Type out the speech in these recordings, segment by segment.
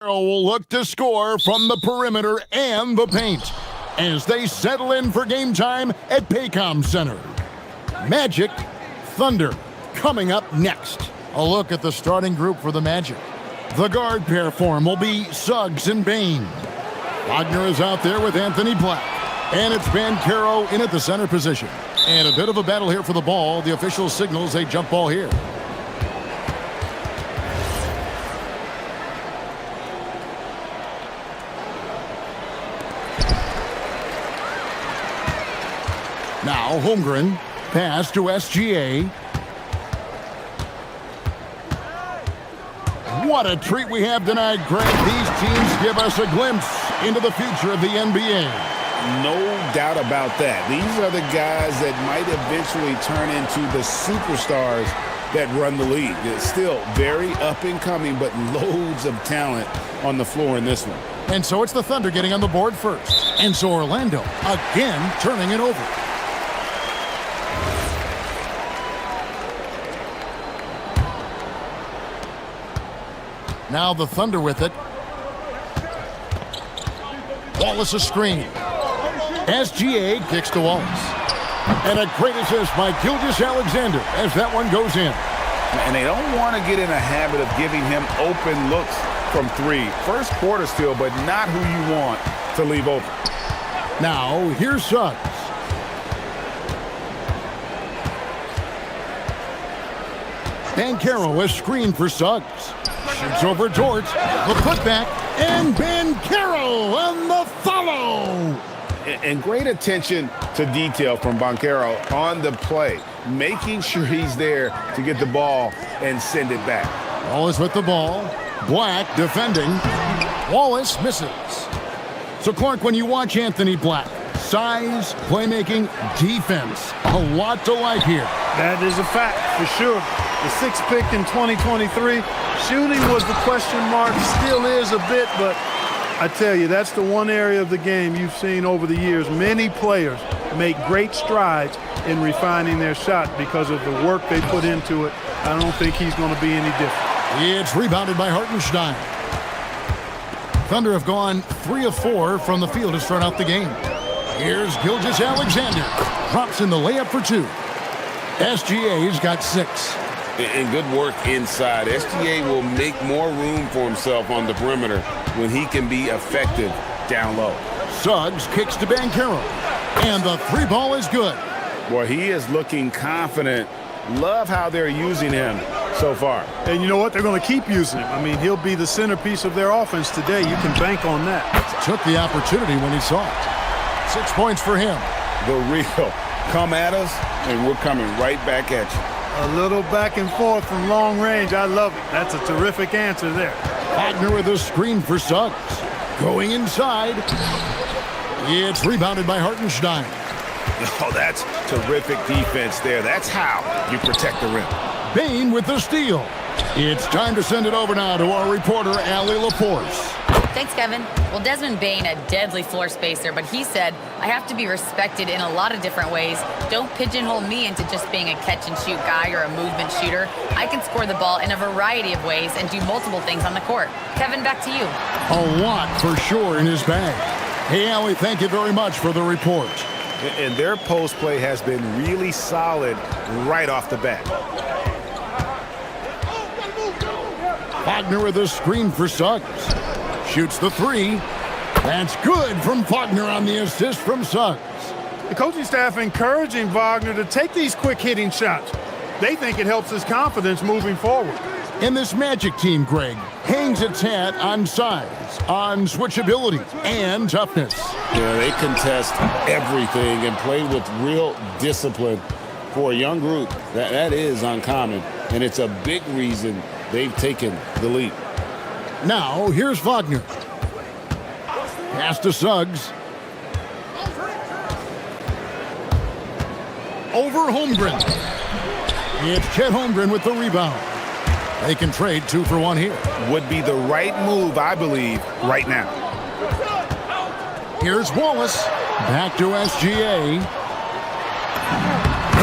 will look to score from the perimeter and the paint as they settle in for game time at Paycom Center. Magic, Thunder, coming up next. A look at the starting group for the Magic. The guard pair form will be Suggs and Bain. Wagner is out there with Anthony Black. And it's Bancaro in at the center position. And a bit of a battle here for the ball. The official signals a jump ball here. Now Holmgren, pass to SGA. What a treat we have tonight, Greg. These teams give us a glimpse into the future of the NBA. No doubt about that. These are the guys that might eventually turn into the superstars that run the league. It's still very up and coming, but loads of talent on the floor in this one. And so it's the Thunder getting on the board first. And so Orlando again turning it over. Now the Thunder with it. Wallace a screen. SGA kicks to Wallace. And a great assist by Gilgeous-Alexander as that one goes in. And they don't want to get in a habit of giving him open looks from three. First quarter still, but not who you want to leave open. Now here's Suggs. Bancaro a screen for Suggs. Shoots over George. The putback. And Bancaro on the follow. And great attention to detail from Bancaro on the play, making sure he's there to get the ball and send it back. Wallace with the ball. Black defending. Wallace misses. So, Clark, when you watch Anthony Black, size, playmaking, defense, a lot to like here. That is a fact, for sure. The sixth pick in 2023. Shooting was the question mark, still is a bit, but I tell you, that's the one area of the game you've seen over the years. Many players make great strides in refining their shot because of the work they put into it. I don't think he's going to be any different. It's rebounded by Hartenstein. Thunder have gone 3 of 4 from the field to start out the game. Here's Gilgeous-Alexander. Drops in the layup for 2. SGA's got 6. And good work inside. SGA will make more room for himself on the perimeter when he can be effective down low. Suggs kicks to Bancaro. And the 3 ball is good. Boy, he is looking confident. Love how they're using him so far. And you know what? They're going to keep using him. I mean, he'll be the centerpiece of their offense today. You can bank on that. Took the opportunity when he saw it. 6 points for him. The real come at us, and we're coming right back at you. A little back and forth from long range. I love it. That's a terrific answer there. Wagner with a screen for Suggs. Going inside. It's rebounded by Hartenstein. Oh, that's terrific defense there. That's how you protect the rim. Bain with the steal. It's time to send it over now to our reporter, Allie LaForce. Thanks, Kevin. Well, Desmond Bain, a deadly floor spacer, but he said, I have to be respected in a lot of different ways. Don't pigeonhole me into just being a catch-and-shoot guy or a movement shooter. I can score the ball in a variety of ways and do multiple things on the court. Kevin, back to you. A lot for sure in his bag. Hey, Allie, thank you very much for the report. And their post play has been really solid right off the bat. Wagner with a screen for Suggs. Shoots the 3. That's good from Wagner on the assist from Suggs. The coaching staff encouraging Wagner to take these quick-hitting shots. They think it helps his confidence moving forward. And this Magic team, Greg, hangs its hat on size, on switchability, and toughness. Yeah, they contest everything and play with real discipline. For a young group, that is uncommon, and it's a big reason they've taken the lead. Now, here's Wagner. Pass to Suggs. Over Holmgren. It's Chet Holmgren with the rebound. They can trade 2 for 1 here. Would be the right move, I believe, right now. Here's Wallace. Back to SGA.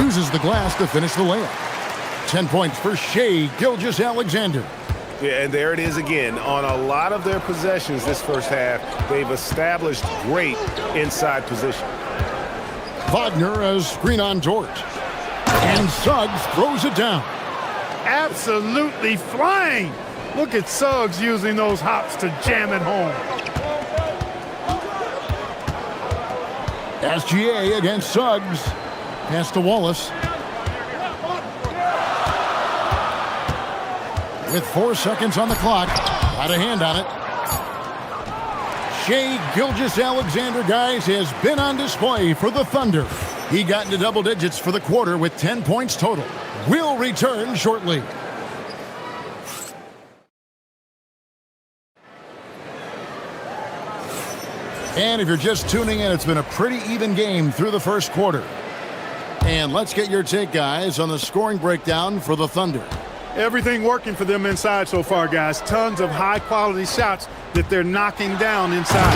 Uses the glass to finish the layup. 10 points for Shai Gilgeous-Alexander. Yeah, and there it is again. On a lot of their possessions this first half, they've established great inside position. Wagner as screen on Dort. And Suggs throws it down. Absolutely flying. Look at Suggs using those hops to jam it home. SGA against Suggs. Pass to Wallace. With 4 seconds on the clock. Got a hand on it. Shai Gilgeous-Alexander, guys, has been on display for the Thunder. He got into double digits for the quarter with 10 points total. We'll return shortly. And if you're just tuning in, it's been a pretty even game through the first quarter. And let's get your take, guys, on the scoring breakdown for the Thunder. Everything working for them inside so far, guys. Tons of high-quality shots that they're knocking down inside.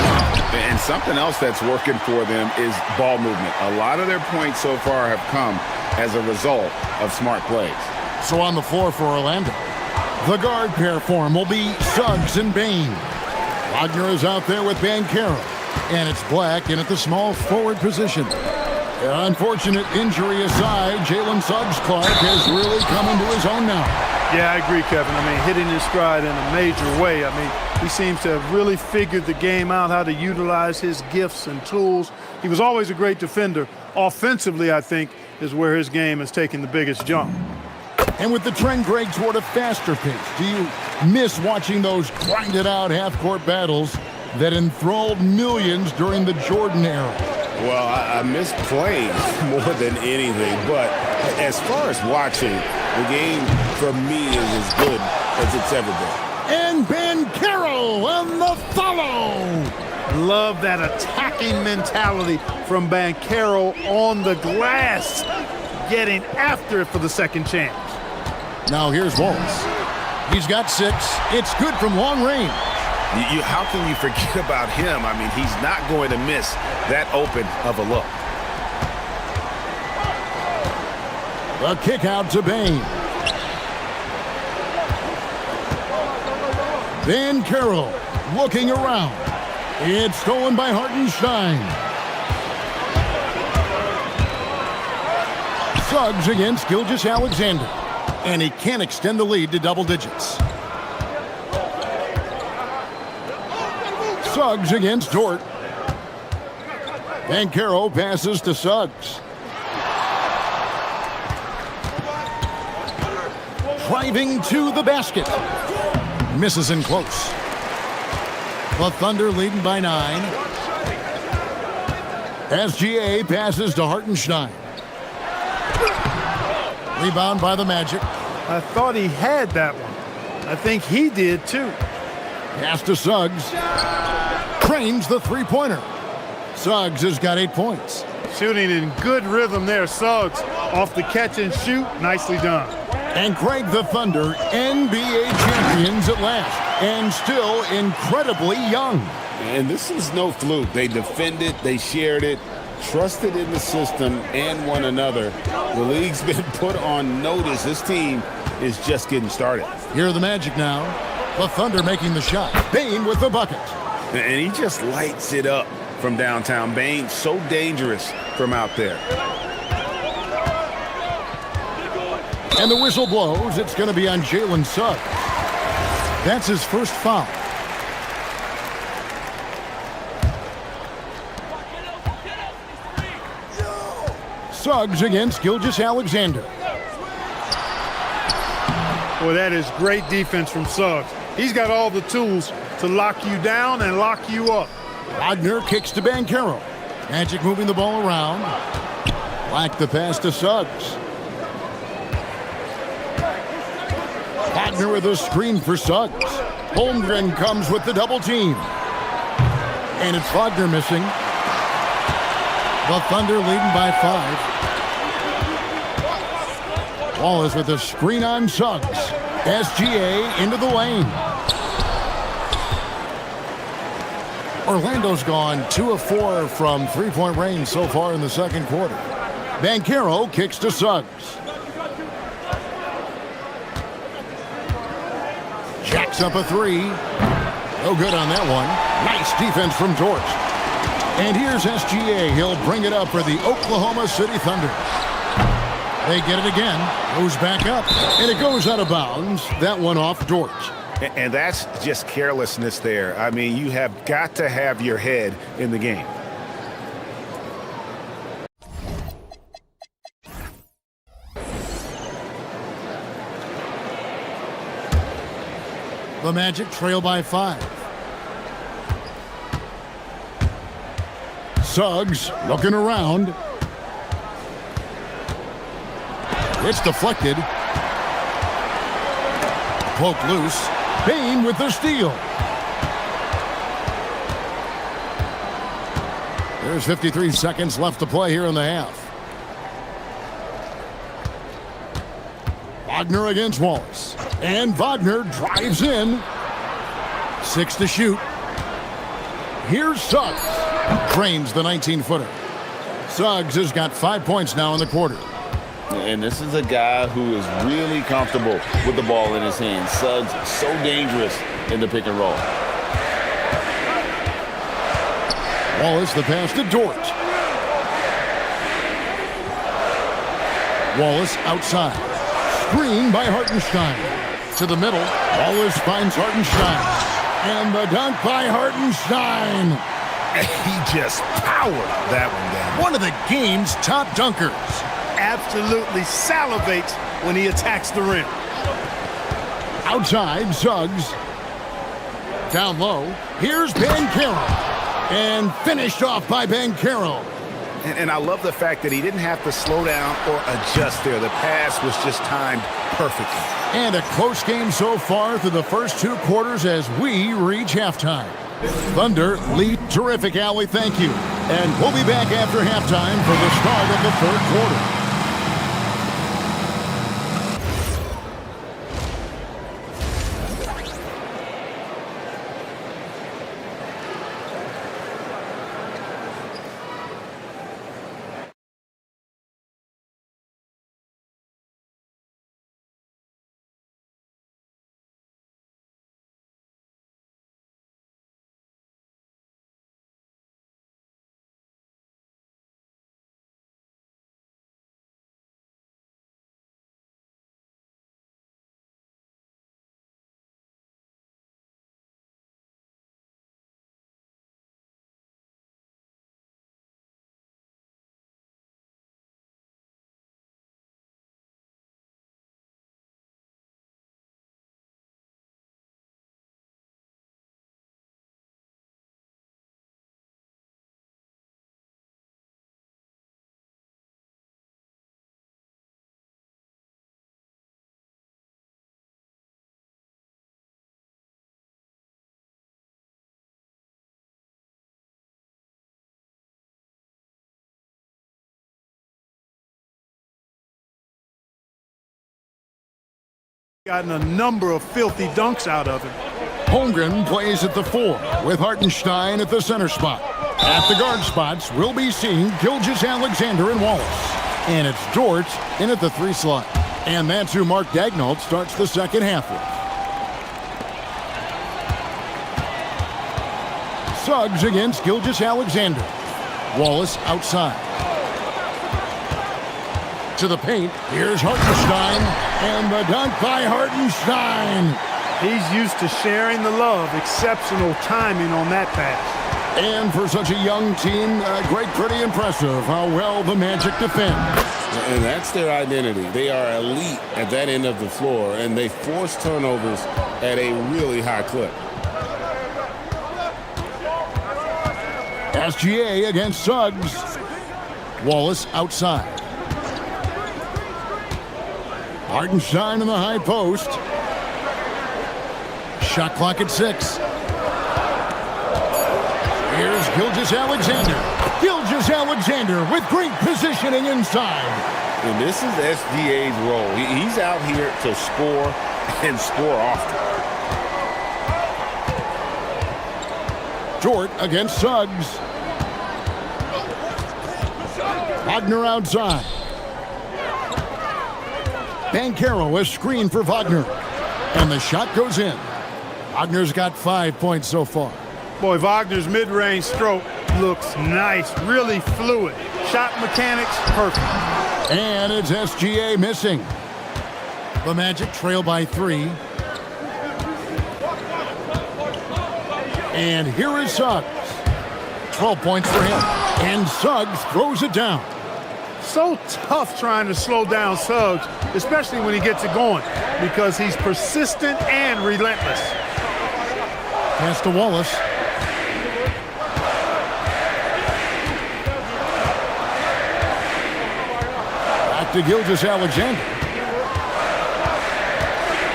And something else that's working for them is ball movement. A lot of their points so far have come as a result of smart plays. So on the floor for Orlando, the guard pair form will be Suggs and Bane. Wagner is out there with Banchero. And it's Black in at the small forward position. Unfortunate injury aside, Jalen Suggs-Clark has really come into his own now. Yeah, I agree, Kevin. I mean, hitting his stride in a major way. I mean, he seems to have really figured the game out, how to utilize his gifts and tools. He was always a great defender. Offensively, I think, is where his game is taking the biggest jump. And with the trend break toward a faster pace, do you miss watching those grinded-out half-court battles that enthralled millions during the Jordan era? Well, I miss plays more than anything, but as far as watching, the game for me is as good as it's ever been. And Banchero on the follow. Love that attacking mentality from Banchero on the glass, getting after it for the second chance. Now here's Wallace. He's got 6. It's good from long range. How can you forget about him? I mean, he's not going to miss that open of a look. The kick out to Bane. Banchero looking around. It's stolen by Hartenstein. Suggs against Gilgeous-Alexander. And he can't extend the lead to double digits. Suggs against Dort. Banchero passes to Suggs. Driving to the basket. Misses in close. The Thunder leading by 9. SGA passes to Hartenstein. Rebound by the Magic. I thought he had that one. I think he did too. Pass to Suggs. Trains the three-pointer. Suggs has got 8 points. Shooting in good rhythm there. Suggs off the catch and shoot. Nicely done. And Craig, the Thunder, NBA champions at last, and still incredibly young. And this is no fluke. They defended, they shared it, trusted in the system and one another. The league's been put on notice. This team is just getting started. Here are the Magic now. The Thunder making the shot. Bane with the bucket. And he just lights it up from downtown. Bane, so dangerous from out there. And the whistle blows. It's going to be on Jalen Suggs. That's his first foul. Suggs against Gilgeous-Alexander. Boy, that is great defense from Suggs. He's got all the tools to lock you down and lock you up. Wagner kicks to Banchero. Magic moving the ball around. Black the pass to Suggs. Wagner with a screen for Suggs. Holmgren comes with the double team. And it's Wagner missing. The Thunder leading by 5. Wallace with a screen on Suggs. SGA into the lane. Orlando's gone 2 of 4 from three-point range so far in the second quarter. Banchero kicks to Suggs. Jacks up a three. No good on that one. Nice defense from George. And here's SGA. He'll bring it up for the Oklahoma City Thunder. They get it again. Goes back up. And it goes out of bounds. That one off George. And that's just carelessness there. I mean, you have got to have your head in the game. The Magic trail by 5. Suggs looking around. It's deflected. Poked loose. Payne with the steal. There's 53 seconds left to play here in the half. Wagner against Wallace. And Wagner drives in. 6 to shoot. Here's Suggs. Drains the 19-footer. Suggs has got 5 points now in the quarter. And this is a guy who is really comfortable with the ball in his hands. Suggs so dangerous in the pick and roll. Wallace the pass to Dort. Wallace outside. Screen by Hartenstein. To the middle. Wallace finds Hartenstein. And the dunk by Hartenstein. He just powered that one down. One of the game's top dunkers. Absolutely salivates when he attacks the rim. Outside, Suggs. Down low. Here's Banchero. And finished off by Banchero. And I love the fact that he didn't have to slow down or adjust there. The pass was just timed perfectly. And a close game so far through the first 2 quarters as we reach halftime. Thunder lead. Terrific, Allie. Thank you. And we'll be back after halftime for the start of the 3rd quarter. Gotten a number of filthy dunks out of him. Holmgren plays at the 4 with Hartenstein at the center spot. At the guard spots, we'll be seeing Gilgeous-Alexander and Wallace. And it's Dort in at the 3 slot. And that's who Mark Daignault starts the second half with. Suggs against Gilgeous-Alexander. Wallace outside. To the paint. Here's Hartenstein. And the dunk by Hartenstein. He's used to sharing the love. Exceptional timing on that pass. And for such a young team, pretty impressive how well the Magic defend. And that's their identity. They are elite at that end of the floor, and they force turnovers at a really high clip. SGA against Suggs. Wallace outside. Hartenstein in the high post. Shot clock at 6. Here's Gilgeous-Alexander. Gilgeous-Alexander with great positioning inside. And this is SGA's role. He's out here to score and score often. Dort against Suggs. Wagner outside. Banchero, a screen for Wagner. And the shot goes in. Wagner's got 5 points so far. Boy, Wagner's mid-range stroke looks nice, really fluid. Shot mechanics, perfect. And it's SGA missing. The Magic trail by 3. And here is Suggs. 12 points for him. And Suggs throws it down. So tough trying to slow down Suggs, especially when he gets it going, because he's persistent and relentless. Pass to Wallace. Back to Gilgeous-Alexander.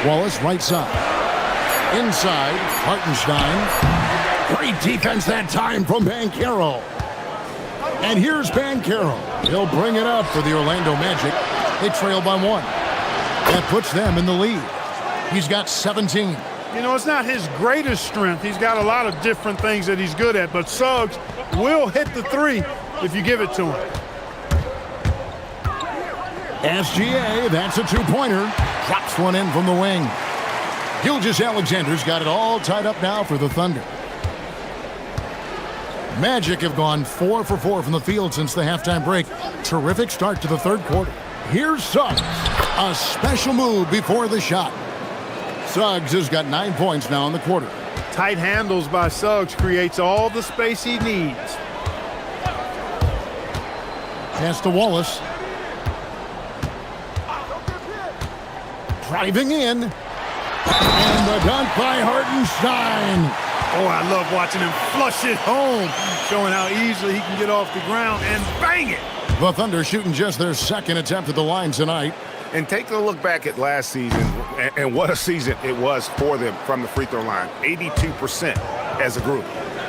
Wallace right side. Inside, Hartenstein. Great defense that time from Banchero. And here's Banchero. He'll bring it up for the Orlando Magic. They trail by 1. That puts them in the lead. He's got 17. You know, it's not his greatest strength. He's got a lot of different things that he's good at, but Suggs will hit the 3 if you give it to him. SGA, that's a 2-pointer. Drops one in from the wing. Gilgeous-Alexander's got it all tied up now for the Thunder. Magic have gone 4 for 4 from the field since the halftime break. Terrific start to the third quarter. Here's Suggs. A special move before the shot. Suggs has got 9 points now in the quarter. Tight handles by Suggs creates all the space he needs. Pass to Wallace. Driving in. And the dunk by Hartenstein. Oh, I love watching him flush it home, showing how easily he can get off the ground and bang it. The Thunder shooting just their second attempt at the line tonight. And take a look back at last season, and what a season it was for them from the free throw line. 82% as a group.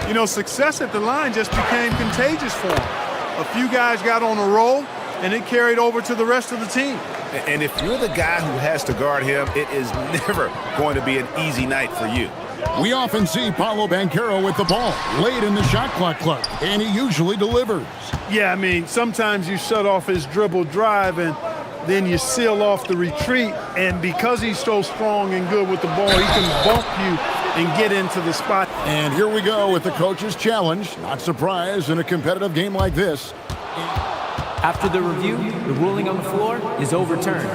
You know, success at the line just became contagious for him. A few guys got on a roll, and it carried over to the rest of the team. And if you're the guy who has to guard him, it is never going to be an easy night for you. We often see Paolo Banchero with the ball late in the shot clock club, and he usually delivers. Yeah, I mean, sometimes you shut off his dribble drive and then you seal off the retreat, and because he's so strong and good with the ball, he can bump you and get into the spot. And here we go with the coach's challenge. Not surprised in a competitive game like this. After the review, the ruling on the floor is overturned.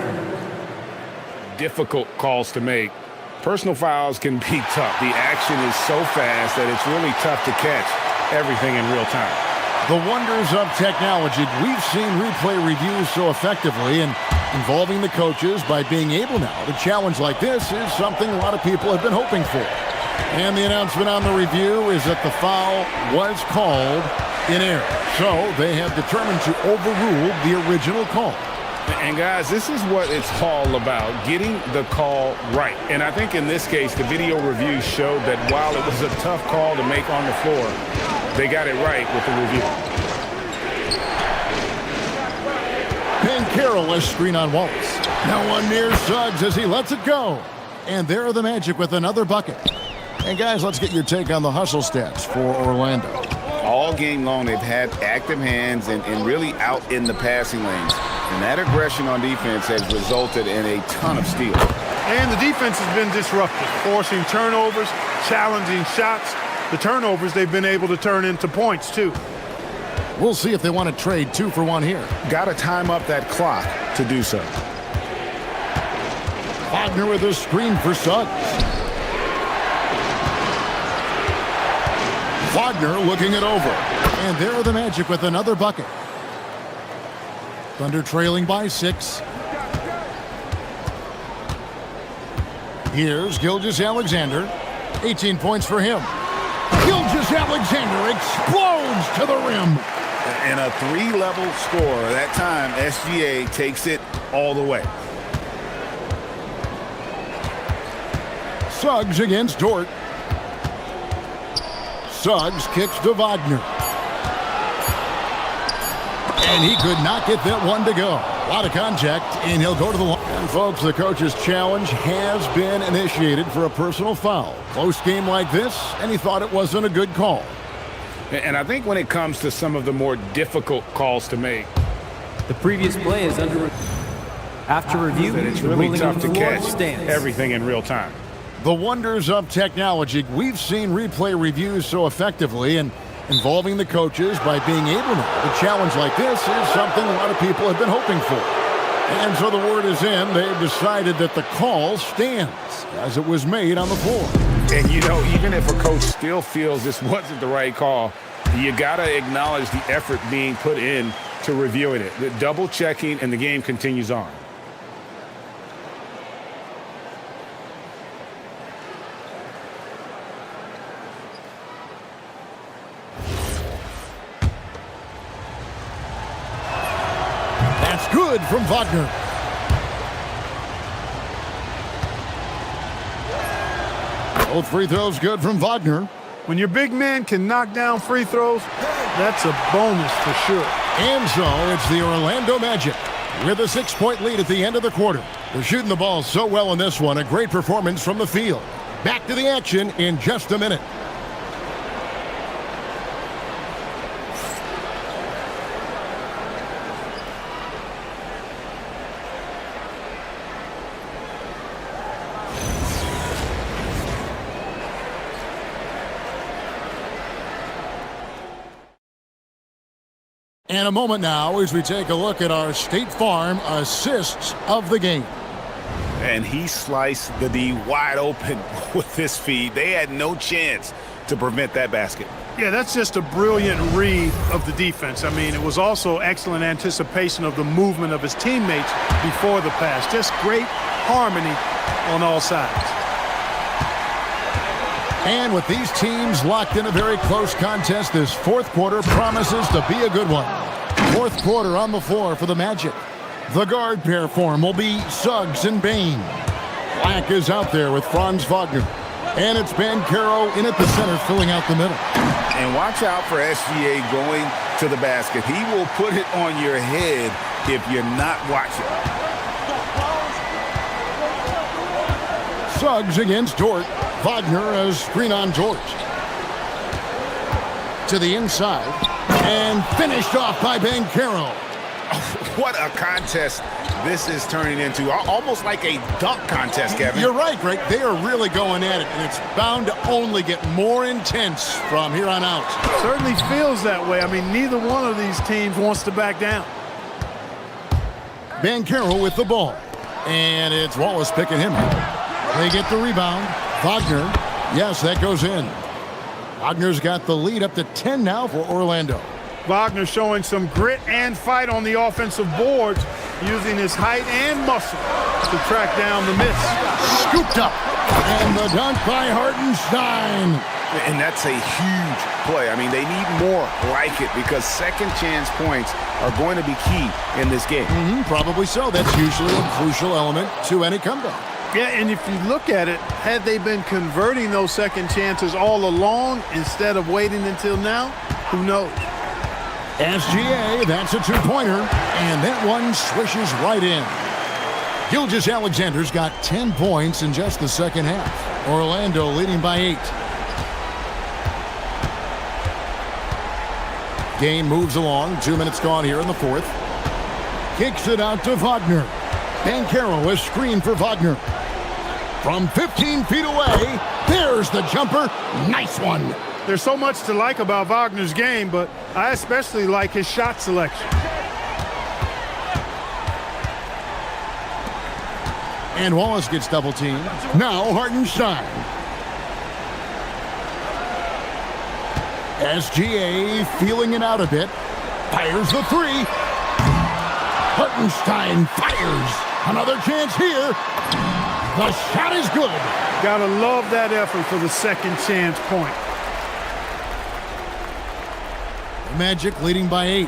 Difficult calls to make. Personal fouls can be tough. The action is so fast that it's really tough to catch everything in real time. The wonders of technology. We've seen replay reviews so effectively, and involving the coaches by being able now to challenge like this is something a lot of people have been hoping for. And the announcement on the review is that the foul was called in error. So they have determined to overrule the original call. And guys, this is what it's all about, getting the call right. And I think in this case, the video review showed that while it was a tough call to make on the floor, they got it right with the review. Banchero a screen on Wallace. Now one near Suggs as he lets it go. And there are the Magic with another bucket. And guys, let's get your take on the hustle stats for Orlando. All game long, they've had active hands and really out in the passing lanes. And that aggression on defense has resulted in a ton of steals. And the defense has been disruptive, forcing turnovers, challenging shots. The turnovers they've been able to turn into points, too. We'll see if they want to trade 2 for 1 here. Got to time up that clock to do so. Wagner with a screen for Suggs. Wagner looking it over. And there are the Magic with another bucket. Thunder trailing by 6. Here's Gilgeous-Alexander. 18 points for him. Gilgeous-Alexander explodes to the rim. And a 3-level score. That time, SGA takes it all the way. Suggs against Dort. Suggs kicks to Wagner. And he could not get that one to go. A lot of contact, and he'll go to the line. And folks, the coach's challenge has been initiated for a personal foul. Close game like this, and he thought it wasn't a good call. And I think when it comes to some of the more difficult calls to make, The previous play is under review. After review, it's the really ruling on tough the to floor catch stands. everything in real time. The wonders of technology. We've seen replay reviews so effectively, and involving the coaches by being able to. A challenge like this is something a lot of people have been hoping for. And so the word is in. They've decided that the call stands as it was made on the floor. And, you know, even if a coach still feels this wasn't the right call, you got to acknowledge the effort being put in to reviewing it. The double checking, and the game continues on. That's good from Wagner. Both free throws good from Wagner. When your big man can knock down free throws, that's a bonus for sure. And so it's the Orlando Magic with a 6-point lead at the end of the quarter. They're shooting the ball so well in this one. A great performance from the field. Back to the action in just a minute. And a moment now as we take a look at our State Farm assists of the game. And he sliced the D wide open with this feed. They had no chance to prevent that basket. Yeah, that's just a brilliant read of the defense. I mean, it was also excellent anticipation of the movement of his teammates before the pass. Just great harmony on all sides. And with these teams locked in a very close contest, this fourth quarter promises to be a good one. Fourth quarter on the floor for the Magic. The guard pair form will be Suggs and Bain. Black is out there with Franz Wagner. And it's Banchero in at the center, filling out the middle. And watch out for SGA going to the basket. He will put it on your head if you're not watching. Suggs against Dort. Wagner as screen on Dort. To the inside. And finished off by Banchero. What a contest this is turning into. Almost like a dunk contest, Kevin. You're right, Greg. They are really going at it, and it's bound to only get more intense from here on out. Certainly feels that way. I mean, neither one of these teams wants to back down. Banchero with the ball. And it's Wallace picking him up. They get the rebound. Wagner. Yes, that goes in. Wagner's got the lead up to 10 now for Orlando. Wagner showing some grit and fight on the offensive boards, using his height and muscle to track down the miss. Scooped up. And the dunk by Hartenstein. And that's a huge play. I mean, they need more like it because second chance points are going to be key in this game. Probably so. That's usually a crucial element to any comeback. Yeah, and if you look at it, had they been converting those second chances all along instead of waiting until now, who knows? SGA, that's a two-pointer, and that one swishes right in. Gilgeous-Alexander's got 10 points in just the second half. Orlando leading by 8. Game moves along. 2 minutes gone here in the fourth. Kicks it out to Wagner. Banchero, a screen for Wagner. From 15 feet away, there's the jumper. Nice one. There's so much to like about Wagner's game, but I especially like his shot selection. And Wallace gets double teamed. Now Hartenstein. SGA feeling it out a bit. Fires the three. Hartenstein fires. Another chance here. The shot is good. Gotta love that effort for the second chance point. Magic leading by 8.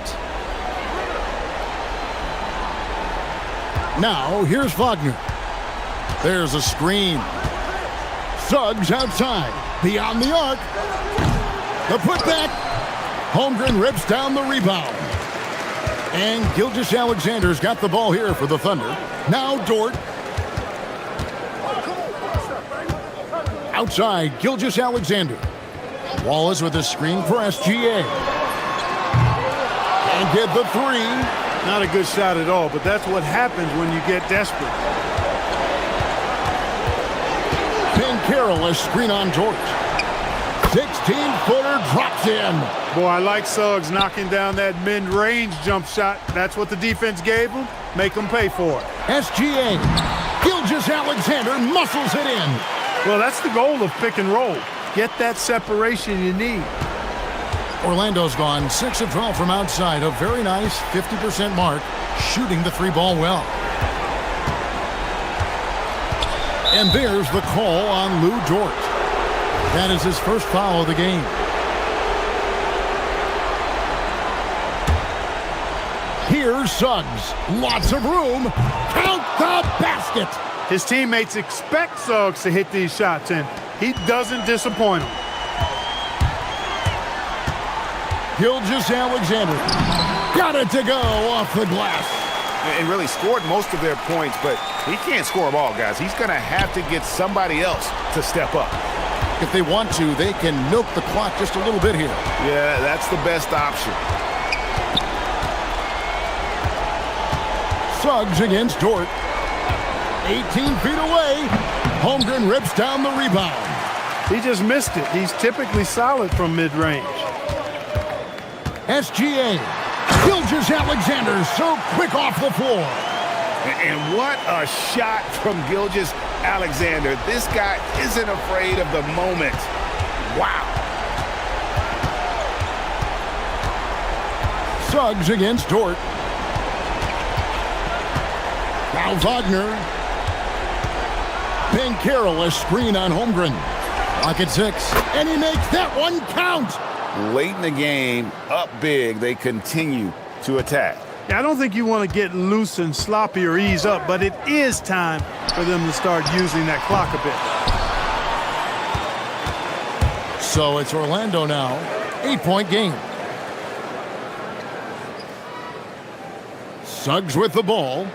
Now here's Wagner. There's a screen. Suggs outside. Beyond the arc. The putback. Holmgren rips down the rebound. And Gilgeous-Alexander's got the ball here for the Thunder. Now Dort. Outside, Gilgeous-Alexander. Wallace with a screen for SGA. And get the three. Not a good shot at all, but that's what happens when you get desperate. careless screen on George. 16-footer drops in. Boy, I like Suggs knocking down that mid-range jump shot. That's what the defense gave him. Make him pay for it. SGA. Gilgeous-Alexander muscles it in. Well, that's the goal of pick and roll. Get that separation you need. Orlando's gone 6 of 12 from outside. A very nice 50% mark, shooting the three ball well. And there's the call on Lou Dort. That is his first foul of the game. Here's Suggs. Lots of room. Count the basket. His teammates expect Suggs to hit these shots, and he doesn't disappoint them. Gilgeous-Alexander got it to go off the glass. And really scored most of their points, but he can't score them all, guys. He's going to have to get somebody else to step up. If they want to, they can milk the clock just a little bit here. Yeah, that's the best option. Suggs against Dort. 18 feet away. Holmgren rips down the rebound. He just missed it. He's typically solid from mid-range. SGA. Gilgeous-Alexander so quick off the floor. And what a shot from Gilgeous-Alexander. This guy isn't afraid of the moment. Wow. Suggs against Dort. Now Wagner. Ben careless screen on Holmgren. Clock at 6. And he makes that one count. Late in the game, up big, they continue to attack. Yeah, I don't think you want to get loose and sloppy or ease up, but it is time for them to start using that clock a bit. So it's Orlando now. 8-point game. Suggs with the ball.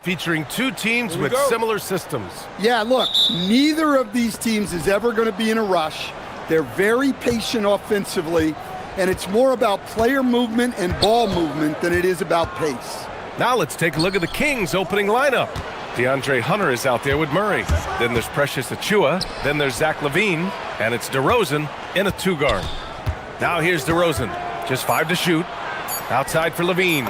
featuring two teams with similar systems. Yeah, look, neither of these teams is ever going to be in a rush. They're very patient offensively, and it's more about player movement and ball movement than it is about pace. Now let's take a look at the Kings' opening lineup. DeAndre Hunter is out there with Murray. Then there's Precious Achiuwa. Then there's Zach LaVine. And it's DeRozan in a two-guard. Now here's DeRozan. Just 5 to shoot. Outside for LaVine.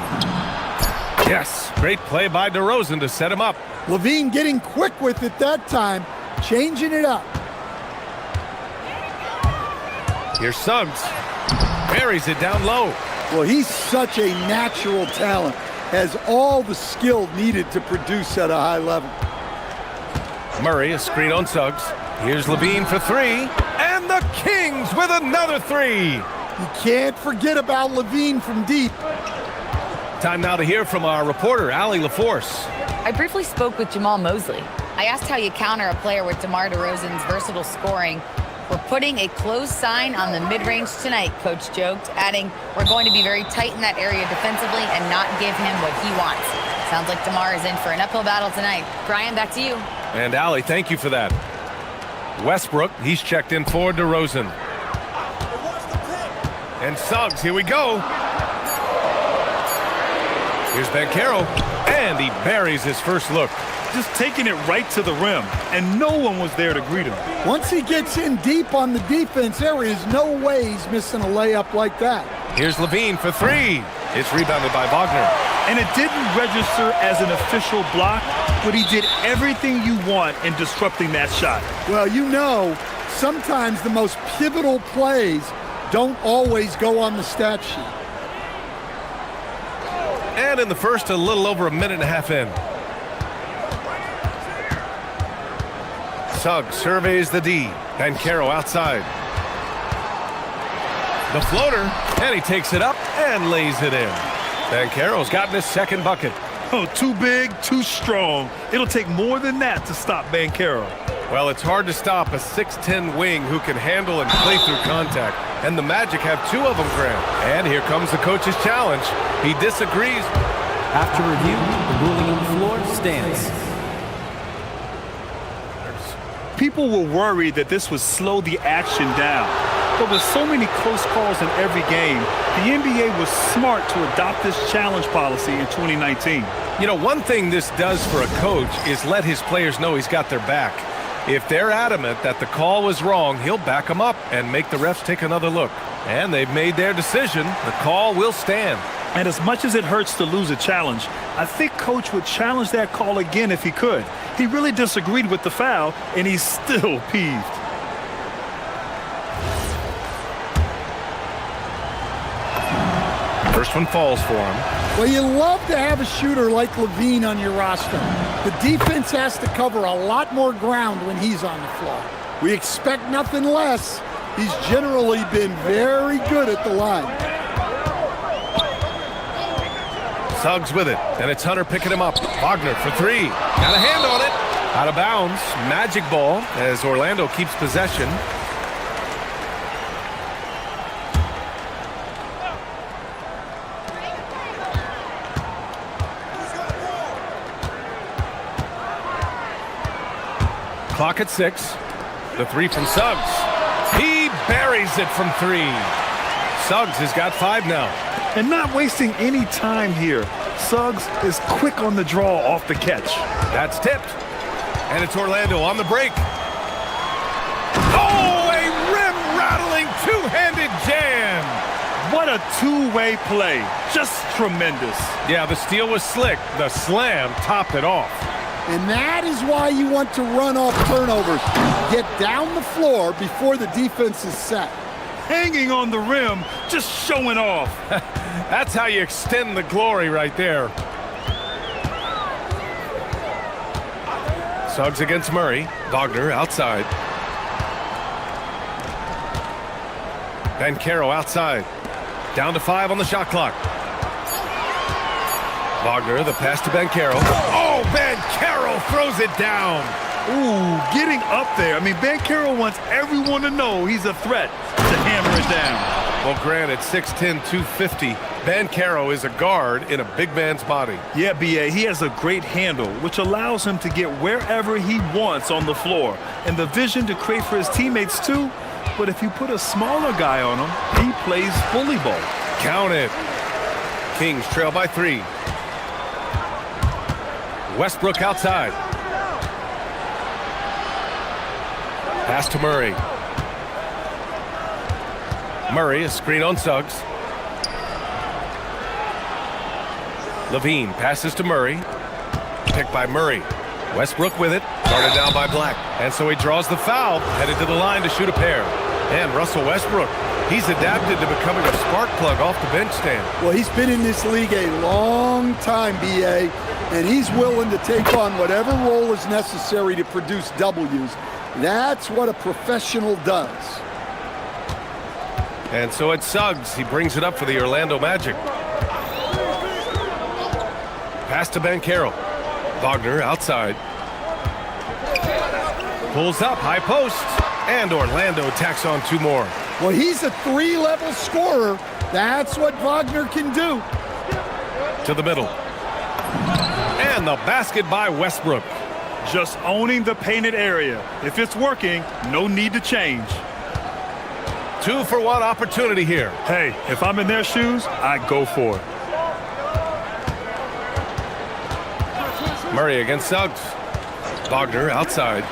Yes, great play by DeRozan to set him up. LaVine getting quick with it that time, changing it up. Here's Suggs. Buries it down low. Well, he's such a natural talent. Has all the skill needed to produce at a high level. Murray, a screen on Suggs. Here's LaVine for 3. And the Kings with another 3. You can't forget about LaVine from deep. Time now to hear from our reporter, Allie LaForce. I briefly spoke with Jamal Mosley. I asked how you counter a player with DeMar DeRozan's versatile scoring. We're putting a close sign on the mid-range tonight, Coach joked, adding, we're going to be very tight in that area defensively and not give him what he wants. Sounds like DeMar is in for an uphill battle tonight. Brian, back to you. And Allie, thank you for that. Westbrook, he's checked in for DeRozan. And Suggs, here we go. Here's Banchero, and he buries his first look. Just taking it right to the rim, and no one was there to greet him. Once he gets in deep on the defense, there is no way he's missing a layup like that. Here's LaVine for 3. It's rebounded by Wagner. And it didn't register as an official block, but he did everything you want in disrupting that shot. Well, you know, sometimes the most pivotal plays don't always go on the stat sheet. And in the first, a little over a minute and a half in. Suggs surveys the D. Banchero outside. The floater, and he takes it up and lays it in. Banchero's gotten his second bucket. Oh, too big, too strong. It'll take more than that to stop Banchero. Well, it's hard to stop a 6'10 wing who can handle and play through contact. And the Magic have 2 of them, Graham. And here comes the coach's challenge. He disagrees. After review, the ruling on the floor stands. People were worried that this would slow the action down. But with so many close calls in every game, the NBA was smart to adopt this challenge policy in 2019. You know, one thing this does for a coach is let his players know he's got their back. If they're adamant that the call was wrong, he'll back them up and make the refs take another look. And they've made their decision. The call will stand. And as much as it hurts to lose a challenge, I think Coach would challenge that call again if he could. He really disagreed with the foul, and he's still peeved. First one falls for him. Well, you love to have a shooter like LaVine on your roster. The defense has to cover a lot more ground when he's on the floor. We expect nothing less. He's generally been very good at the line. Suggs with it, and it's Hunter picking him up. Wagner for 3. Got a hand on it. Out of bounds. Magic ball as Orlando keeps possession. Clock at 6. The 3 from Suggs. He buries it from 3. Suggs has got 5 now. And not wasting any time here. Suggs is quick on the draw off the catch. That's tipped. And it's Orlando on the break. Oh, a rim-rattling two-handed jam. What a two-way play. Just tremendous. Yeah, the steal was slick. The slam topped it off. And that is why you want to run off turnovers. Get down the floor before the defense is set. Hanging on the rim, just showing off. That's how you extend the glory right there. Suggs against Murray. Wagner outside. Banchero outside. Down to 5 on the shot clock. Wagner, the pass to Banchero. Oh, Banchero throws it down. Ooh, getting up there. I mean, Banchero wants everyone to know he's a threat to hammer it down. Well, granted, 6'10", 250. Bankero is a guard in a big man's body. Yeah, B.A., he has a great handle, which allows him to get wherever he wants on the floor, and the vision to create for his teammates, too. But if you put a smaller guy on him, he plays bully ball. Count it. Kings trail by 3. Westbrook outside. Pass to Murray. Murray, a screen on Suggs. Levine passes to Murray. Picked by Murray. Westbrook with it. Guarded down by Black. And so he draws the foul. Headed to the line to shoot a pair. And Russell Westbrook, he's adapted to becoming a spark plug off the bench stand. Well, he's been in this league a long time, B.A., and he's willing to take on whatever role is necessary to produce W's. That's what a professional does. And so it's Suggs. He brings it up for the Orlando Magic. Pass to Bankero. Wagner outside. Pulls up, high post. And Orlando tacks on 2 more. Well, he's a 3-level scorer. That's what Wagner can do. To the middle. And the basket by Westbrook. Just owning the painted area. If it's working, no need to change. 2-for-1 opportunity here. Hey, if I'm in their shoes, I go for it. Murray against Suggs. Wagner outside.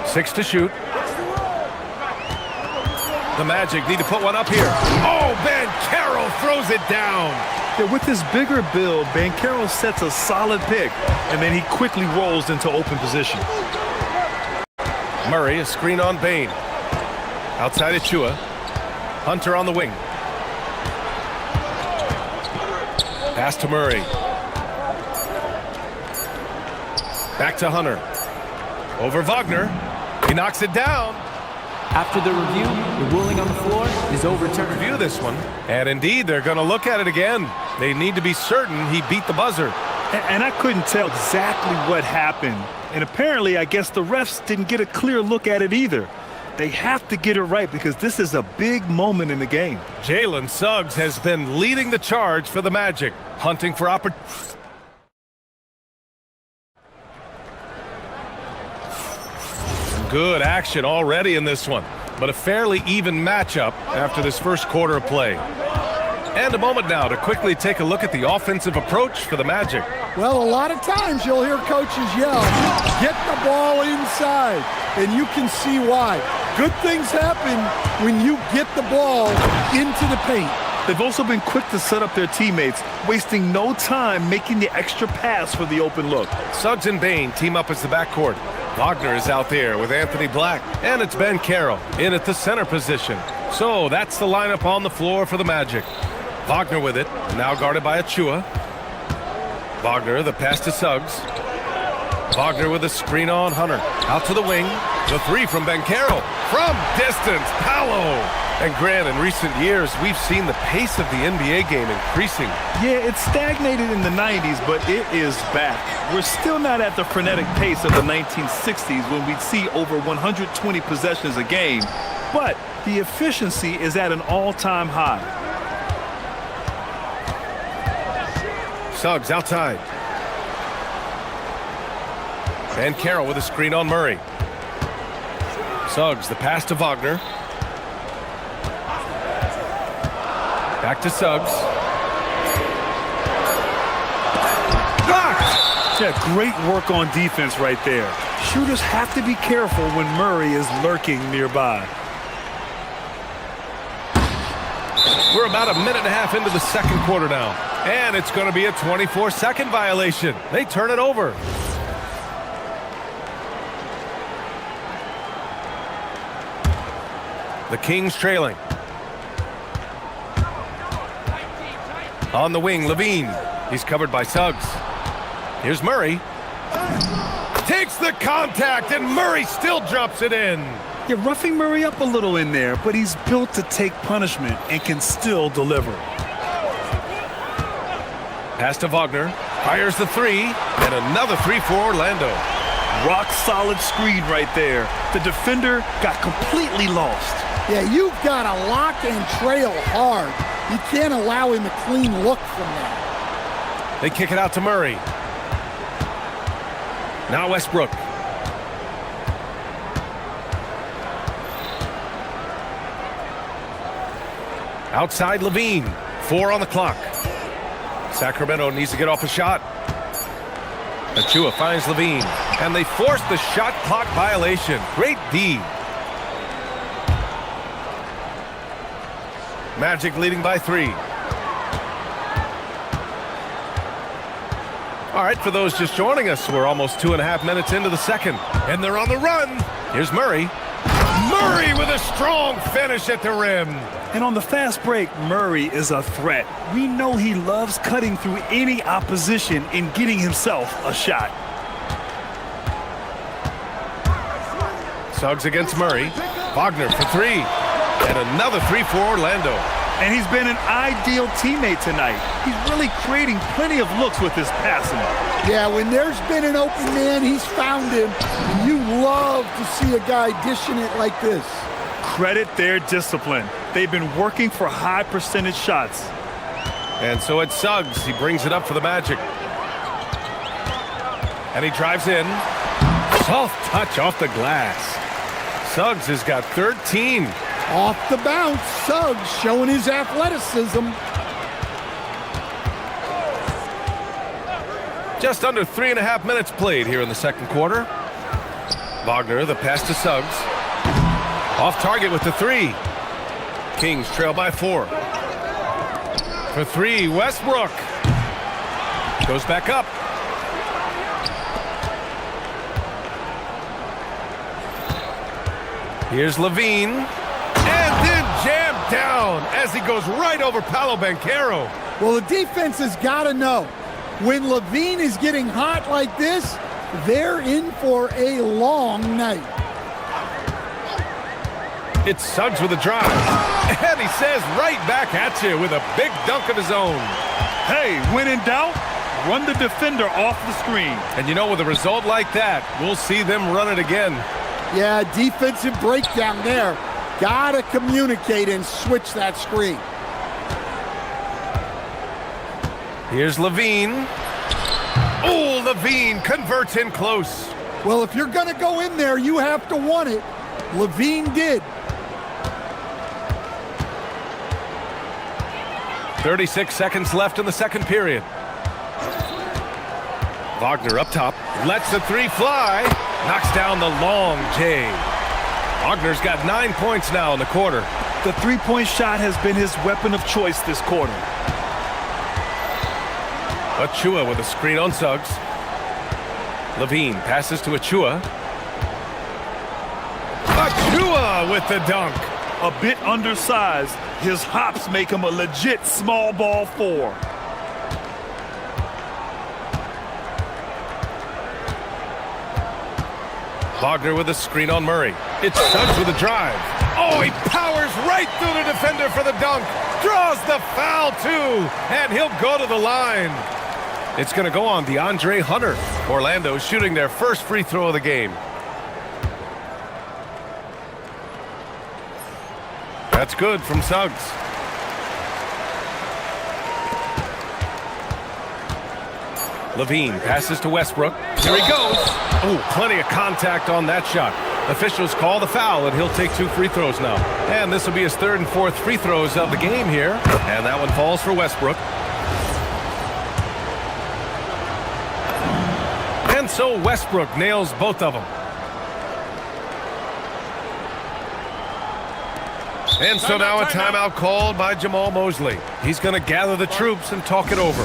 6 to shoot. The Magic need to put one up here. Oh, Bankero throws it down. Yeah, with his bigger build, Bankero sets a solid pick, and then he quickly rolls into open position. Murray, a screen on Bain. Outside Achua. Hunter on the wing. Pass to Murray. Back to Hunter. Over Wagner. He knocks it down. After the review, the ruling on the floor is overturned. Review this one. And indeed, they're going to look at it again. They need to be certain he beat the buzzer. And I couldn't tell exactly what happened. And apparently, I guess the refs didn't get a clear look at it either. They have to get it right because this is a big moment in the game. Jalen Suggs has been leading the charge for the Magic, hunting for opportunity. Good action already in this one, but a fairly even matchup after this first quarter of play. And a moment now to quickly take a look at the offensive approach for the Magic. Well, a lot of times you'll hear coaches yell, get the ball inside, and you can see why. Good things happen when you get the ball into the paint. They've also been quick to set up their teammates, wasting no time making the extra pass for the open look. Suggs and Bain team up as the backcourt. Wagner is out there with Anthony Black, and it's Bankero in at the center position. So that's the lineup on the floor for the Magic. Wagner with it, now guarded by Achua. Wagner, the pass to Suggs. Wagner with a screen on Hunter. Out to the wing. The 3 from Bankero. From distance, Paolo. And Grant, in recent years, we've seen the pace of the NBA game increasing. Yeah, it stagnated in the 90s, but it is back. We're still not at the frenetic pace of the 1960s when we'd see over 120 possessions a game, but the efficiency is at an all-time high. Suggs outside. Bankero with a screen on Murray. Suggs, the pass to Wagner. Back to Suggs. Blocked! Yeah, great work on defense right there. Shooters have to be careful when Murray is lurking nearby. We're about a minute and a half into the second quarter now. And it's going to be a 24-second violation. They turn it over. The Kings trailing. On the wing, Levine. He's covered by Suggs. Here's Murray. Takes the contact, and Murray still drops it in. You're roughing Murray up a little in there, but he's built to take punishment and can still deliver. Pass to Wagner. Fires the 3, and another 3 for Orlando. Rock-solid screen right there. The defender got completely lost. Yeah, you've got to lock and trail hard. You can't allow him a clean look from that. They kick it out to Murray. Now Westbrook. Outside Levine. 4 on the clock. Sacramento needs to get off a shot. Achua finds Levine. And they force the shot clock violation. Great D. Magic leading by 3. All right, for those just joining us, we're almost 2.5 minutes into the second. And they're on the run. Here's Murray. Murray with a strong finish at the rim. And on the fast break, Murray is a threat. We know he loves cutting through any opposition and getting himself a shot. Suggs against Murray. Wagner for 3. And another 3 for Orlando. And he's been an ideal teammate tonight. He's really creating plenty of looks with his passing. Yeah, when there's been an open man, he's found him. And you love to see a guy dishing it like this. Credit their discipline. They've been working for high percentage shots. And so it's Suggs. He brings it up for the Magic. And he drives in. Soft touch off the glass. Suggs has got 13. Off the bounce, Suggs showing his athleticism. Just under 3.5 minutes played here in the second quarter. Wagner, the pass to Suggs. Off target with the 3. Kings trail by 4. For 3, Westbrook. Goes back up. Here's Levine. And then jammed down as he goes right over Paolo Banchero. Well, the defense has got to know, when Levine is getting hot like this, they're in for a long night. It's Suggs with a drive. And he says right back at you with a big dunk of his own. Hey, when in doubt, run the defender off the screen. And you know, with a result like that, we'll see them run it again. Yeah, defensive breakdown there. Gotta communicate and switch that screen. Here's Levine. Oh, Levine converts in close. Well, if you're gonna go in there, you have to want it. Levine did. 36 seconds left in the second period. Wagner up top, lets the 3 fly, knocks down the long J. Wagner's got 9 points now in the quarter. The three-point shot has been his weapon of choice this quarter. Achua with a screen on Suggs. Levine passes to Achua. Achua with the dunk. A bit undersized, his hops make him a legit small ball 4. Wagner with a screen on Murray. It's Suggs with a drive. Oh, he powers right through the defender for the dunk. Draws the foul, too. And he'll go to the line. It's going to go on DeAndre Hunter. Orlando shooting their first free throw of the game. That's good from Suggs. Levine passes to Westbrook. Here he goes. Oh, plenty of contact on that shot. Officials call the foul, and he'll take 2 free throws now. And this will be his 3rd and 4th free throws of the game here. And that one falls for Westbrook. And so Westbrook nails both of them. And so now a timeout called by Jamal Mosley. He's going to gather the troops and talk it over.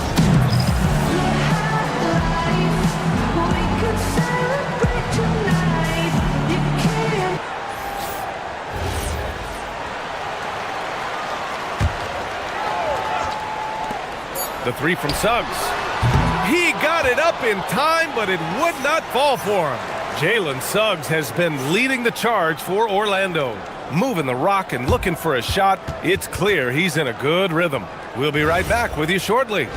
The 3 from Suggs. He got it up in time, but it would not fall for him. Jalen Suggs has been leading the charge for Orlando. Moving the rock and looking for a shot. It's clear he's in a good rhythm. We'll be right back with you shortly.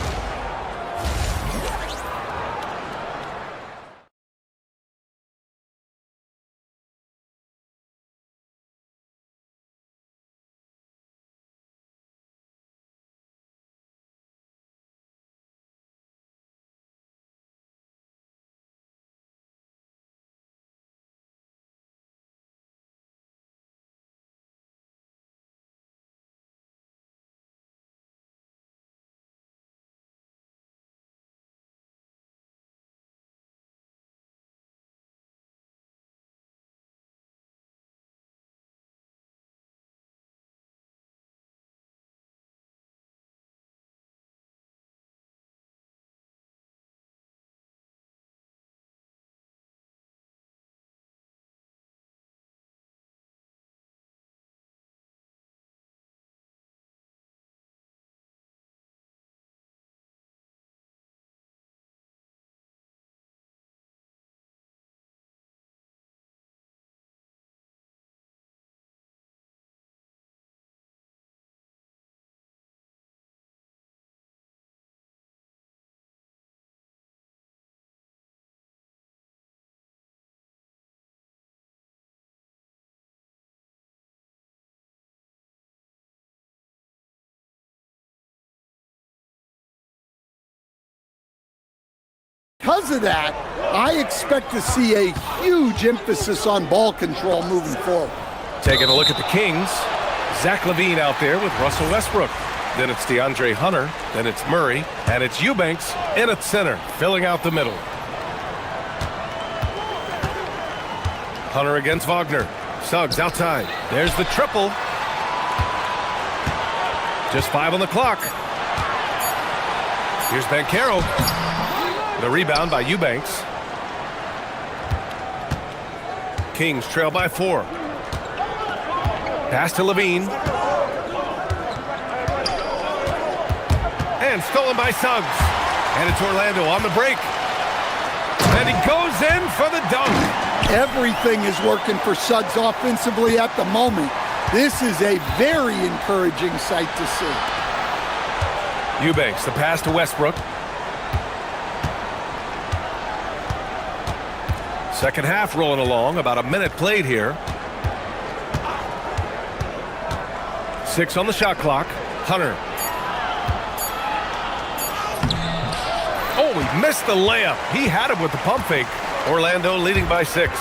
because of that, I expect to see a huge emphasis on ball control moving forward. Taking a look at the Kings. Zach LaVine out there with Russell Westbrook. Then it's DeAndre Hunter. Then it's Murray. And it's Eubanks in at center, filling out the middle. Hunter against Wagner. Suggs outside. There's the triple. Just 5 on the clock. Here's Banchero. The rebound by Eubanks. Kings trail by 4. Pass to LaVine. And stolen by Suggs. And it's Orlando on the break. And he goes in for the dunk. Everything is working for Suggs offensively at the moment. This is a very encouraging sight to see. Eubanks, the pass to Westbrook. Second half rolling along, about a minute played here. 6 on the shot clock. Hunter. Oh, he missed the layup. He had him with the pump fake. Orlando leading by 6.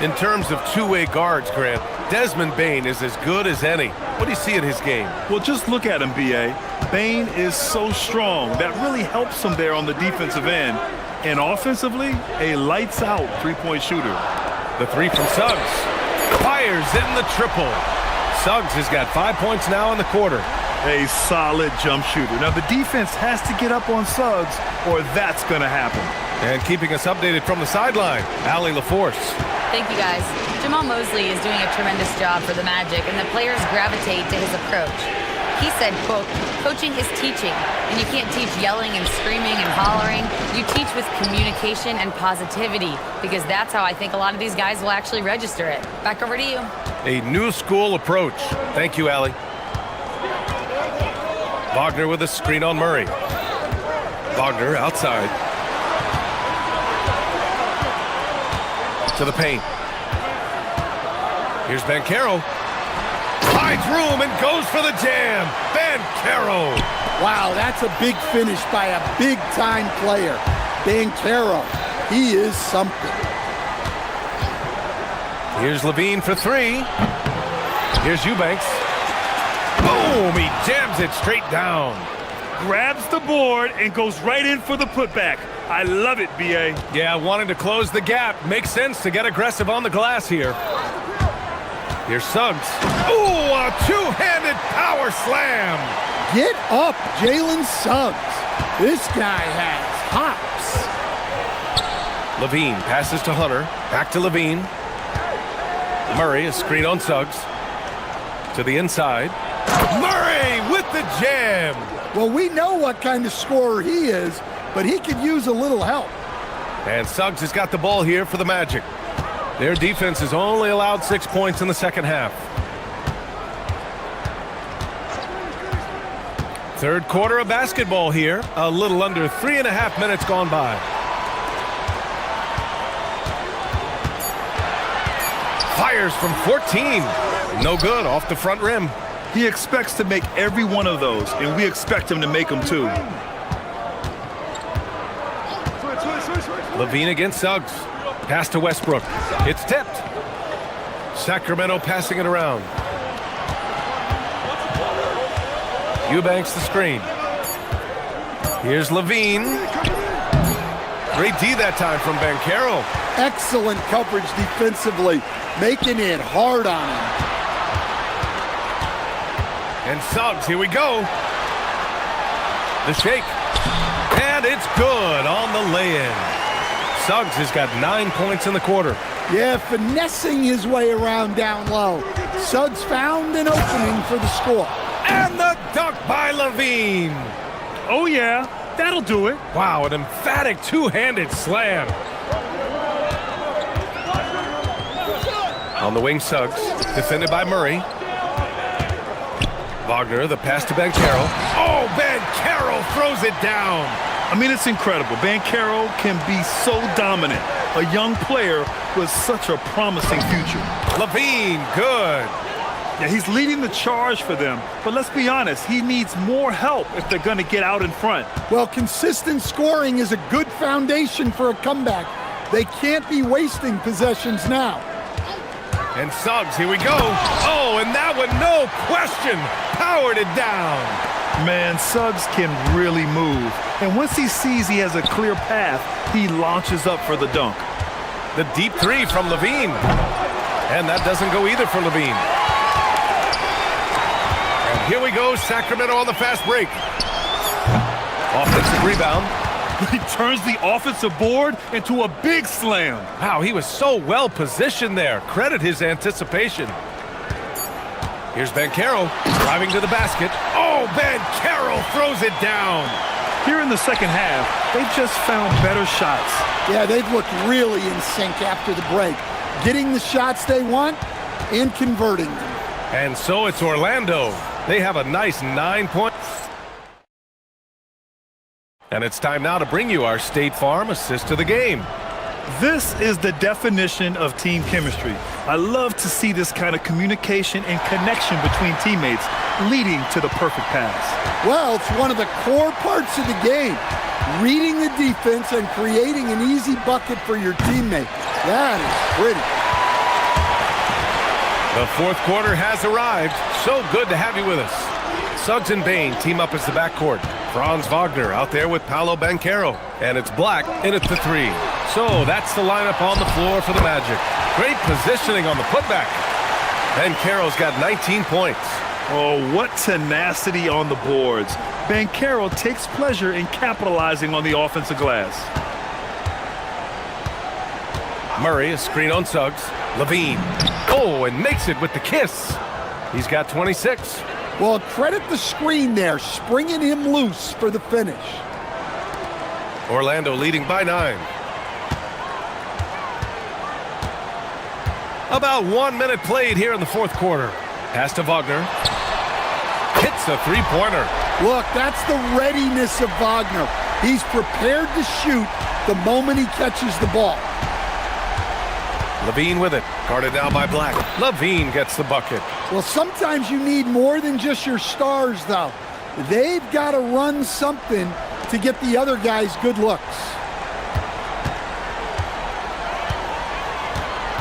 In terms of two-way guards, Grant, Desmond Bane is as good as any. What do you see in his game? Well, just look at him, B.A. Bane is so strong. That really helps him there on the defensive end. And offensively, a lights-out three-point shooter. The 3 from Suggs. Fires in the triple. Suggs has got 5 points now in the quarter. A solid jump shooter. Now, the defense has to get up on Suggs, or that's going to happen. And keeping us updated from the sideline, Allie LaForce. Thank you, guys. Jamal Mosley is doing a tremendous job for the Magic, and the players gravitate to his approach. He said, quote, coaching is teaching, and you can't teach yelling and screaming and hollering. You teach with communication and positivity, because that's how I think a lot of these guys will actually register it. Back over to you. A new school approach. Thank you, Allie. Wagner with a screen on Murray. Wagner outside. To the paint. Here's Banchero. Finds room and goes for the jam. Banchero. Wow, that's a big finish by a big-time player. Banchero, he is something. Here's LaVine for 3. Here's Eubanks. Boom! He jams it straight down. Grabs the board and goes right in for the putback. I love it, B.A. Yeah, wanting to close the gap. Makes sense to get aggressive on the glass here. Here's Suggs. Ooh, a two-handed power slam. Get up, Jalen Suggs. This guy has hops. LaVine passes to Hunter. Back to LaVine. Murray, a screen on Suggs. To the inside. Murray with the jam. Well, we know what kind of scorer he is, but he could use a little help. And Suggs has got the ball here for the Magic. Their defense has only allowed 6 points in the second half. Third quarter of basketball here. A little under 3.5 minutes gone by. Fires from 14. No good, off the front rim. He expects to make every one of those, and we expect him to make them too. LaVine against Suggs. Pass to Westbrook. It's tipped. Sacramento passing it around. Eubanks the screen. Here's LaVine. Great D that time from Banchero. Excellent coverage defensively, making it hard on him. And Suggs, here we go. The shake. And it's good on the lay-in. Suggs has got 9 points in the quarter. Yeah, finessing his way around down low. Suggs found an opening for the score. And the dunk by LaVine. Oh, yeah, that'll do it. Wow, an emphatic two-handed slam. On the wing, Suggs, defended by Murray. Wagner, the pass to Banchero. Oh, Banchero throws it down. I mean, it's incredible. Banchero can be so dominant. A young player with such a promising future. LaVine, good. Yeah, he's leading the charge for them. But let's be honest, he needs more help if they're going to get out in front. Well, consistent scoring is a good foundation for a comeback. They can't be wasting possessions now. And Suggs, here we go. Oh, and that one, no question, powered it down. Man, Suggs can really move. And once he sees he has a clear path, he launches up for the dunk. The deep three from Levine. And that doesn't go either for Levine. And here we go, Sacramento on the fast break. Offensive rebound. He turns the offensive board into a big slam. Wow, he was so well positioned there. Credit his anticipation. Here's Banchero driving to the basket. Oh, Banchero throws it down. Here in the second half, they've just found better shots. Yeah, they've looked really in sync after the break. Getting the shots they want and converting them. And so it's Orlando. They have a nice 9-point. And it's time now to bring you our State Farm assist of the game. This is the definition of team chemistry. I love to see this kind of communication and connection between teammates leading to the perfect pass. Well, it's one of the core parts of the game. Reading the defense and creating an easy bucket for your teammate. That is pretty. The fourth quarter has arrived. So good to have you with us. Suggs and Bain team up as the backcourt. Franz Wagner out there with Paolo Banchero. And it's Black in at the three. So that's the lineup on the floor for the Magic. Great positioning on the putback. Banchero's got 19 points. Oh, what tenacity on the boards. Banchero takes pleasure in capitalizing on the offensive glass. Murray, a screen on Suggs. Levine. Oh, and makes it with the kiss. He's got 26. Well, credit the screen there, springing him loose for the finish. Orlando leading by 9. About 1 minute played here in the fourth quarter. Pass to Wagner. Hits a three-pointer. Look, that's the readiness of Wagner. He's prepared to shoot the moment he catches the ball. Levine with it. Guarded now by Black. Levine gets the bucket. Well, sometimes you need more than just your stars, though. They've got to run something to get the other guys good looks.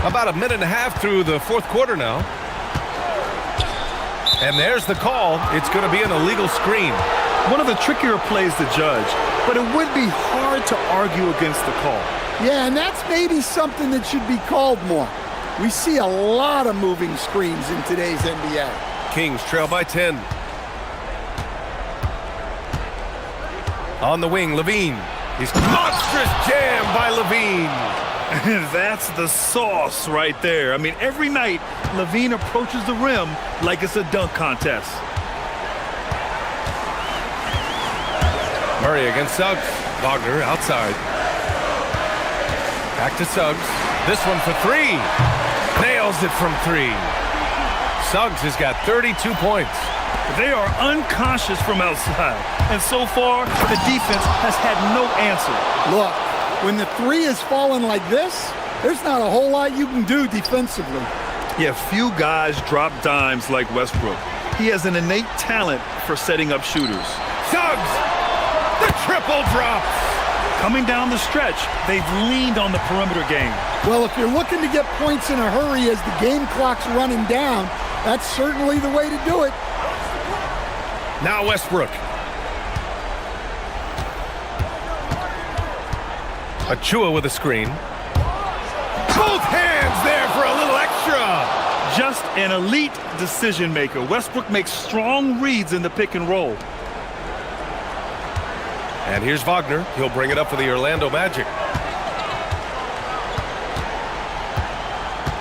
About a minute and a half through the fourth quarter now. And there's the call. It's going to be an illegal screen. One of the trickier plays to judge, but it would be hard to argue against the call. Yeah, and that's maybe something that should be called more. We see a lot of moving screens in today's NBA. Kings trail by 10. On the wing, Levine. He's monstrous jam by Levine. That's the sauce right there. I mean, every night, Levine approaches the rim like it's a dunk contest. Murray against Suggs. Wagner outside. Back to Suggs. This one for three. Nails it from three. Suggs has got 32 points. They are unconscious from outside. And so far, the defense has had no answer. Look, when the three is falling like this, there's not a whole lot you can do defensively. Yeah, few guys drop dimes like Westbrook. He has an innate talent for setting up shooters. Suggs! The triple drops! Coming down the stretch, they've leaned on the perimeter game. Well, if you're looking to get points in a hurry as the game clock's running down, that's certainly the way to do it. Now Westbrook. Achua with a screen. Both hands there for a little extra. Just an elite decision maker. Westbrook makes strong reads in the pick and roll. And here's Wagner. He'll bring it up for the Orlando Magic.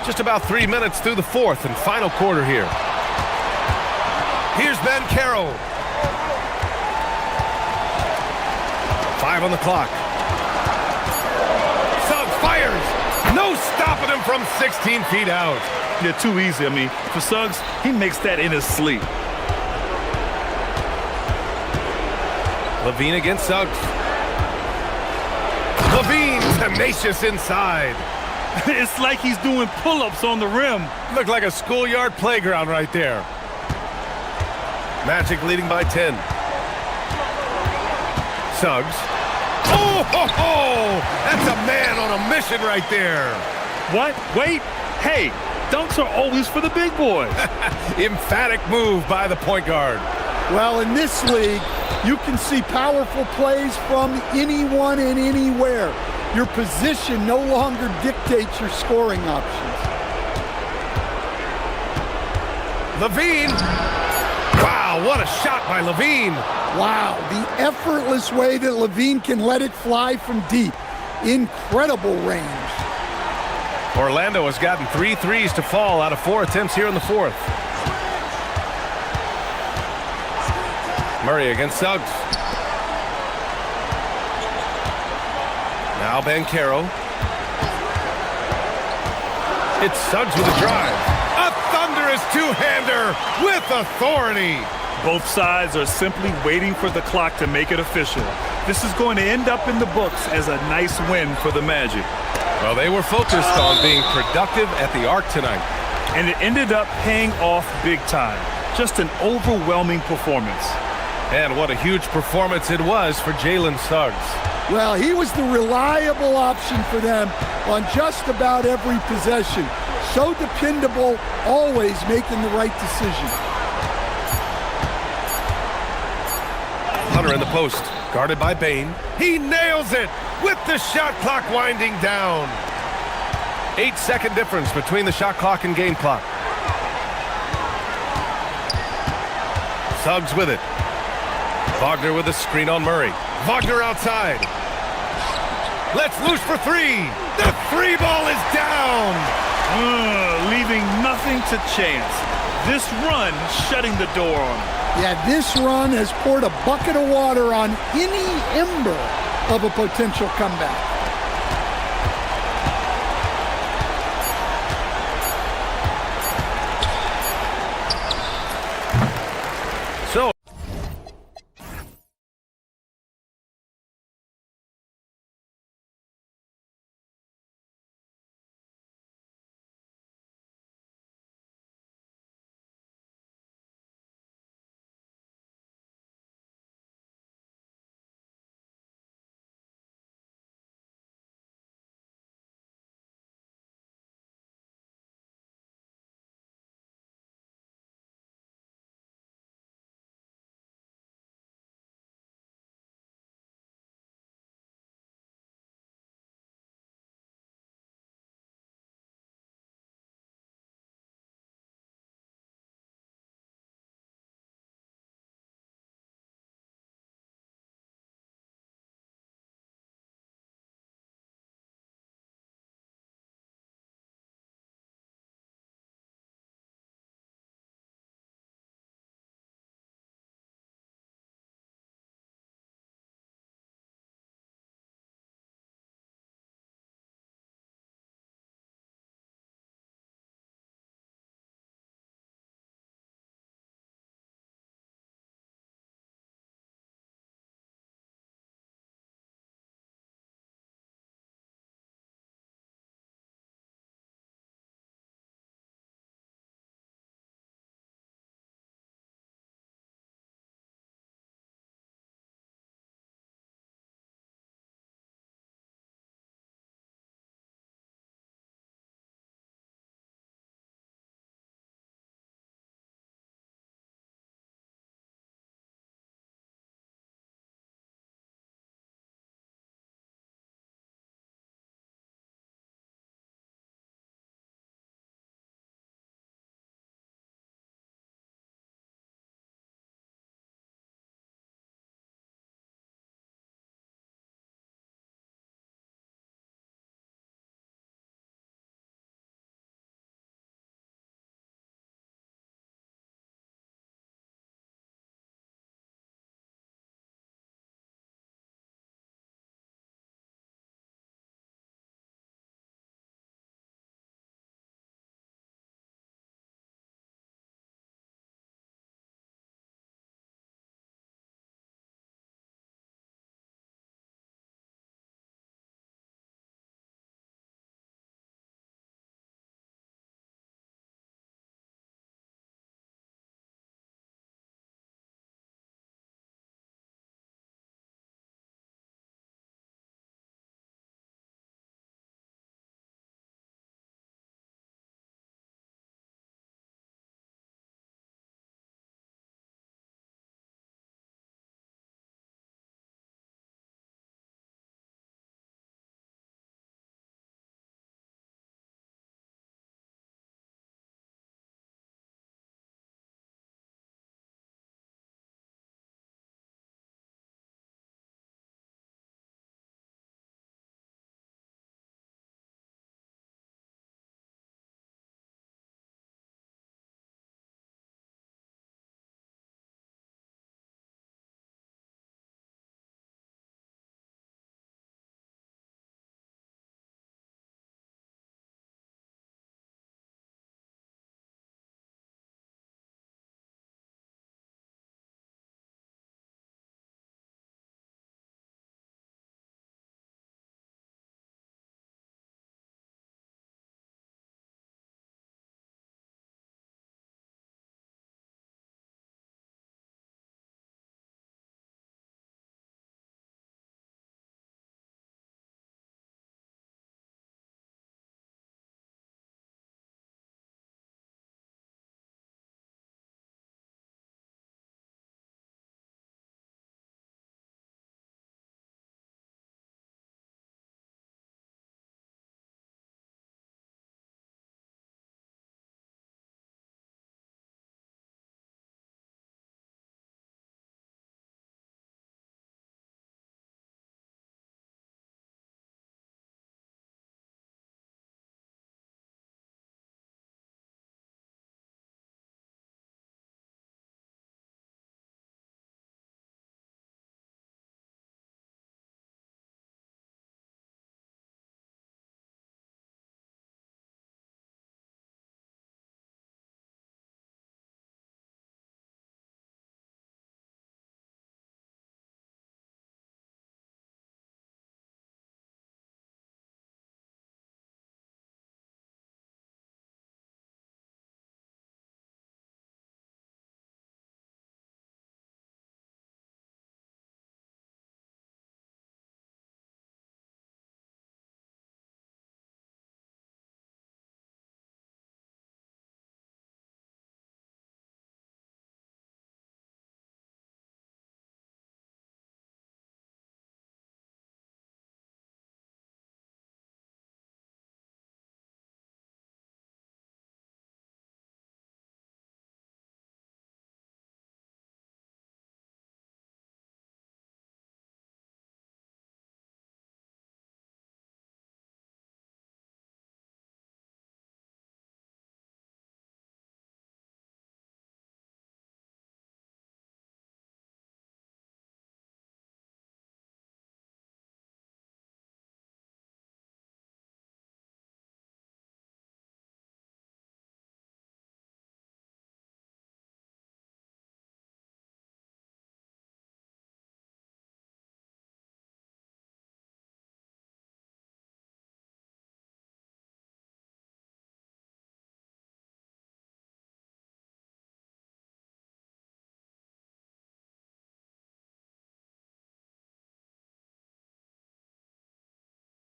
Just about 3 minutes through the fourth and final quarter here. Here's Banchero. 5 on the clock. Suggs fires. No stopping him from 16 feet out. Yeah, too easy. I mean, for Suggs, he makes that in his sleep. Levine against Suggs. Levine tenacious inside. It's like he's doing pull-ups on the rim. Looked like a schoolyard playground right there. Magic leading by 10. Suggs. Oh, ho, ho! That's a man on a mission right there. What? Wait. Hey, dunks are always for the big boys. Emphatic move by the point guard. Well, in this league, you can see powerful plays from anyone and anywhere. Your position no longer dictates your scoring options. Levine. Wow, what a shot by Levine. Wow, the effortless way that Levine can let it fly from deep. Incredible range. Orlando has gotten 3 threes to fall out of 4 attempts here in the fourth. Murray against Suggs. Now Banchero. It's Suggs with a drive. A thunderous two-hander with authority. Both sides are simply waiting for the clock to make it official. This is going to end up in the books as a nice win for the Magic. Well, they were focused on being productive at the arc tonight. And it ended up paying off big time. Just an overwhelming performance. And what a huge performance it was for Jalen Suggs. Well, he was the reliable option for them on just about every possession. So dependable, always making the right decision. Hunter in the post, guarded by Bane. He nails it with the shot clock winding down. 8-second difference between the shot clock and game clock. Suggs with it. Wagner with a screen on Murray. Wagner outside. Let's loose for three. The three ball is down. Leaving nothing to chance. This run shutting the door on him. Yeah, this run has poured a bucket of water on any ember of a potential comeback.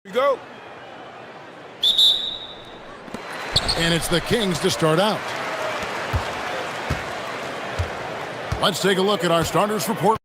Here we go. And it's the Kings to start out. Let's take a look at our starters report.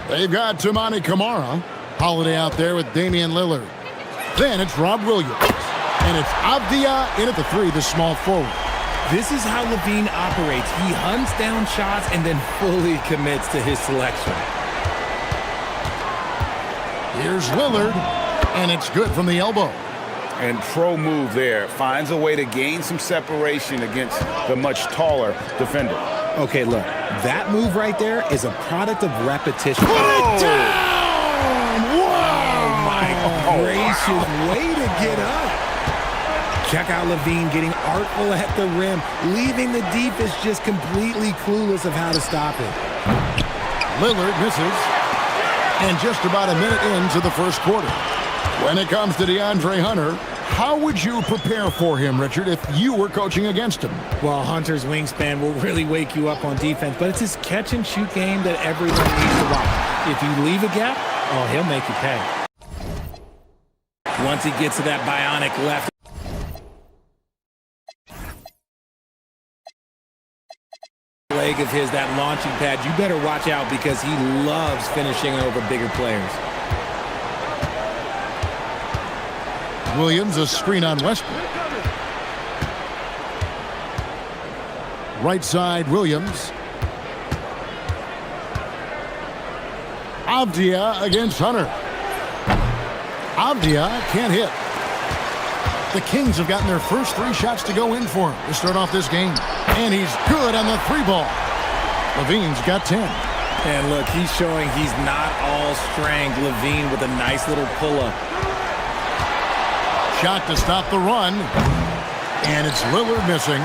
They've got Tamani Kamara. Holiday out there with Damian Lillard. Then it's Rob Williams. And it's Avdia in at the 3, the small forward. This is how Levine operates. He hunts down shots and then fully commits to his selection. Here's Lillard, and it's good from the elbow. And pro move there. Finds a way to gain some separation against the much taller defender. Okay, look, that move right there is a product of repetition. Put it down! Oh, Wow! my gracious, way to get up. Check out Levine getting artful at the rim, leaving the defense just completely clueless of how to stop it. Lillard misses, and just about a minute into the first quarter. When it comes to DeAndre Hunter, how would you prepare for him, Richard, if you were coaching against him? Well, Hunter's wingspan will really wake you up on defense, but it's his catch-and-shoot game that everyone needs to watch. If you leave a gap, oh, he'll make you pay. Once he gets to that bionic left leg of his, that launching pad, you better watch out because he loves finishing over bigger players. Williams, a screen on Westbrook. Right side, Williams. Avdia against Hunter. Avdia can't hit. The Kings have gotten their first 3 shots to go in for him to start off this game. And he's good on the 3 ball. Levine's got 10. And look, he's showing he's not all strength. Levine with a nice little pull-up. Shot to stop the run. And it's Lillard missing.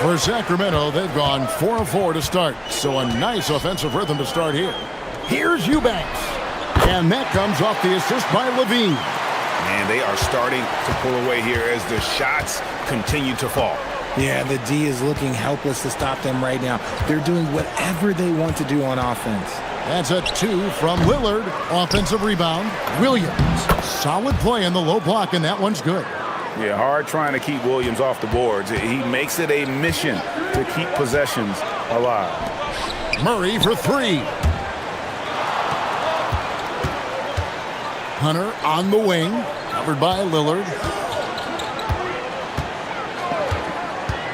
For Sacramento, they've gone 4 of 4 to start. So a nice offensive rhythm to start here. Here's Eubanks. And that comes off the assist by Levine. And they are starting to pull away here as the shots continue to fall. Yeah, the D is looking helpless to stop them right now. They're doing whatever they want to do on offense. That's a 2 from Lillard. Offensive rebound. Williams. Solid play in the low block, and that one's good. Yeah, hard trying to keep Williams off the boards. He makes it a mission to keep possessions alive. Murray for 3. Hunter on the wing. Covered by Lillard.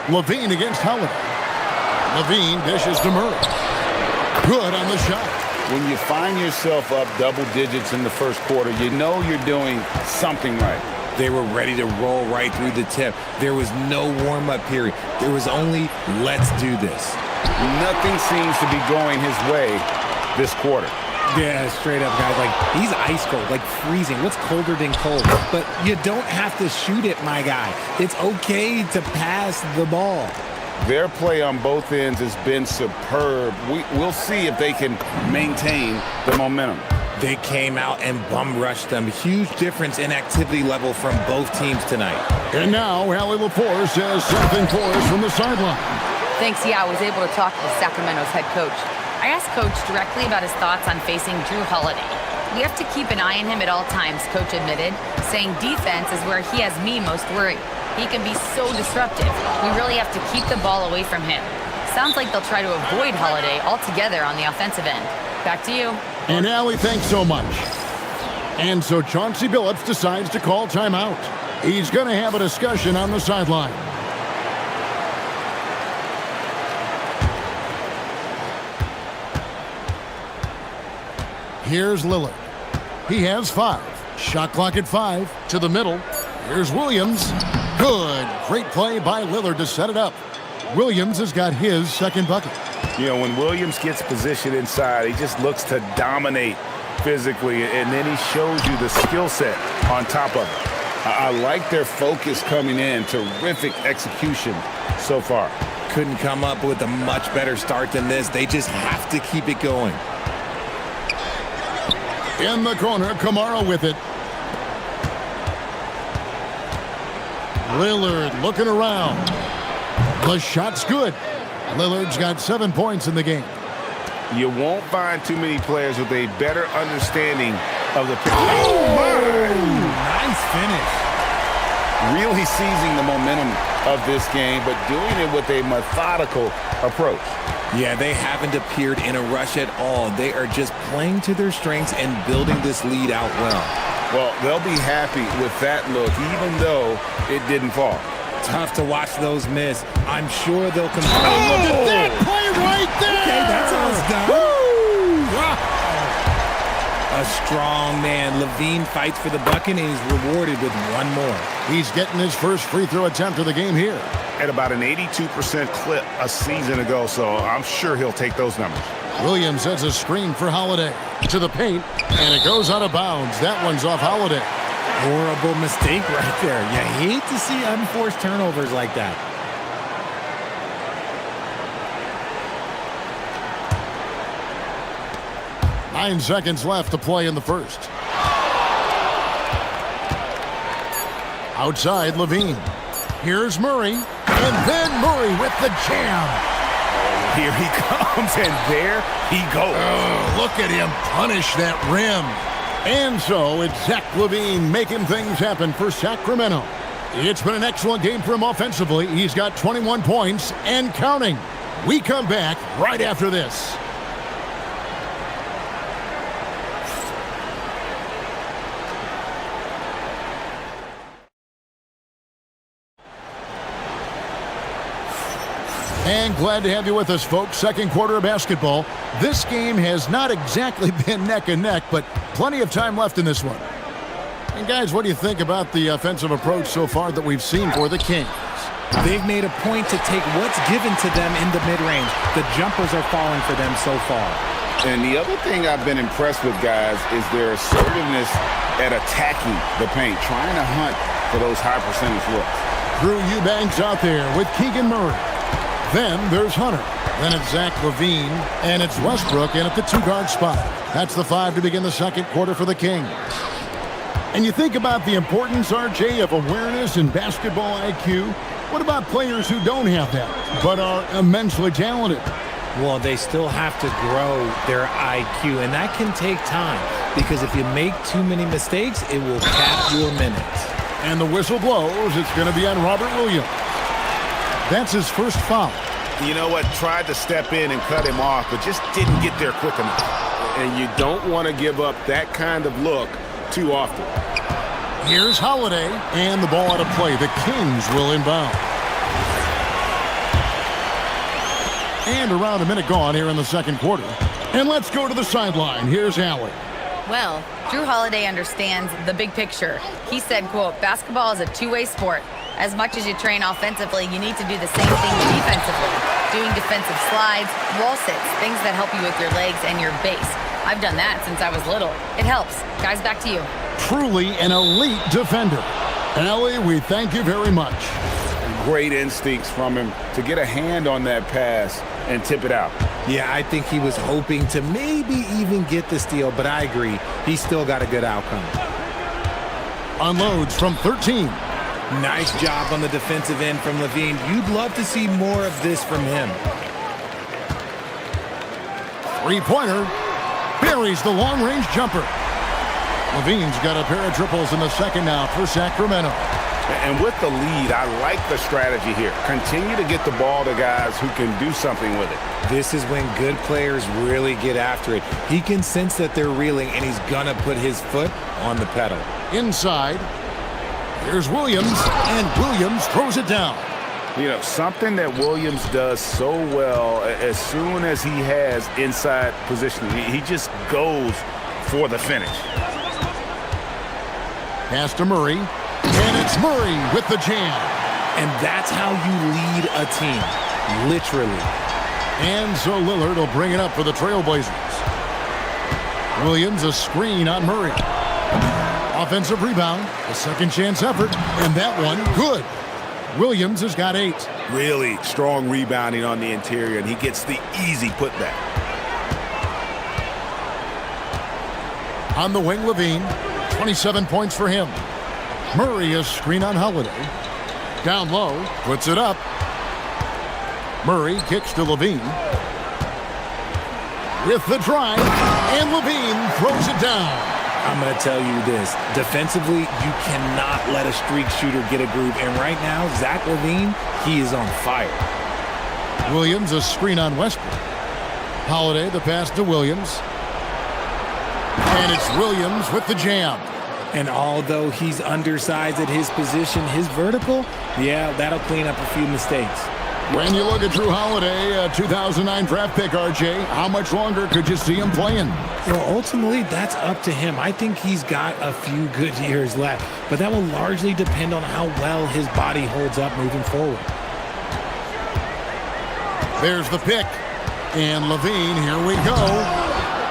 Levine against Holiday. Levine dishes to Murray. Good on the shot. When you find yourself up double digits in the first quarter, you know you're doing something right. They were ready to roll right through the tip. There was no warm-up period. There was only, let's do this. Nothing seems to be going his way this quarter. Yeah, straight up, guys. Like, he's ice cold, like freezing. What's colder than cold? But you don't have to shoot it, my guy. It's okay to pass the ball. Their play on both ends has been superb. We'll see if they can maintain the momentum. They came out and bum rushed them. Huge difference in activity level from both teams tonight. And now, Allie LaForce says something for us from the sideline. Thanks, yeah, I was able to talk to Sacramento's head coach. I asked Coach directly about his thoughts on facing Drew Holiday. We have to keep an eye on him at all times, Coach admitted, saying defense is where he has me most worried. He can be so disruptive. We really have to keep the ball away from him. Sounds like they'll try to avoid Holiday altogether on the offensive end. Back to you. And Allie, thanks so much. And so Chauncey Billups decides to call timeout. He's going to have a discussion on the sideline. Here's Lillard. He has 5. Shot clock at 5. To the middle. Here's Williams. Good. Great play by Lillard to set it up. Williams has got his second bucket. You know, when Williams gets positioned inside, he just looks to dominate physically, and then he shows you the skill set on top of it. I like their focus coming in. Terrific execution so far. Couldn't come up with a much better start than this. They just have to keep it going. In the corner, Kamara with it. Lillard looking around. The shot's good. Lillard's got 7 points in the game. You won't find too many players with a better understanding of the... Oh, my! Nice finish. Really seizing the momentum of this game, but doing it with a methodical approach. Yeah, they haven't appeared in a rush at all. They are just playing to their strengths and building this lead out well. Well, they'll be happy with that look, even though it didn't fall. Tough to watch those miss. I'm sure they'll come. Oh, look at that play right there! Okay, that's how it's done. Woo! Wow. A strong man. Levine fights for the bucket, and he's rewarded with one more. He's getting his first free throw attempt of the game here. At about an 82% clip a season ago, so I'm sure he'll take those numbers. Williams sets a screen for Holiday. To the paint, and it goes out of bounds. That one's off Holiday. Horrible mistake right there. You hate to see unforced turnovers like that. Nine seconds left to play in the first. Outside, Levine. Here's Murray. And then Murray with the jam. Here he comes, and there he goes. Oh, look at him punish that rim. And so it's Zach Levine making things happen for Sacramento. It's been an excellent game for him offensively. He's got 21 points and counting. We come back right after this. And glad to have you with us, folks. Second quarter of basketball. This game has not exactly been neck and neck, but plenty of time left in this one. And guys, what do you think about the offensive approach so far that we've seen for the Kings? They've made a point to take what's given to them in the mid-range. The jumpers are falling for them so far. And the other thing I've been impressed with, guys, is their assertiveness at attacking the paint, trying to hunt for those high percentage looks. Drew Eubanks out there with Keegan Murray. Then there's Hunter. Then it's Zach Levine. And it's Westbrook in at the two-guard spot. That's the 5 to begin the second quarter for the Kings. And you think about the importance, RJ, of awareness and basketball IQ. What about players who don't have that, but are immensely talented? Well, they still have to grow their IQ, and that can take time. Because if you make too many mistakes, it will cap your minutes. And the whistle blows. It's going to be on Robert Williams. That's his first foul. You know what? Tried to step in and cut him off, but just didn't get there quick enough. And you don't want to give up that kind of look too often. Here's Holiday, and the ball out of play. The Kings will inbound. And around a minute gone here in the second quarter. And let's go to the sideline. Here's Allie. Well, Drew Holiday understands the big picture. He said, quote, basketball is a two-way sport. As much as you train offensively, you need to do the same thing defensively. Doing defensive slides, wall sits, things that help you with your legs and your base. I've done that since I was little. It helps. Guys, back to you. Truly an elite defender. Allie, we thank you very much. Great instincts from him to get a hand on that pass and tip it out. Yeah, I think he was hoping to maybe even get the steal, but I agree. He still got a good outcome. Unloads from 13. Nice job on the defensive end from Levine. You'd love to see more of this from him. Three-pointer. Buries the long-range jumper. Levine's got a pair of triples in the second now for Sacramento. And with the lead, I like the strategy here. Continue to get the ball to guys who can do something with it. This is when good players really get after it. He can sense that they're reeling, and he's going to put his foot on the pedal. Inside. Here's Williams, and Williams throws it down. You know, something that Williams does so well, as soon as he has inside positioning, he just goes for the finish. Pass to Murray. And it's Murray with the jam. And that's how you lead a team, literally. And so Lillard will bring it up for the Trailblazers. Williams, a screen on Murray. Offensive rebound, a second chance effort, and that one good. Williams has got 8. Really strong rebounding on the interior, and he gets the easy putback. On the wing, Levine, 27 points for him. Murray, a screen on Holiday. Down low, puts it up. Murray kicks to Levine. With the drive, and Levine throws it down. I'm going to tell you this. Defensively, you cannot let a streak shooter get a groove. And right now, Zach LaVine, he is on fire. Williams, a screen on Westbrook. Holiday, the pass to Williams. And it's Williams with the jam. And although he's undersized at his position, his vertical, yeah, that'll clean up a few mistakes. When you look at Drew Holiday, a 2009 draft pick, RJ, how much longer could you see him playing? Well, ultimately, that's up to him. I think he's got a few good years left, but that will largely depend on how well his body holds up moving forward. There's the pick. And Levine, here we go.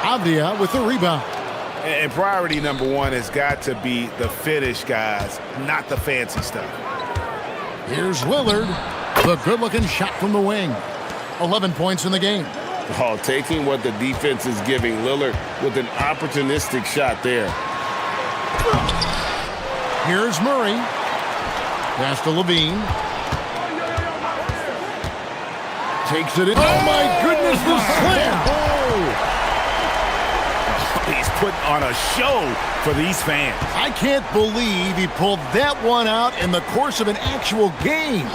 Avdia with the rebound. And priority number one has got to be the finish, guys, not the fancy stuff. Here's Lillard. The good-looking shot from the wing. 11 points in the game. Oh, taking what the defense is giving Lillard with an opportunistic shot there. Here's Murray. Pass to Levine. Takes it in. Oh, my goodness, the slam! Oh! He's putting on a show for these fans. I can't believe he pulled that one out in the course of an actual game.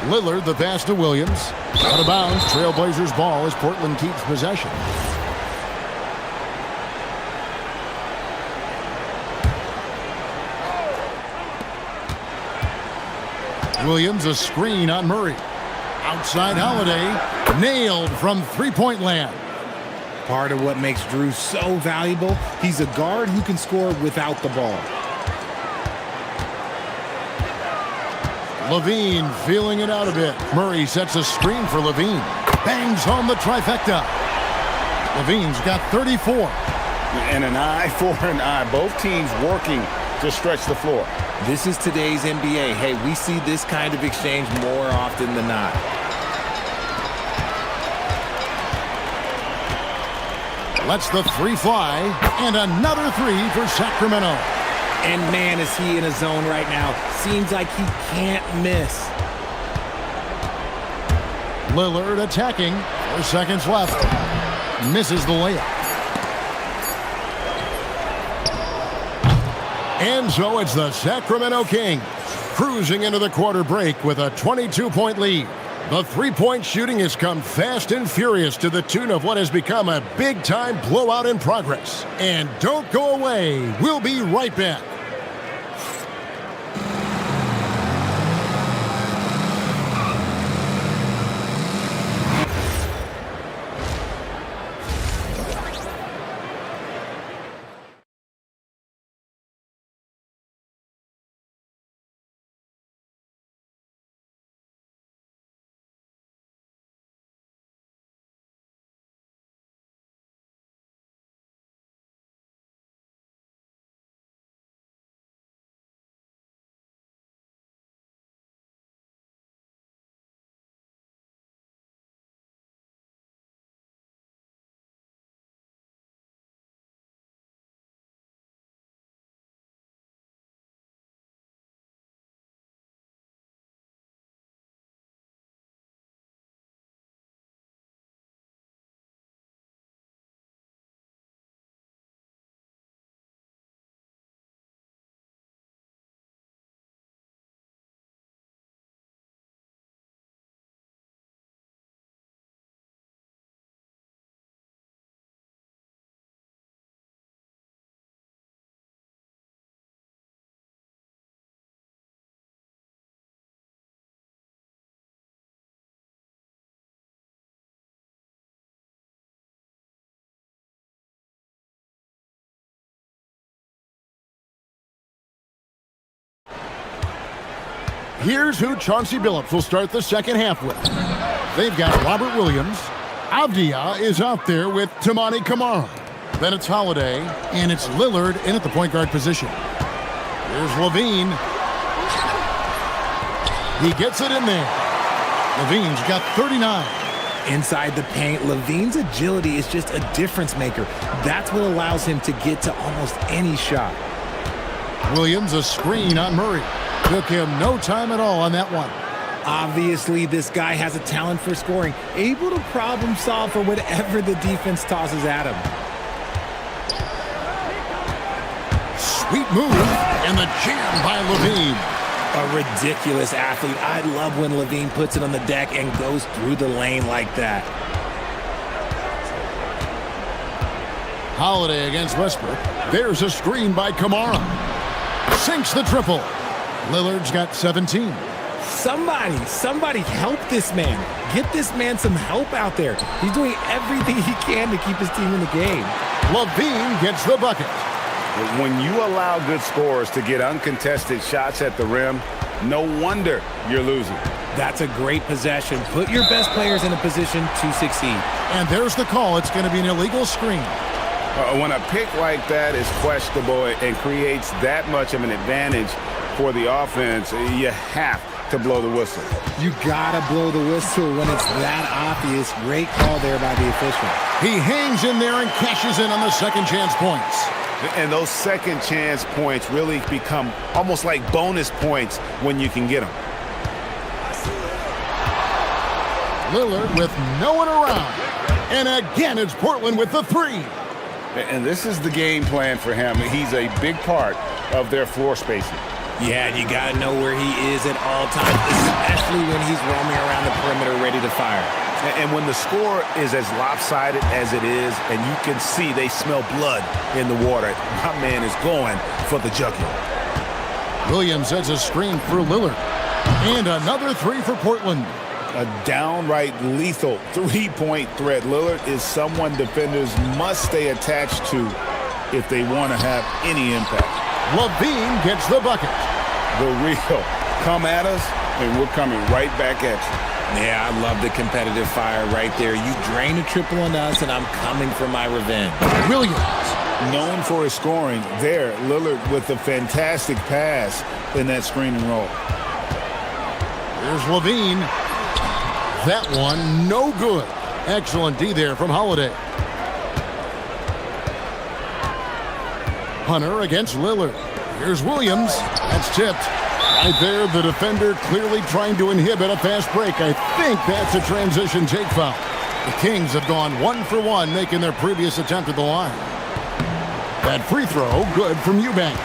Lillard, the pass to Williams. Out of bounds, Trailblazers ball as Portland keeps possession. Williams, a screen on Murray. Outside Holiday, nailed from three-point land. Part of what makes Drew so valuable, he's a guard who can score without the ball. Levine feeling it out a bit. Murray sets a screen for Levine. Bangs home the trifecta. Levine's got 34. And an eye for an eye. Both teams working to stretch the floor. This is today's NBA. Hey, we see this kind of exchange more often than not. Lets the three fly. And another three for Sacramento. And man, is he in a zone right now. Seems like he can't miss. Lillard attacking. 4 seconds left. Misses the layup. And so it's the Sacramento Kings cruising into the quarter break with a 22-point lead. The three-point shooting has come fast and furious to the tune of what has become a big-time blowout in progress. And don't go away. We'll be right back. Here's who Chauncey Billups will start the second half with. They've got Robert Williams. Avdia is out there with Tamani Kamara. Then it's Holiday, and it's Lillard in at the point guard position. Here's Levine. He gets it in there. Levine's got 39. Inside the paint, Levine's agility is just a difference maker. That's what allows him to get to almost any shot. Williams, a screen on Murray. Took him no time at all on that one. Obviously, this guy has a talent for scoring, able to problem solve for whatever the defense tosses at him. Sweet move, and the jam by Levine. A ridiculous athlete. I love when Levine puts it on the deck and goes through the lane like that. Holiday against Westbrook. There's a screen by Kamara. Sinks the triple. Lillard's got 17. Somebody help this man. Get this man some help out there. He's doing everything he can to keep his team in the game. Levine gets the bucket. When you allow good scorers to get uncontested shots at the rim, no wonder you're losing. That's a great possession. Put your best players in a position to succeed. And there's the call. It's going to be an illegal screen. When a pick like that is questionable and creates that much of an advantage for the offense, you have to blow the whistle. You gotta blow the whistle when it's that obvious. Great call there by the official. He hangs in there and cashes in on the second chance points. And those second chance points really become almost like bonus points when you can get them. Lillard with no one around. And again, it's Portland with the three. And this is the game plan for him. He's a big part of their floor spacing. Yeah, you got to know where he is at all times, especially when he's roaming around the perimeter ready to fire. And when the score is as lopsided as it is, and you can see they smell blood in the water, my man is going for the jugular. Williams has a screen for Lillard. And another three for Portland. A downright lethal three-point threat. Lillard is someone defenders must stay attached to if they want to have any impact. Levine gets the bucket. The real come at us, and we're coming right back at you. Yeah, I love the competitive fire right there. You drain a triple on us, and I'm coming for my revenge. Williams. Known for his scoring, there, Lillard with a fantastic pass in that screen and roll. Here's Levine. That one, no good. Excellent D there from Holiday. Hunter against Lillard. Here's Williams. That's tipped. Right there, the defender clearly trying to inhibit a fast break. I think that's a transition take foul. The Kings have gone 1 for 1, making their previous attempt at the line. That free throw, good from Eubanks.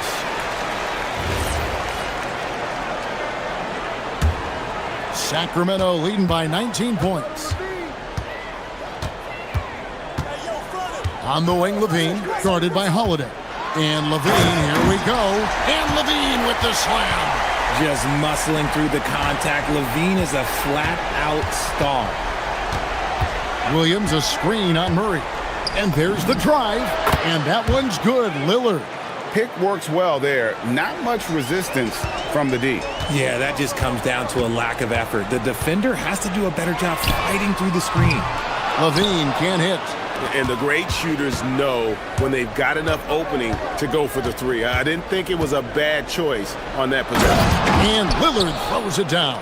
Sacramento leading by 19 points. On the wing, Levine, guarded by Holiday. And Levine, here we go. And Levine with the slam. Just muscling through the contact. Levine is a flat-out star. Williams, a screen on Murray. And there's the drive. And that one's good. Lillard. Pick works well there. Not much resistance from the D. Yeah, that just comes down to a lack of effort. The defender has to do a better job fighting through the screen. Levine can't hit. And the great shooters know when they've got enough opening to go for the three. I didn't think it was a bad choice on that possession. And Lillard throws it down.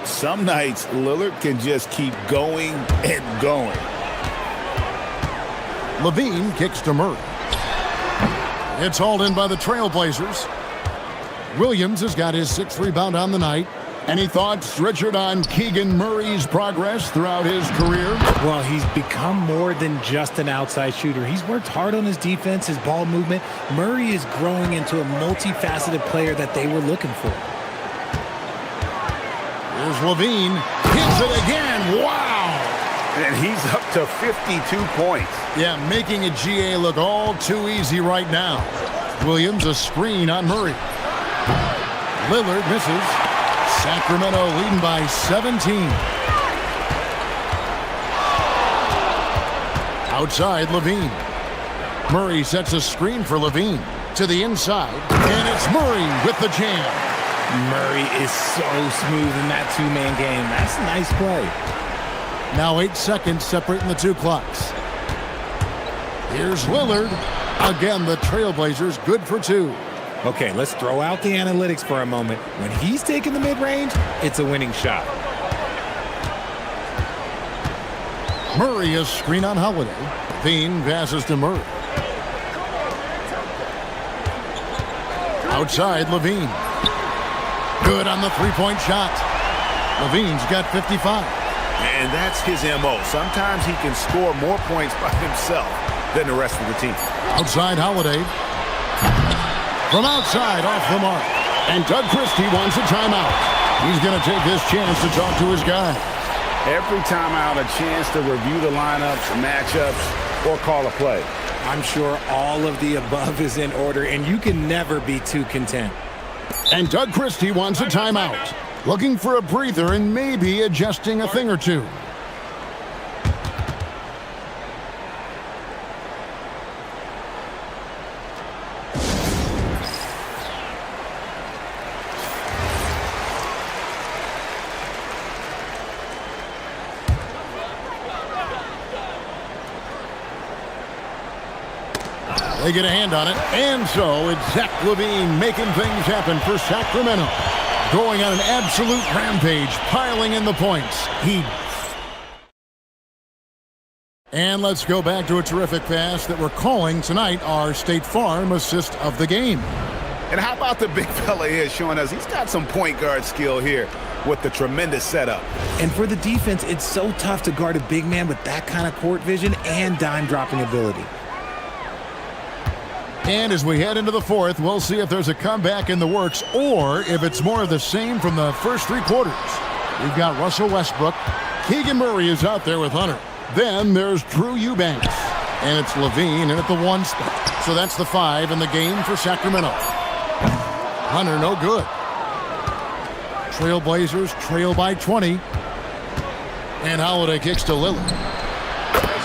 Some nights, Lillard can just keep going and going. Levine kicks to Murray. It's hauled in by the Trailblazers. Williams has got his 6th rebound on the night. Any thoughts, Richard, on Keegan Murray's progress throughout his career? Well, he's become more than just an outside shooter. He's worked hard on his defense, his ball movement. Murray is growing into a multifaceted player that they were looking for. Here's Levine. Hits it again. Wow! And he's up to 52 points. Yeah, making a GA look all too easy right now. Williams, a screen on Murray. Lillard misses. Sacramento leading by 17. Outside, Levine. Murray sets a screen for Levine. To the inside, and it's Murray with the jam. Murray is so smooth in that two-man game. That's a nice play. Now 8 seconds separating the two clocks. Here's Lillard. Again, the Trailblazers good for 2. Okay, let's throw out the analytics for a moment. When he's taking the mid-range, it's a winning shot. Murray is screen on Holiday. Levine passes to Murray. Outside, Levine. Good on the three-point shot. Levine's got 55. And that's his M.O. Sometimes he can score more points by himself than the rest of the team. Outside, Holiday. From outside, off the mark. And Doug Christie wants a timeout. He's going to take this chance to talk to his guy. Every timeout, a chance to review the lineups, matchups, or call a play. I'm sure all of the above is in order, and you can never be too content. And Doug Christie wants a timeout. Looking for a breather and maybe adjusting a thing or two. They get a hand on it, and so it's Zach LaVine making things happen for Sacramento. Going on an absolute rampage, piling in the points. And let's go back to a terrific pass that we're calling tonight our State Farm assist of the game. And how about the big fella here showing us he's got some point guard skill here with the tremendous setup. And for the defense, it's so tough to guard a big man with that kind of court vision and dime-dropping ability. And as we head into the fourth, we'll see if there's a comeback in the works or if it's more of the same from the first 3 quarters. We've got Russell Westbrook. Keegan Murray is out there with Hunter. Then there's Drew Eubanks. And it's Levine in at the 1 spot. So that's the 5 in the game for Sacramento. Hunter no good. Trailblazers trail by 20. And Holiday kicks to Lillard.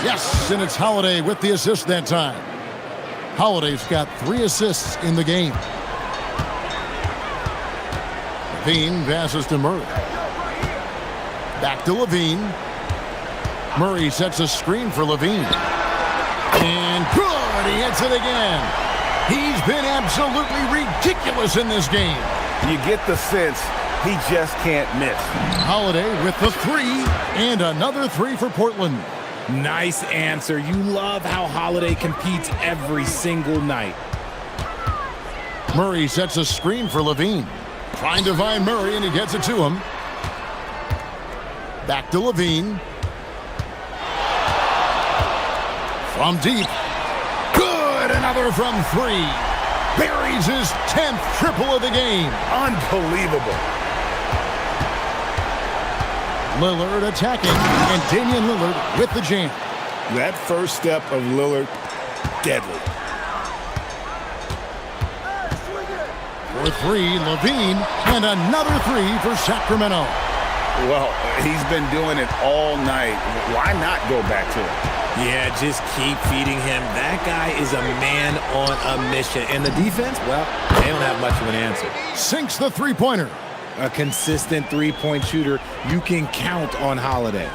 Yes, and it's Holiday with the assist that time. Holiday's got 3 assists in the game. Levine passes to Murray. Back to Levine. Murray sets a screen for Levine. And good! He hits it again. He's been absolutely ridiculous in this game. You get the sense he just can't miss. Holiday with the 3 and another 3 for Portland. Nice answer. You love how Holiday competes every single night. Murray sets a screen for Levine. Trying to find Murray, and he gets it to him. Back to Levine. From deep. Good! Another from 3. Buries his 10th triple of the game. Unbelievable. Lillard attacking, and Damian Lillard with the jam. That first step of Lillard, deadly. For 3, Levine, and another 3 for Sacramento. Well, he's been doing it all night. Why not go back to it? Yeah, just keep feeding him. That guy is a man on a mission. And the defense, well, they don't have much of an answer. Sinks the three-pointer. A consistent three-point shooter. You can count on Holiday.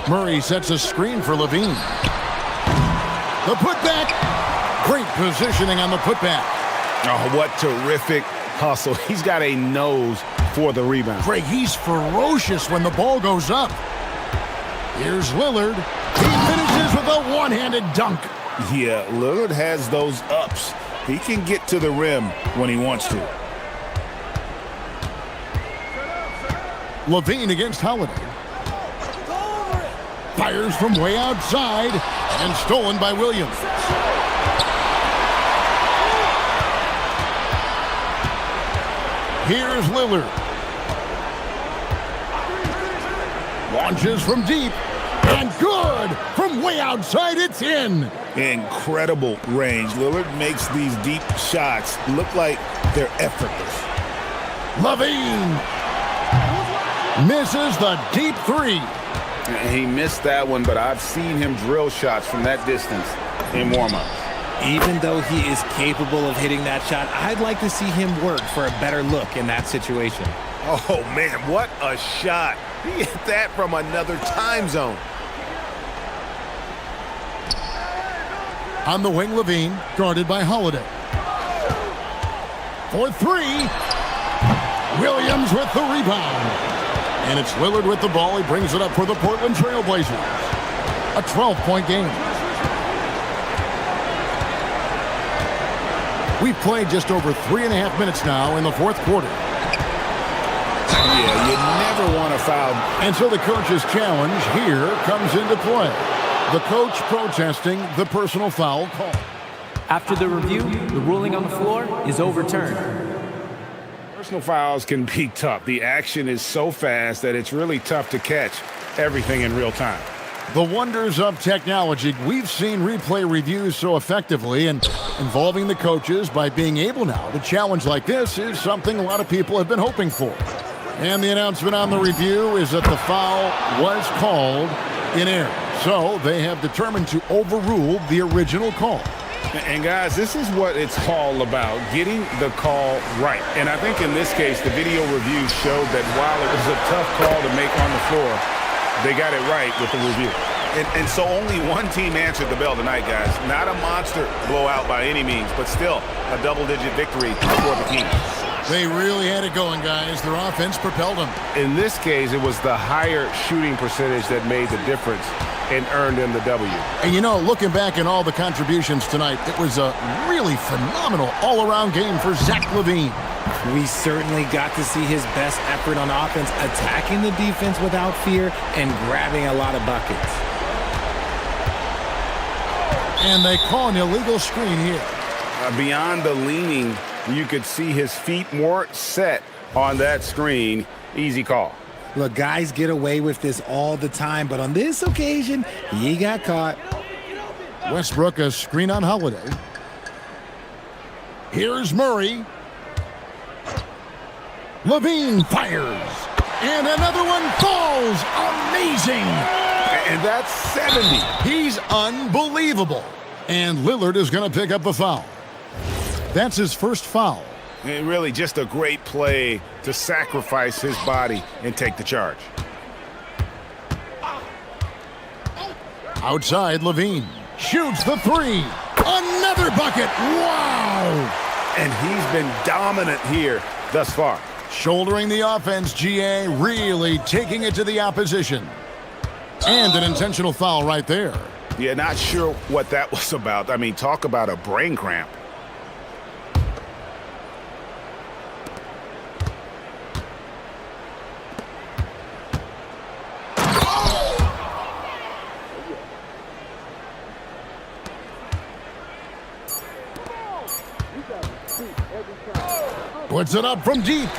Murray sets a screen for Levine. The putback. Great positioning on the putback. Oh, what terrific hustle. He's got a nose for the rebound. Greg, he's ferocious when the ball goes up. Here's Lillard. He finishes with a one-handed dunk. Yeah, Lillard has those ups. He can get to the rim when he wants to. Levine against Holiday. Fires from way outside and stolen by Williams. Here's Lillard. Launches from deep. And good! From way outside, it's in. Incredible range. Lillard makes these deep shots look like they're effortless. Levine misses the deep 3. He missed that one, but I've seen him drill shots from that distance in warm-up. Even though he is capable of hitting that shot, I'd like to see him work for a better look in that situation. Oh, man, what a shot. He hit that from another time zone. On the wing, Levine, guarded by Holiday. For three. Williams with the rebound. And it's Lillard with the ball. He brings it up for the Portland Trail Blazers. A 12-point game. We've played just over 3.5 minutes now in the fourth quarter. Yeah, you never want to foul. And so the coach's challenge here comes into play. The coach protesting the personal foul call. After the review, the ruling on the floor is overturned. Personal fouls can be tough. The action is so fast that it's really tough to catch everything in real time. The wonders of technology. We've seen replay reviews so effectively, and involving the coaches by being able now to challenge like this is something a lot of people have been hoping for. And the announcement on the review is that the foul was called in error. So they have determined to overrule the original call. And guys, this is what it's all about, getting the call right. And I think in this case, the video review showed that while it was a tough call to make on the floor, they got it right with the review. And so only one team answered the bell tonight, guys. Not a monster blowout by any means, but still a double-digit victory for the Kings. They really had it going, guys. Their offense propelled them. In this case, it was the higher shooting percentage that made the difference and earned them the W. And you know, looking back at all the contributions tonight, it was a really phenomenal all-around game for Zach LaVine. We certainly got to see his best effort on offense, attacking the defense without fear and grabbing a lot of buckets. And they call an illegal screen here. Beyond the leaning, you could see his feet more set on that screen. Easy call. Look, guys get away with this all the time, but on this occasion, he got caught. Westbrook, a screen on Holiday. Here's Murray. Levine fires. And another one falls. Amazing. And that's 70. He's unbelievable. And Lillard is going to pick up the foul. That's his first foul. And really just a great play to sacrifice his body and take the charge. Outside, Levine shoots the three. Another bucket. Wow. And he's been dominant here thus far. Shouldering the offense, GA, really taking it to the opposition. And an intentional foul right there. Yeah, not sure what that was about. I mean, talk about a brain cramp. Puts it up from deep.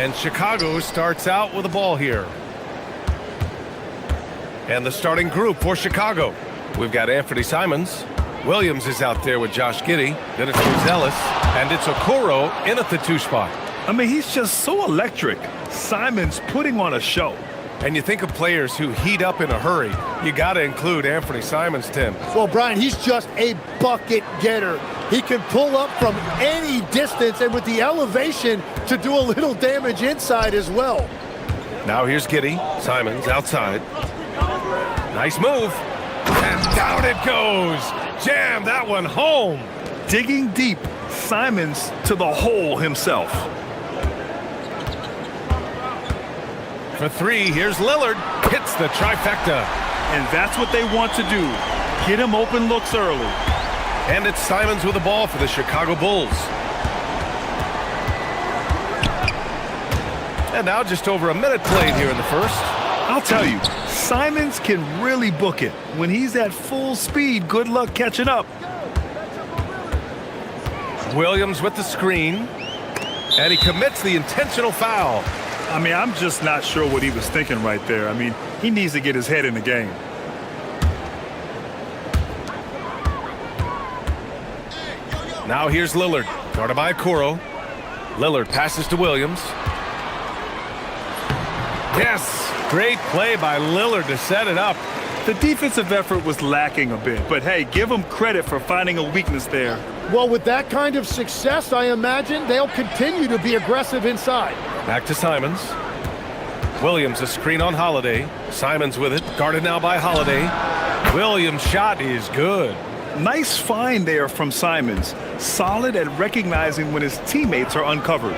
And Chicago starts out with the ball here. And the starting group for Chicago. We've got Anthony Simons. Williams is out there with Josh Giddey. Then it's Buzelis. And it's Okoro in at the 2 spot. I mean, he's just so electric. Simons putting on a show. And you think of players who heat up in a hurry, you got to include Anthony Simons, Tim. Well, Brian, he's just a bucket getter. He can pull up from any distance and with the elevation to do a little damage inside as well. Now here's Giddey. Simons outside. Nice move. And down it goes. Jam that one home. Digging deep. Simons to the hole himself. For 3, here's Lillard. Hits the trifecta. And that's what they want to do. Get him open looks early. And it's Simons with the ball for the Chicago Bulls. And now just over a minute played here in the first. I'll tell you, Simons can really book it. When he's at full speed, good luck catching up. Williams with the screen. And he commits the intentional foul. I mean, I'm just not sure what he was thinking right there. I mean, he needs to get his head in the game. Now here's Lillard. Guarded by Okoro. Lillard passes to Williams. Yes! Great play by Lillard to set it up. The defensive effort was lacking a bit, but hey, give him credit for finding a weakness there. Well, with that kind of success, I imagine they'll continue to be aggressive inside. Back to Simons. Williams, a screen on Holiday. Simons with it. Guarded now by Holiday. Williams' shot is good. Nice find there from Simons. Solid at recognizing when his teammates are uncovered.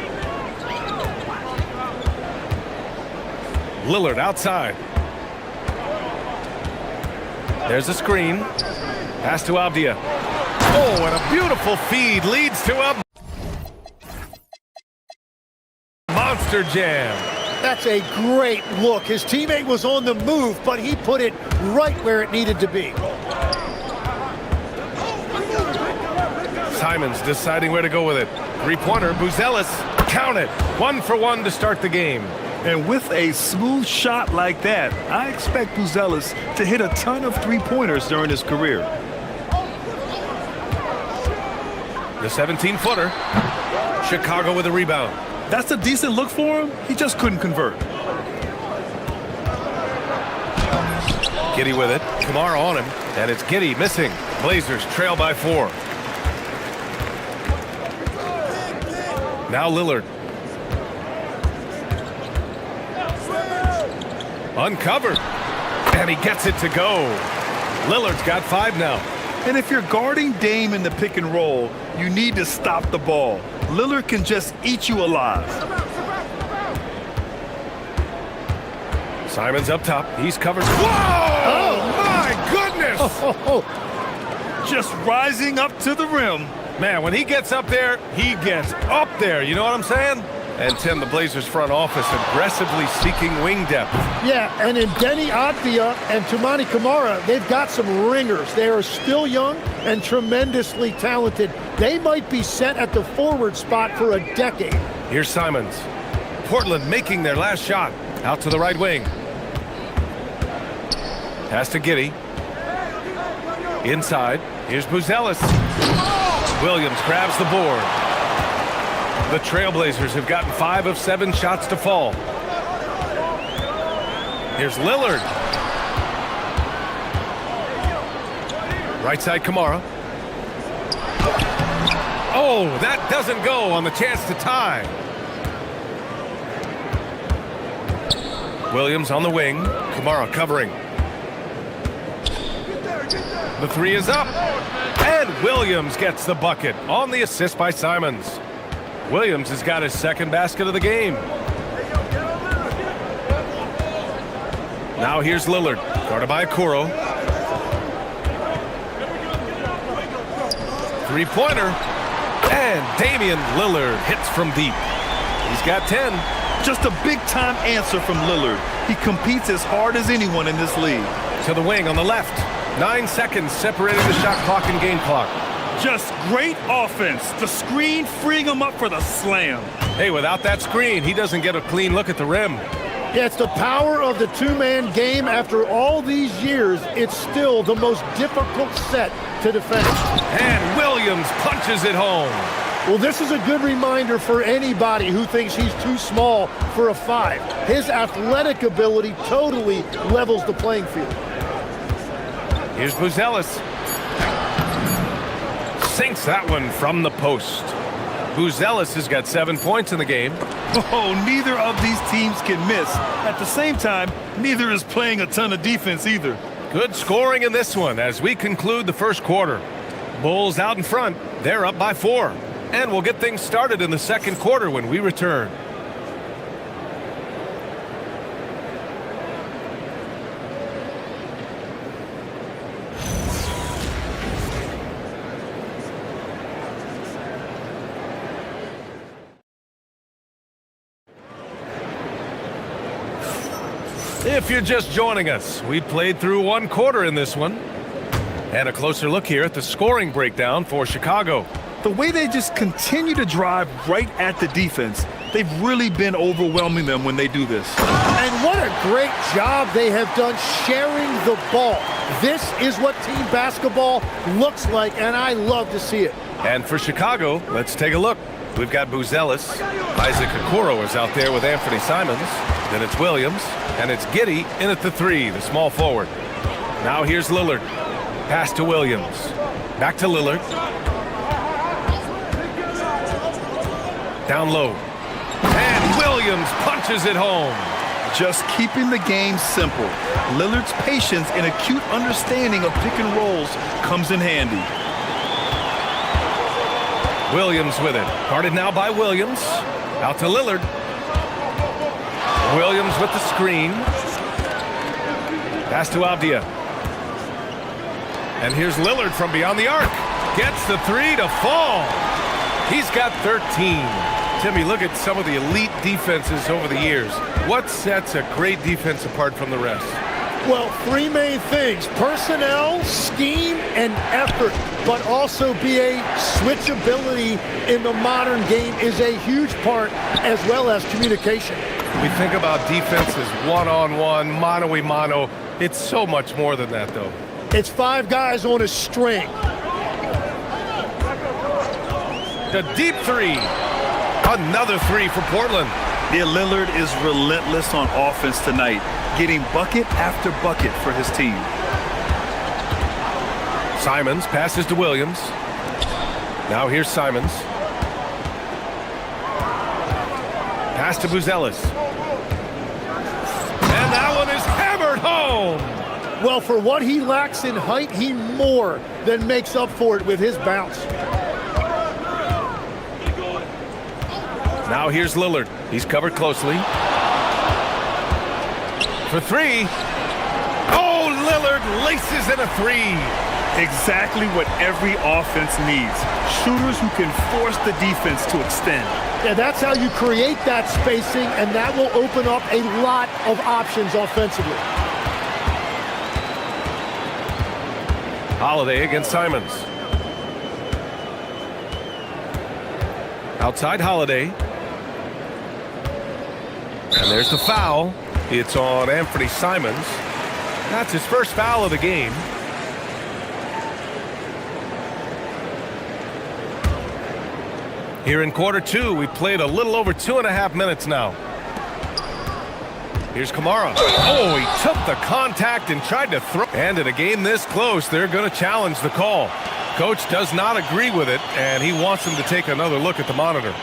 Lillard outside. There's a screen. Pass to Avdia. Oh, and a beautiful feed leads to a monster jam. That's a great look. His teammate was on the move, but he put it right where it needed to be. Simons deciding where to go with it. 3-pointer, Buzelis. Count it. 1 for 1 to start the game. And with a smooth shot like that, I expect Buzelis to hit a ton of 3-pointers during his career. The 17-footer. Chicago with a rebound. That's a decent look for him. He just couldn't convert. Giddey with it. Kamara on him. And it's Giddey missing. Blazers trail by 4. Now Lillard. Uncovered. And he gets it to go. Lillard's got 5 now. And if you're guarding Dame in the pick and roll, you need to stop the ball. Lillard can just eat you alive. Simons up top. He's covered. Whoa! Oh, my goodness! Just rising up to the rim. Man, when he gets up there, he gets up there. You know what I'm saying? And Tim, the Blazers front office aggressively seeking wing depth. Yeah, and in Denny Avdia and Toumani Camara, they've got some ringers. They are still young and tremendously talented. They might be set at the forward spot for a decade. Here's Simons. Portland making their last shot. Out to the right wing. Pass to Giddey. Inside. Here's Buzelis. Williams grabs the board. The Trailblazers have gotten 5 of 7 shots to fall. Here's Lillard. Right side, Kamara. Oh, that doesn't go on the chance to tie. Williams on the wing. Kamara covering. The 3 is up. And Williams gets the bucket on the assist by Simons. Williams has got his 2nd basket of the game. Now here's Lillard. Guarded by Okoro. 3-pointer. And Damian Lillard hits from deep. He's got 10. Just a big-time answer from Lillard. He competes as hard as anyone in this league. To the wing on the left. 9 seconds separating the shot clock and game clock. Just great offense. The screen freeing him up for the slam. Hey, without that screen, he doesn't get a clean look at the rim. Yeah, it's the power of the two-man game. After all these years, it's still the most difficult set to defend. And Williams punches it home. Well, this is a good reminder for anybody who thinks he's too small for a 5. His athletic ability totally levels the playing field. Here's Buzelis. Sinks that one from the post. Buzelis has got 7 points in the game. Oh, neither of these teams can miss. At the same time, neither is playing a ton of defense either. Good scoring in this one as we conclude the first quarter. Bulls out in front. They're up by 4. And we'll get things started in the second quarter when we return. If you're just joining us, we played through 1 quarter in this one. And a closer look here at the scoring breakdown for Chicago. The way they just continue to drive right at the defense, they've really been overwhelming them when they do this. And what a great job they have done sharing the ball. This is what team basketball looks like, and I love to see it. And for Chicago, let's take a look. We've got Buzelis. Isaac Okoro is out there with Anthony Simons. Then it's Williams, and it's Giddey in at the 3, the small forward. Now here's Lillard. Pass to Williams. Back to Lillard. Down low. And Williams punches it home. Just keeping the game simple. Lillard's patience and acute understanding of pick and rolls comes in handy. Williams with it. Guarded now by Williams. Out to Lillard. Williams with the screen. Pass to Avdia. And here's Lillard from beyond the arc. Gets the 3 to fall. He's got 13. Timmy, look at some of the elite defenses over the years. What sets a great defense apart from the rest? Well, 3 main things: personnel, scheme, and effort. But also BA, switchability in the modern game is a huge part, as well as communication. We think about defense as one-on-one, mano-a-mano. It's so much more than that, though. It's 5 guys on a string. The deep 3. Another 3 for Portland. Yeah, Lillard is relentless on offense tonight, getting bucket after bucket for his team. Simons passes to Williams. Now here's Simons. Pass to Buzelis. And that one is hammered home. Well, for what he lacks in height, he more than makes up for it with his bounce. Now here's Lillard. He's covered closely. For 3. Oh, Lillard laces in a 3. Exactly what every offense needs. Shooters who can force the defense to extend. Yeah, that's how you create that spacing, and that will open up a lot of options offensively. Holiday against Simons. Outside Holiday. And there's the foul. It's on Anthony Simons. That's his first foul of the game. Here in quarter 2, we played a little over 2.5 minutes now. Here's Kamara. Oh, he took the contact and tried to throw. And in a game this close, they're going to challenge the call. Coach does not agree with it, and he wants him to take another look at the monitor.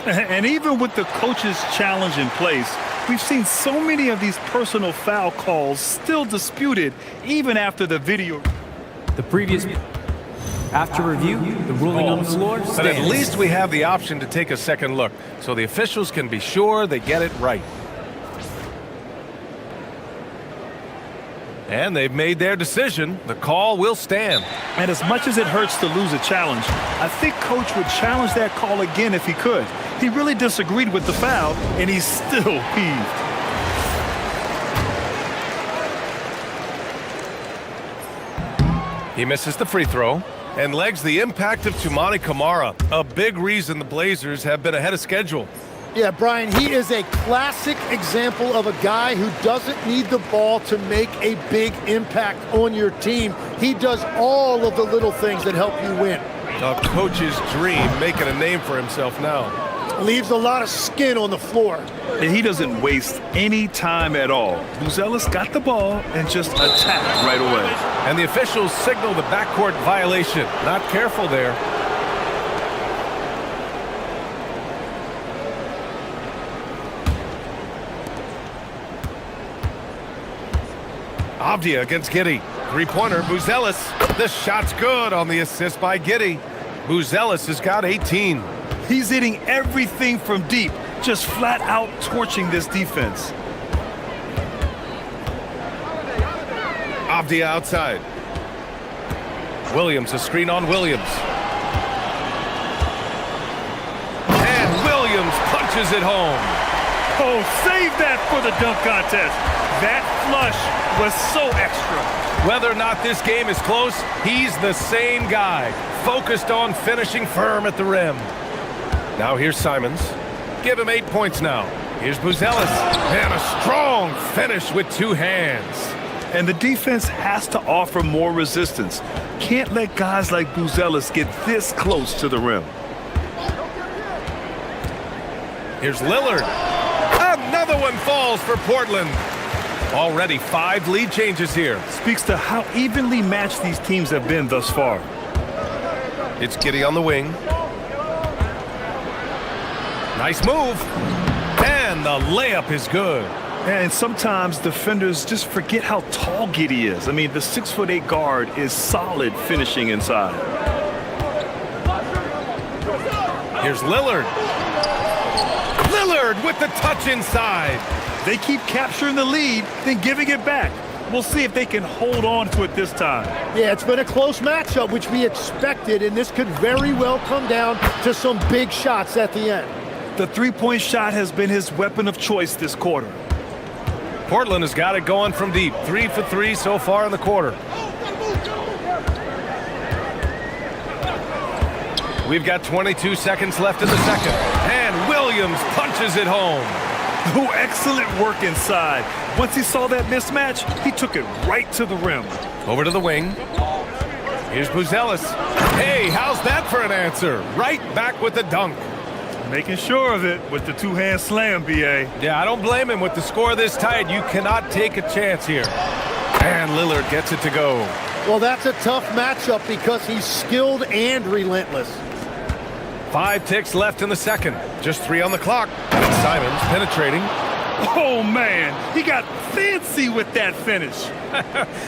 And even with the coach's challenge in place, we've seen so many of these personal foul calls still disputed even after the video. The previous... After review, the ruling on the floor stands. But at least we have the option to take a second look, so the officials can be sure they get it right. And they've made their decision. The call will stand. And as much as it hurts to lose a challenge, I think Coach would challenge that call again if he could. He really disagreed with the foul, and he's still peeved. He misses the free throw and legs the impact of Toumani Camara, a big reason the Blazers have been ahead of schedule. Yeah, Brian, he is a classic example of a guy who doesn't need the ball to make a big impact on your team. He does all of the little things that help you win. A coach's dream, making a name for himself now. Leaves a lot of skin on the floor. And he doesn't waste any time at all. Buzelis got the ball and just attacked right away. And the officials signal the backcourt violation. Not careful there. Avdia against Giddey. Three-pointer, Buzelis. The shot's good on the assist by Giddey. Buzelis has got 18. He's hitting everything from deep, just flat out torching this defense. Avdia outside. Williams, a screen on Williams. And Williams punches it home. Oh, save that for the dunk contest. That flush was so extra. Whether or not this game is close, he's the same guy, focused on finishing firm at the rim. Now here's Simons. Give him 8 points now. Here's Buzelis. And a strong finish with two hands. And the defense has to offer more resistance. Can't let guys like Buzelis get this close to the rim. Here's Lillard. Another one falls for Portland. Already 5 lead changes here. Speaks to how evenly matched these teams have been thus far. It's Giddey on the wing. Nice move. And the layup is good. And sometimes defenders just forget how tall Giddey is. I mean, the 6'8" guard is solid finishing inside. Here's Lillard. Lillard with the touch inside. They keep capturing the lead, then giving it back. We'll see if they can hold on to it this time. Yeah, it's been a close matchup, which we expected, and this could very well come down to some big shots at the end. The three-point shot has been his weapon of choice this quarter. Portland has got it going from deep. 3 for 3 so far in the quarter. We've got 22 seconds left in the second. And Williams punches it home. Oh, excellent work inside. Once he saw that mismatch, he took it right to the rim. Over to the wing. Here's Buzelis. Hey, how's that for an answer? Right back with the dunk. Making sure of it with the two-hand slam, B.A. Yeah, I don't blame him. With the score this tight, you cannot take a chance here. And Lillard gets it to go. Well, that's a tough matchup because he's skilled and relentless. 5 ticks left in the second. Just 3 on the clock. And Simons penetrating. Oh, man. He got fancy with that finish.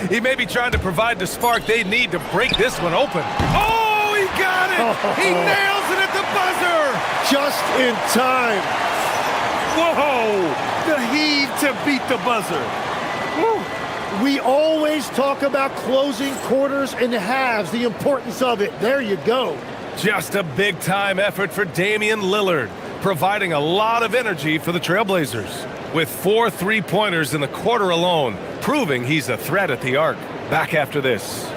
He may be trying to provide the spark they need to break this one open. Oh, he got it! He nails it at the buzzer! Just in time. Whoa! The heave to beat the buzzer. Woo. We always talk about closing quarters and halves, the importance of it. There you go. Just a big-time effort for Damian Lillard, providing a lot of energy for the Trailblazers. With 4 3-pointers in the quarter alone, proving he's a threat at the arc. Back after this.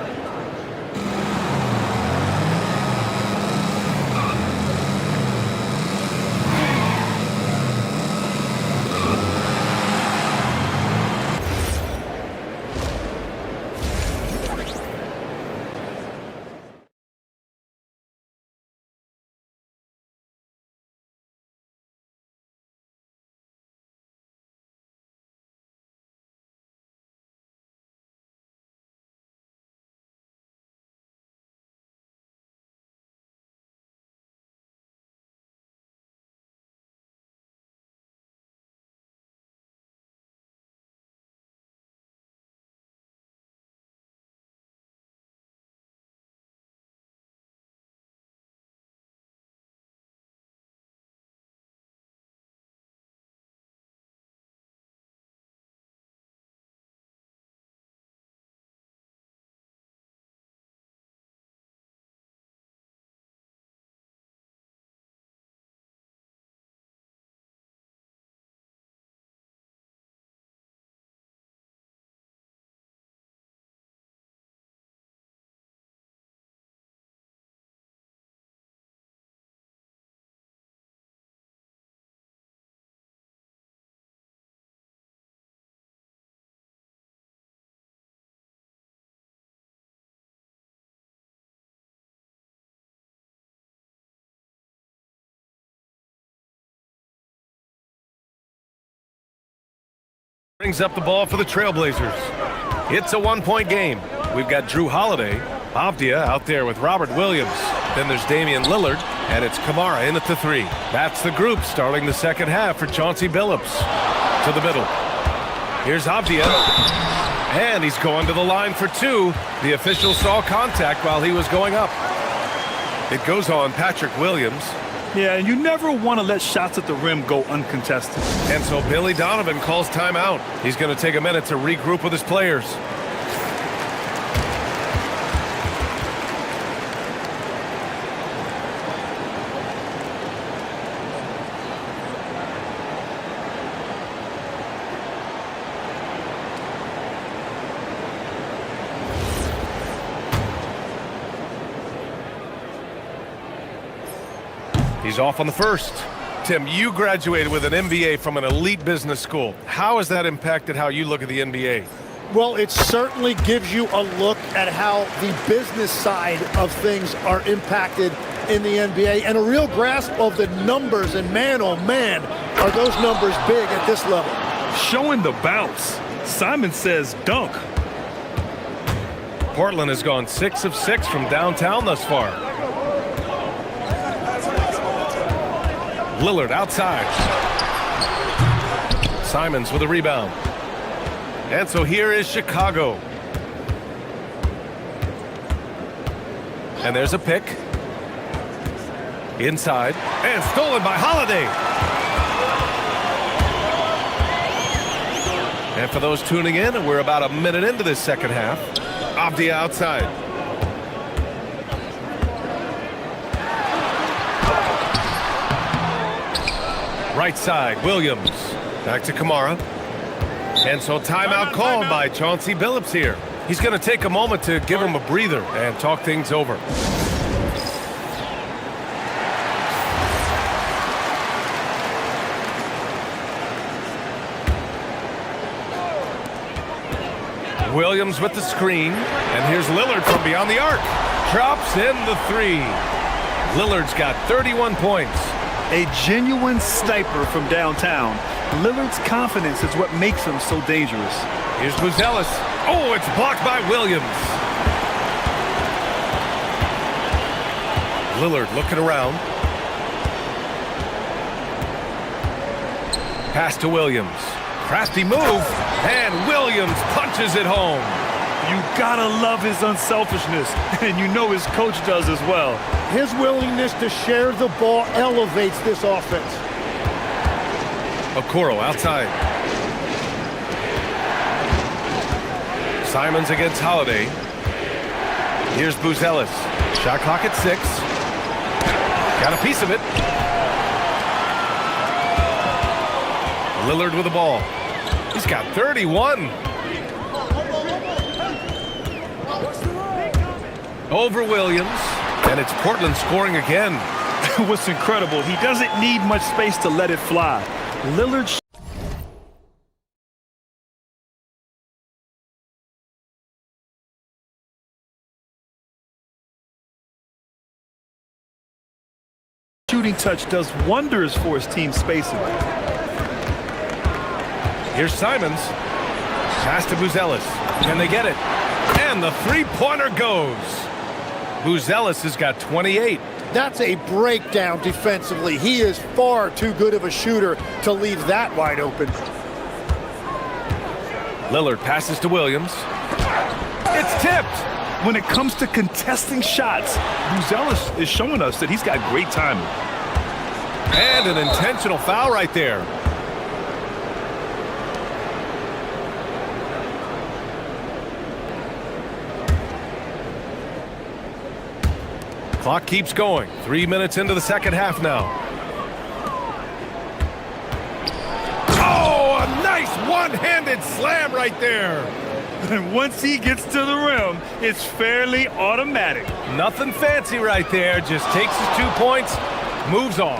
Brings up the ball for the Trailblazers. It's a one-point game. We've got Drew Holiday, Avdia out there with Robert Williams. Then there's Damian Lillard, and it's Kamara in at the three. That's the group starting the second half for Chauncey Billups. To the middle. Here's Avdia. And he's going to the line for two. The official saw contact while he was going up. It goes on Patrick Williams. Yeah, and you never want to let shots at the rim go uncontested. And so Billy Donovan calls timeout. He's going to take a minute to regroup with his players. He's off on the first. Tim, you graduated with an MBA from an elite business school. How has that impacted how you look at the NBA? Well, it certainly gives you a look at how the business side of things are impacted in the NBA and a real grasp of the numbers. And man, oh man, are those numbers big at this level. Showing the bounce. Simon says dunk. Portland has gone 6 of 6 from downtown thus far. Lillard outside. Simons with a rebound. And so here is Chicago. And there's a pick. Inside. And stolen by Holiday. And for those tuning in, we're about a minute into this second half. Avdia outside. Right side, Williams. Back to Kamara. And so timeout called by Chauncey Billups here. He's going to take a moment to give him a breather and talk things over. Williams with the screen. And here's Lillard from beyond the arc. Drops in the three. Lillard's got 31 points. A genuine sniper from downtown. Lillard's confidence is what makes him so dangerous. Here's Buzelis. Oh, it's blocked by Williams. Lillard looking around. Pass to Williams. Crafty move. And Williams punches it home. You gotta love his unselfishness, and you know his coach does as well. His willingness to share the ball elevates this offense. Okoro outside. Simons against Holiday. Here's Buzelis. Shot clock at 6. Got a piece of it. Lillard with the ball. He's got 31. Over Williams, and it's Portland scoring again. What's incredible, he doesn't need much space to let it fly. Lillard shooting touch does wonders for his team spacing. Here's Simons. Pass to Buzelis. Can they get it? And the three-pointer goes. Buzelis has got 28. That's a breakdown defensively. He is far too good of a shooter to leave that wide open. Lillard passes to Williams. It's tipped. When it comes to contesting shots, Buzelis is showing us that he's got great timing. And an intentional foul right there. Clock keeps going. 3 minutes into the second half now. Oh, a nice one-handed slam right there. And once he gets to the rim, it's fairly automatic. Nothing fancy right there. Just takes his 2 points, moves on.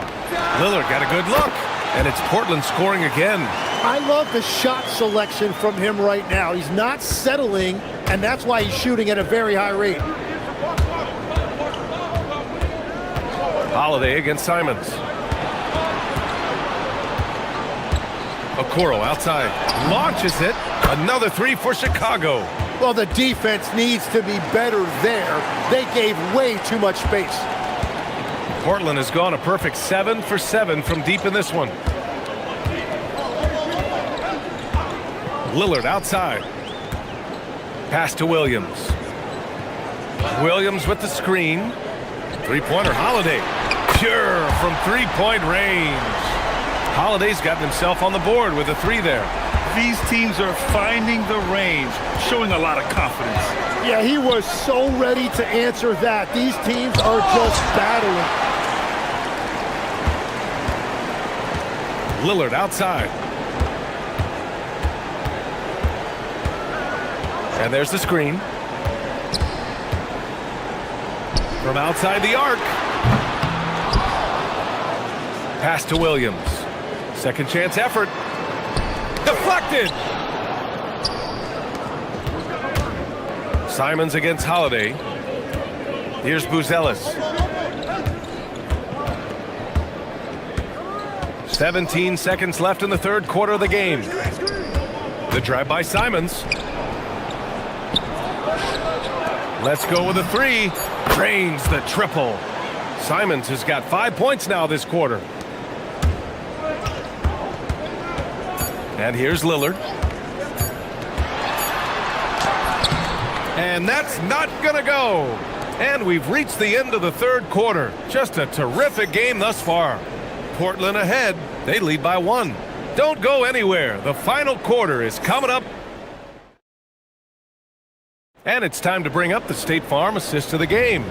Lillard got a good look, and it's Portland scoring again. I love the shot selection from him right now. He's not settling, and that's why he's shooting at a very high rate. Holiday against Simons. Okoro outside, launches it. Another three for Chicago. Well, the defense needs to be better there. They gave way too much space. Portland has gone a perfect 7 for 7 from deep in this one. Lillard outside. Pass to Williams. Williams with the screen. Three-pointer, Holiday. Pure from three-point range. Holiday's gotten himself on the board with a three there. These teams are finding the range, showing a lot of confidence. Yeah, he was so ready to answer that. These teams are just battling. Lillard outside. And there's the screen. From outside the arc. Pass to Williams. Second chance effort. Deflected. Simons against Holiday. Here's Buzelis. 17 seconds left in the third quarter of the game. The drive by Simons. Let's go with a three. Drains the triple. Simons has got 5 points now this quarter. And here's Lillard. And that's not gonna go. And we've reached the end of the third quarter. Just a terrific game thus far. Portland ahead. They lead by 1. Don't go anywhere. The final quarter is coming up. And it's time to bring up the State Farm assist of the game.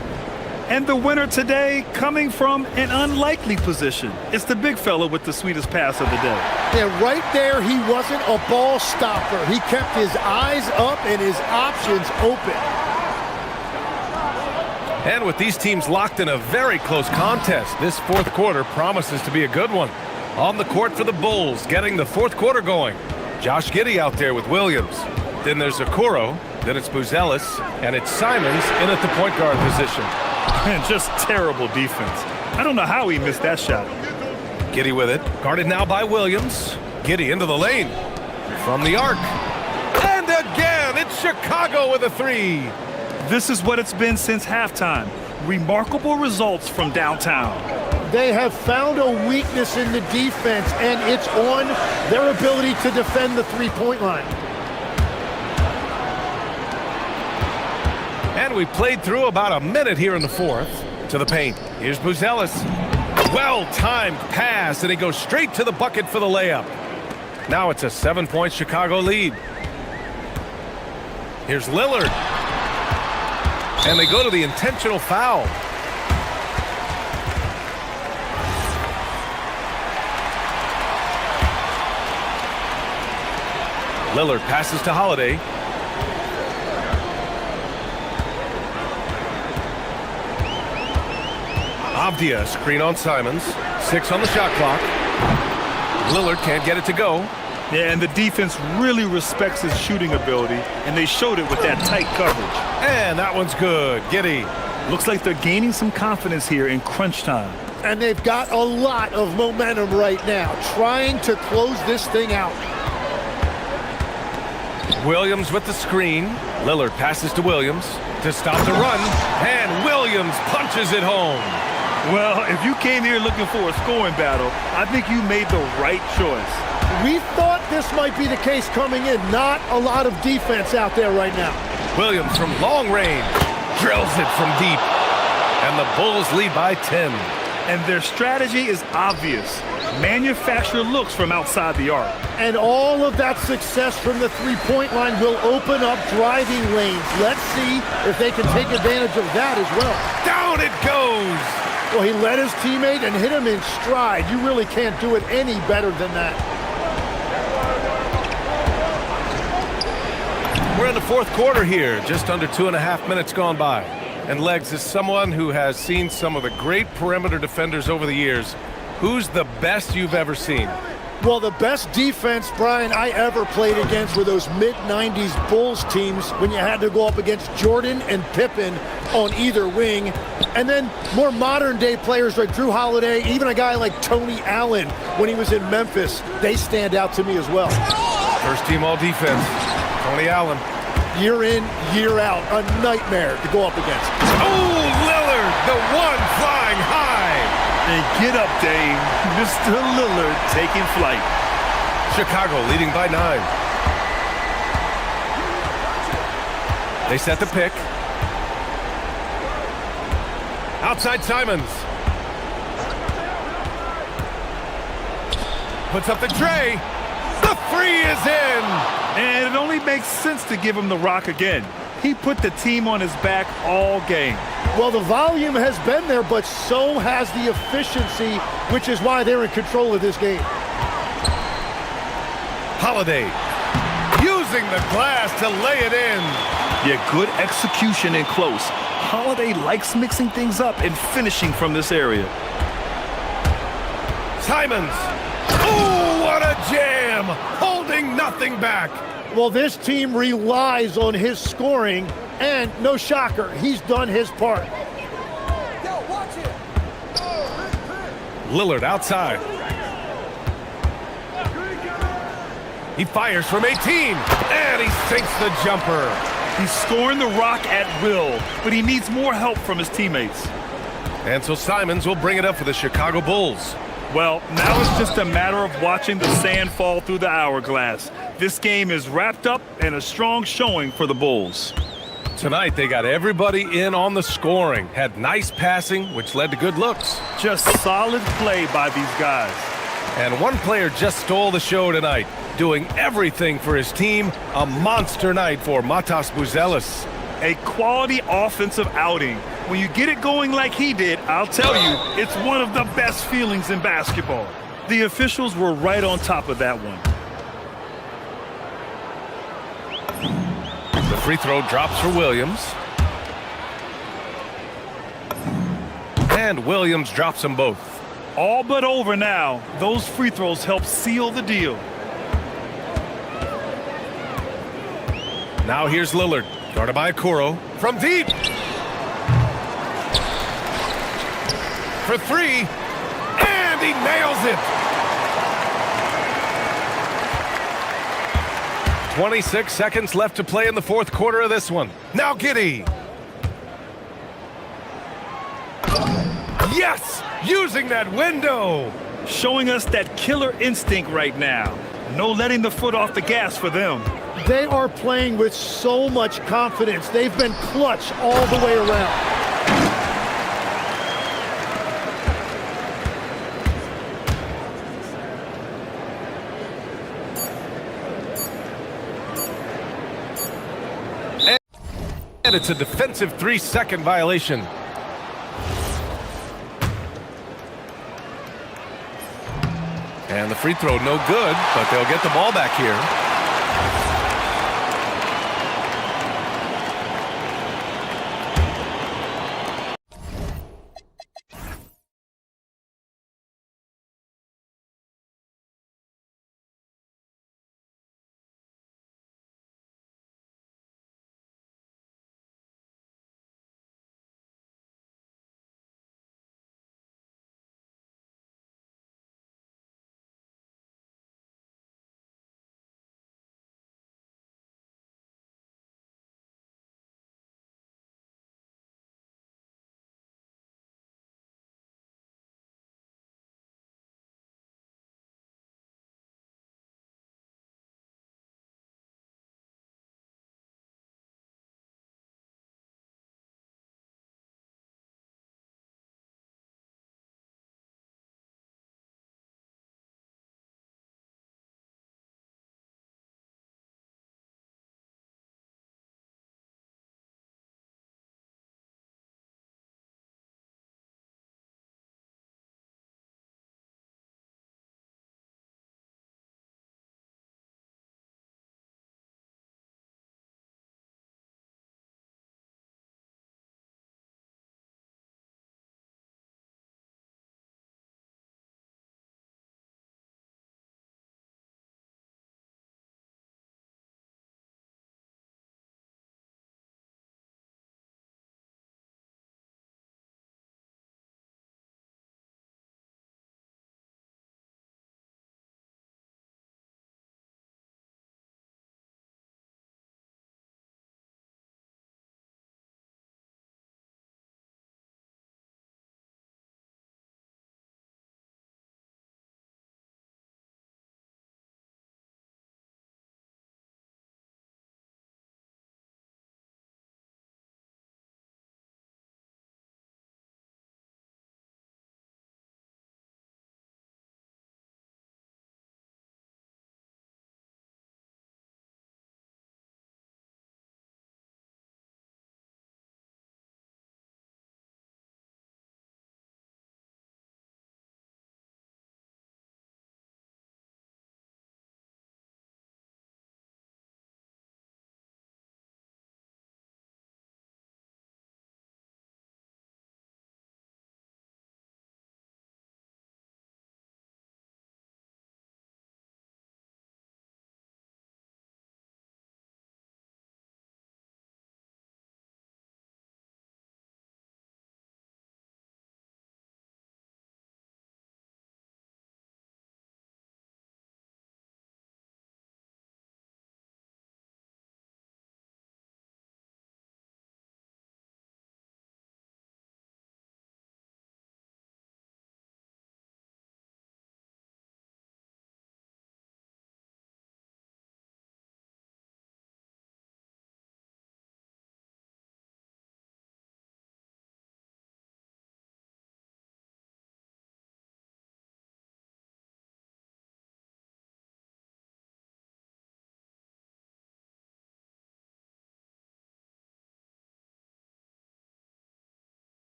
And the winner today coming from an unlikely position. It's the big fella with the sweetest pass of the day. And right there, he wasn't a ball stopper. He kept his eyes up and his options open. And with these teams locked in a very close contest, this fourth quarter promises to be a good one. On the court for the Bulls, getting the fourth quarter going. Josh Giddey out there with Williams. Then there's Okoro. Then it's Buzelis. And it's Simons in at the point guard position. And just terrible defense. I don't know how he missed that shot. Giddey with it. Guarded now by Williams. Giddey into the lane. From the arc. And again, it's Chicago with a three. This is what it's been since halftime. Remarkable results from downtown. They have found a weakness in the defense, and it's on their ability to defend the three-point line. And we played through about a minute here in the fourth. To the paint. Here's Buzelis. Well-timed pass, and he goes straight to the bucket for the layup. Now it's a 7-point Chicago lead. Here's Lillard. And they go to the intentional foul. Lillard passes to Holiday. Avdia, screen on Simons. 6 on the shot clock. Lillard can't get it to go. Yeah, and the defense really respects his shooting ability, and they showed it with that tight coverage. And that one's good. Giddey. Looks like they're gaining some confidence here in crunch time. And they've got a lot of momentum right now, trying to close this thing out. Williams with the screen. Lillard passes to Williams to stop the run. And Williams punches it home. Well, if you came here looking for a scoring battle, I think you made the right choice. We thought this might be the case coming in. Not a lot of defense out there right now. Williams from long range drills it from deep. And the Bulls lead by 10. And their strategy is obvious. Manufacture looks from outside the arc. And all of that success from the three-point line will open up driving lanes. Let's see if they can take advantage of that as well. Down it goes. Well, he led his teammate and hit him in stride. You really can't do it any better than that. We're in the fourth quarter here, just under 2.5 minutes gone by. And Legs, is someone who has seen some of the great perimeter defenders over the years. Who's the best you've ever seen? Well, the best defense, Brian, I ever played against were those mid-90s Bulls teams when you had to go up against Jordan and Pippen on either wing. And then more modern-day players like Drew Holiday, even a guy like Tony Allen when he was in Memphis, they stand out to me as well. First team all defense, Tony Allen. Year in, year out, a nightmare to go up against. Oh, Lillard, the one flying high. And get up, Dame. Mr. Lillard taking flight. Chicago leading by 9. They set the pick. Outside Simons. Puts up the tray. The three is in. And it only makes sense to give him the rock again. He put the team on his back all game. Well, the volume has been there, but so has the efficiency, which is why they're in control of this game. Holiday using the glass to lay it in. Yeah, good execution in close. Holiday likes mixing things up and finishing from this area. Simons. Oh, what a jam! Holding nothing back. Well, this team relies on his scoring, and no shocker, he's done his part. Lillard outside. He fires from 18, and he sinks the jumper. He's scoring the rock at will, but he needs more help from his teammates. And so Simons will bring it up for the Chicago Bulls. Well, now it's just a matter of watching the sand fall through the hourglass. This game is wrapped up and a strong showing for the Bulls. Tonight, they got everybody in on the scoring. Had nice passing, which led to good looks. Just solid play by these guys. And one player just stole the show tonight, doing everything for his team. A monster night for Matas Buzelis. A quality offensive outing. When you get it going like he did, I'll tell you, it's one of the best feelings in basketball. The officials were right on top of that one. The free throw drops for Williams. And Williams drops them both. All but over now. Those free throws help seal the deal. Now here's Lillard, guarded by Okoro. From deep. For three. And he nails it. 26 seconds left to play in the fourth quarter of this one. Now Giddey. Yes! Using that window. Showing us that killer instinct right now. No letting the foot off the gas for them. They are playing with so much confidence. They've been clutch all the way around. And it's a defensive 3-second violation. And the free throw no good, but they'll get the ball back here.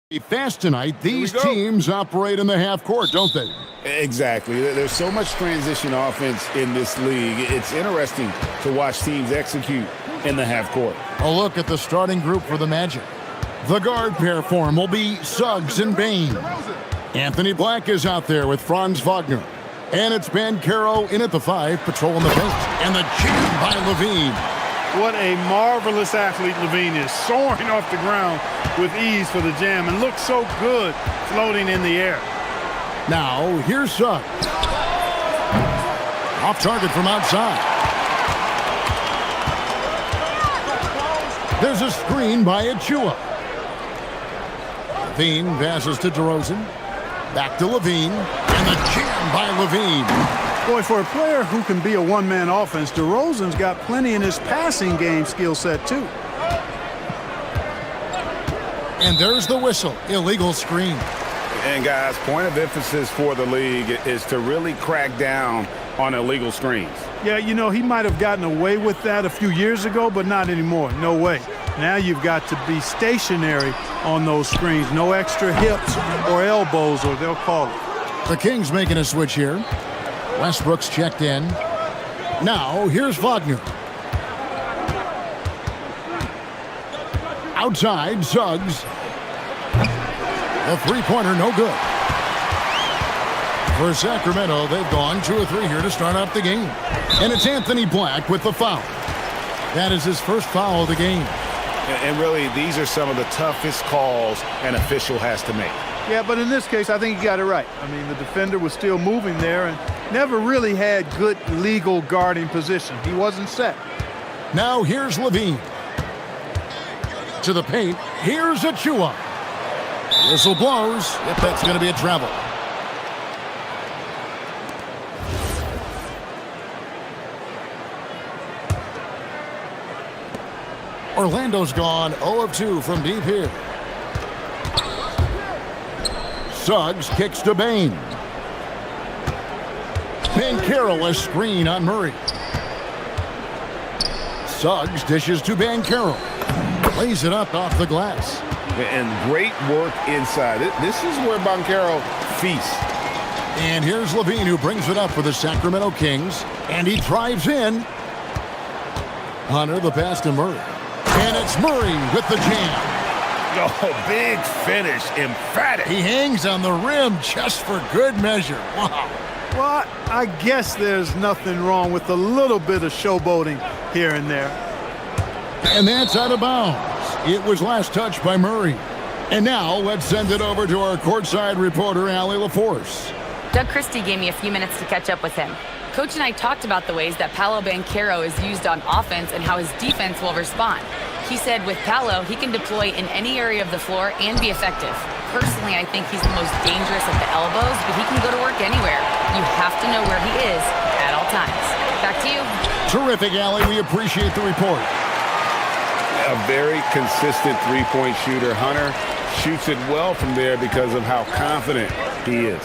Fast tonight, these teams operate in the half court, don't they? Exactly. There's so much transition offense in this league. It's interesting to watch teams execute in the half court. A look at the starting group for the Magic. The guard pair form will be Suggs and Bain. Anthony Black is out there with Franz Wagner. And it's Banchero in at the 5, patrolling the paint. And the jam by Levine. What a marvelous athlete Levine is, soaring off the ground with ease for the jam and looks so good floating in the air. Now, here's Suggs. Off target from outside. There's a screen by Achua. Levine passes to DeRozan. Back to Levine. And the jam by Levine. Boy, for a player who can be a one-man offense, DeRozan's got plenty in his passing game skill set, too. And there's the whistle. Illegal screen. And, guys, point of emphasis for the league is to really crack down on illegal screens. Yeah, you know, he might have gotten away with that a few years ago, but not anymore. No way. Now you've got to be stationary on those screens. No extra hips or elbows, or they'll call it. The Kings making a switch here. Westbrook's checked in. Now, here's Wagner. Outside, Suggs. The three-pointer, no good. For Sacramento, they've gone 2 or 3 here to start out the game. And it's Anthony Black with the foul. That is his first foul of the game. And really, these are some of the toughest calls an official has to make. Yeah, but in this case, I think he got it right. I mean, the defender was still moving there and never really had good legal guarding position. He wasn't set. Now here's Levine. To the paint. Here's Achua. Whistle blows. Yep, that's going to be a travel. Orlando's gone 0 of 2 from deep here. Suggs kicks to Bain. Banchero a screen on Murray. Suggs dishes to Banchero. Lays it up off the glass. And great work inside. This is where Banchero feasts. And here's Levine, who brings it up for the Sacramento Kings. And he drives in. Hunter the pass to Murray. And it's Murray with the jam. Oh, big finish, emphatic. He hangs on the rim just for good measure. Wow. Well, I guess there's nothing wrong with a little bit of showboating here and there. And that's out of bounds. It was last touched by Murray. And now let's send it over to our courtside reporter, Allie LaForce. Doug Christie gave me a few minutes to catch up with him. Coach and I talked about the ways that Paolo Banchero is used on offense and how his defense will respond. He said with Paolo, he can deploy in any area of the floor and be effective. Personally, I think he's the most dangerous at the elbows, but he can go to work anywhere. You have to know where he is at all times. Back to you. Terrific, Allie. We appreciate the report. A very consistent three-point shooter. Hunter shoots it well from there because of how confident he is.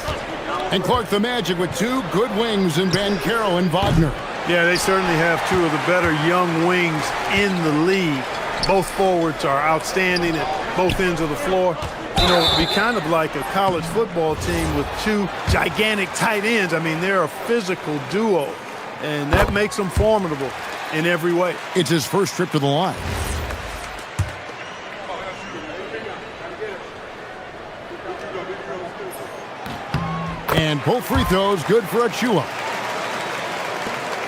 And Clark, the Magic with 2 good wings in Banchero and Wagner. Yeah, they certainly have 2 of the better young wings in the league. Both forwards are outstanding at both ends of the floor. You know, it'd be kind of like a college football team with 2 gigantic tight ends. I mean, they're a physical duo, and that makes them formidable in every way. It's his first trip to the line. And both free throws good for Achua.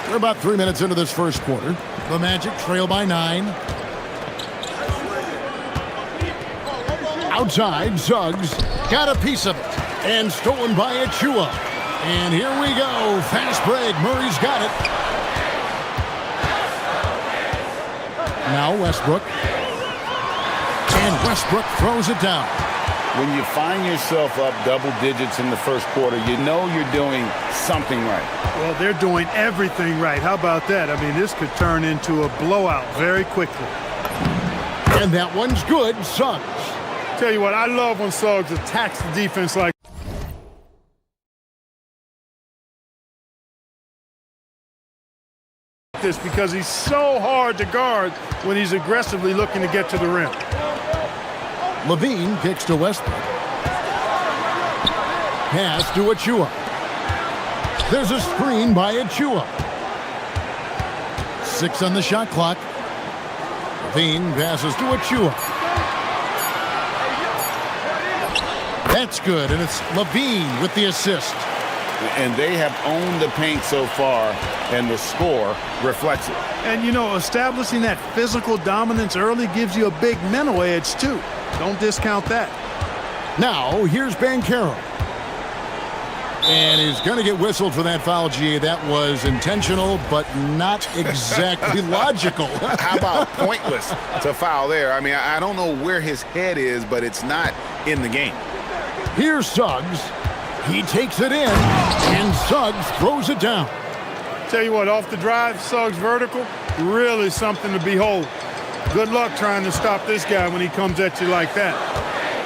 We're about 3 minutes into this first quarter. The Magic trail by 9. Outside, Suggs got a piece of it. And stolen by Achua. And here we go. Fast break. Murray's got it. Now Westbrook. And Westbrook throws it down. When you find yourself up double digits in the first quarter, you know you're doing something right. Well, they're doing everything right. How about that? I mean, this could turn into a blowout very quickly. And that one's good. Suggs. Tell you what, I love when Suggs attacks the defense like this because he's so hard to guard when he's aggressively looking to get to the rim. Levine kicks to Westbrook. Pass to Achua. There's a screen by Achua. 6 on the shot clock. Levine passes to Achua. That's good, and it's Levine with the assist. And they have owned the paint so far, and the score reflects it. And, you know, establishing that physical dominance early gives you a big mental edge, too. Don't discount that. Now, here's Banchero. And he's going to get whistled for that foul, G. That was intentional, but not exactly logical. How about pointless to foul there? I mean, I don't know where his head is, but it's not in the game. Here's Suggs. He takes it in, and Suggs throws it down. Tell you what, off the drive, Suggs vertical, really something to behold. Good luck trying to stop this guy when he comes at you like that.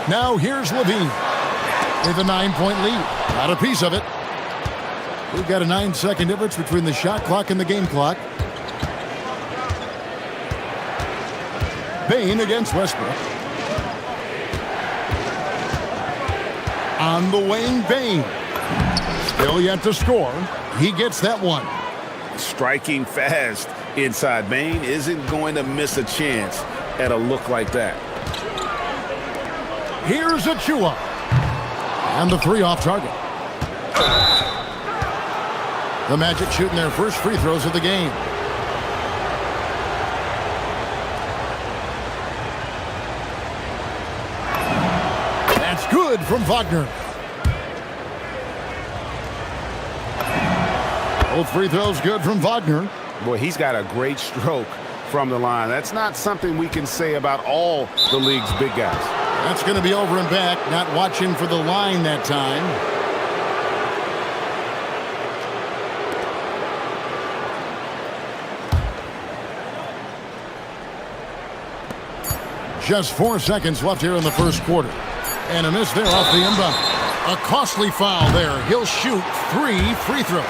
Now here's Levine with a 9-point lead. Not a piece of it. We've got a 9-second difference between the shot clock and the game clock. Bane against Westbrook. On the wing, Bane. Still yet to score. He gets that one. Striking fast inside. Bane isn't going to miss a chance at a look like that. Here's Achua. And the 3 off target. The Magic shooting their first free throws of the game. That's good from Wagner. Both free throws good from Wagner. Boy, he's got a great stroke from the line. That's not something we can say about all the league's big guys. That's going to be over and back. Not watching for the line that time. Just 4 seconds left here in the first quarter. And a miss there off the inbound. A costly foul there. He'll shoot 3 free throws.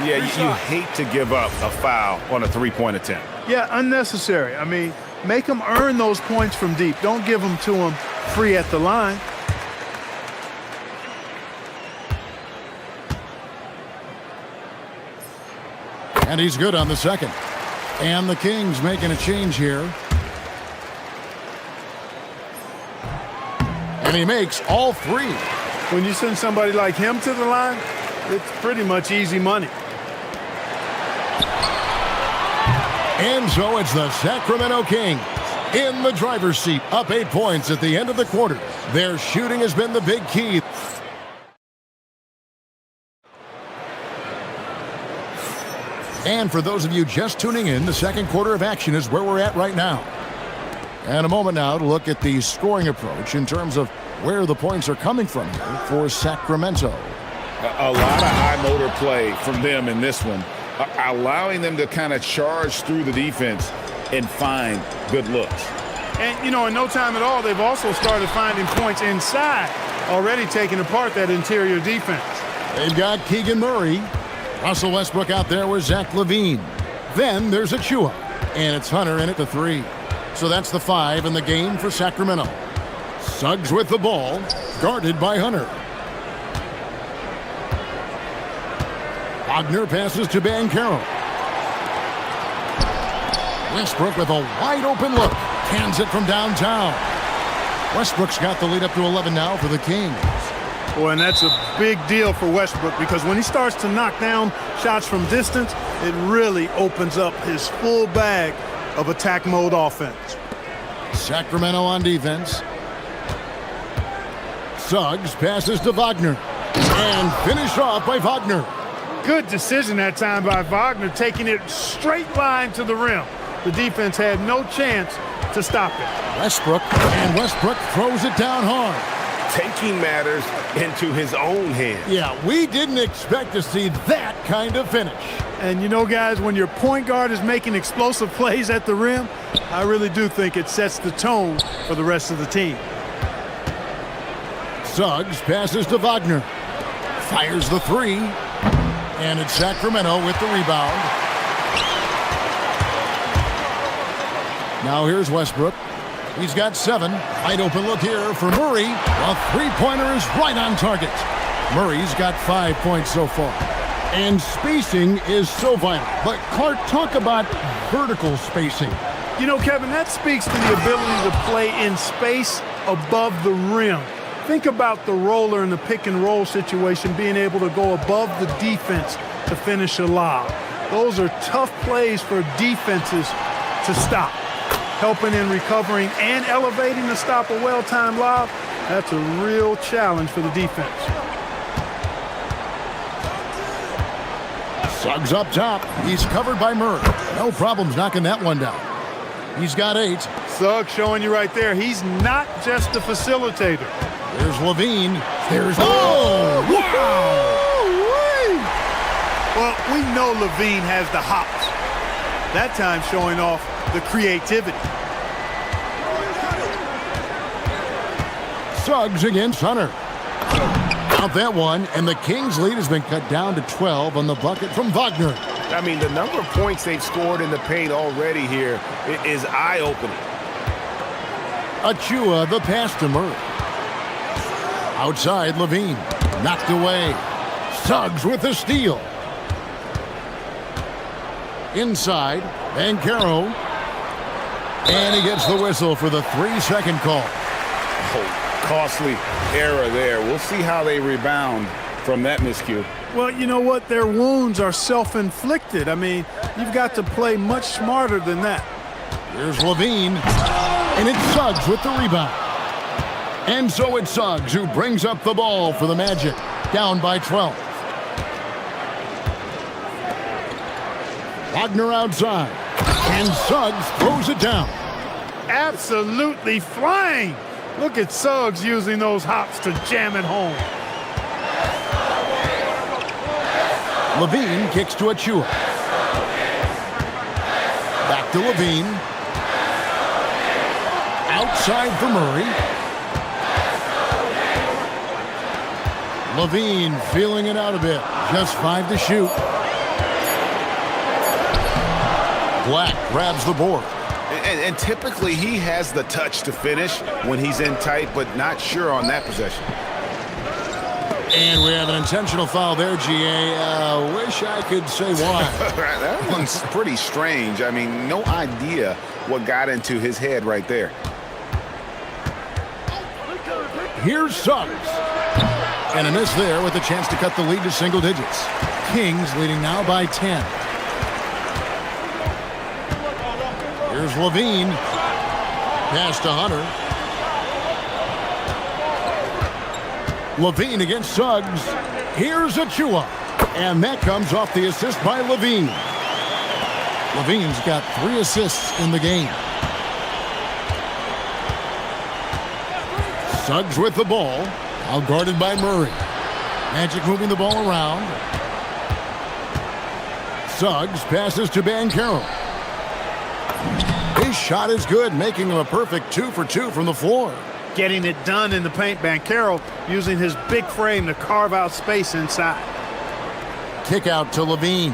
Yeah, you hate to give up a foul on a three-point attempt. Yeah, unnecessary. I mean, make them earn those points from deep. Don't give them to them free at the line. And he's good on the second. And the Kings making a change here. And he makes all 3. When you send somebody like him to the line, it's pretty much easy money. And so it's the Sacramento Kings in the driver's seat, up 8 points at the end of the quarter. Their shooting has been the big key. And for those of you just tuning in, the second quarter of action is where we're at right now. And a moment now to look at the scoring approach in terms of where the points are coming from here for Sacramento. A lot of high motor play from them in this one, allowing them to kind of charge through the defense and find good looks. And, you know, in no time at all, they've also started finding points inside, already taking apart that interior defense. They've got Keegan Murray. Russell Westbrook out there with Zach Levine. Then there's Achua. And it's Hunter in at the 3. So that's the 5 in the game for Sacramento. Suggs with the ball, guarded by Hunter. Wagner passes to Banchero. Westbrook with a wide open look. Cans it from downtown. Westbrook's got the lead up to 11 now for the Kings. Boy, and that's a big deal for Westbrook because when he starts to knock down shots from distance, it really opens up his full bag of attack mode offense. Sacramento on defense. Suggs passes to Wagner. And finished off by Wagner. Good decision that time by Wagner, taking it straight line to the rim. The defense had no chance to stop it. Westbrook throws it down hard. Taking matters into his own hands. Yeah, we didn't expect to see that kind of finish. And you know, guys, when your point guard is making explosive plays at the rim, I really do think it sets the tone for the rest of the team. Suggs passes to Wagner. Fires the 3. And it's Sacramento with the rebound. Now here's Westbrook. He's got 7. Wide open look here for Murray. A three-pointer is right on target. Murray's got 5 points so far. And spacing is so vital. But Clark, talk about vertical spacing. You know, Kevin, that speaks to the ability to play in space above the rim. Think about the roller in the pick and roll situation, being able to go above the defense to finish a lob. Those are tough plays for defenses to stop. Helping in recovering and elevating to stop a well-timed lob, that's a real challenge for the defense. Suggs up top. He's covered by Murray. No problems knocking that one down. He's got 8. Suggs showing you right there, he's not just a facilitator. There's Levine. There's... Oh! Wow! Well, we know Levine has the hops. That time showing off the creativity. Suggs against Hunter. Out that one, and the Kings' lead has been cut down to 12 on the bucket from Wagner. I mean, the number of points they've scored in the paint already here is eye-opening. Achua, the pass to Murray. Outside, Levine. Knocked away. Suggs with the steal. Inside, Bancaro. And he gets the whistle for the 3-second call. Oh, costly error there. We'll see how they rebound from that miscue. Well, you know what? Their wounds are self-inflicted. I mean, you've got to play much smarter than that. Here's Levine. And it's Suggs with the rebound. And so it's Suggs who brings up the ball for the Magic. Down by 12. Wagner outside. And Suggs throws it down. Absolutely flying. Look at Suggs using those hops to jam it home. Levine kicks to Achua. Back to Levine. Outside for Murray. Levine feeling it out a bit. Just 5 to shoot. Black grabs the board. And typically he has the touch to finish when he's in tight, but not sure on that possession. And we have an intentional foul there, GA. Wish I could say why. That one's pretty strange. I mean, no idea what got into his head right there. Here's Suggs. And a miss there with a chance to cut the lead to single digits. Kings leading now by 10. Here's Levine. Pass to Hunter. Levine against Suggs. Here's Achua. And that comes off the assist by Levine. Levine's got 3 assists in the game. Suggs with the ball. Out guarded by Murray. Magic moving the ball around. Suggs passes to Bancaro. His shot is good, making him a perfect 2 for 2 from the floor. Getting it done in the paint, Bancaro using his big frame to carve out space inside. Kick out to Levine.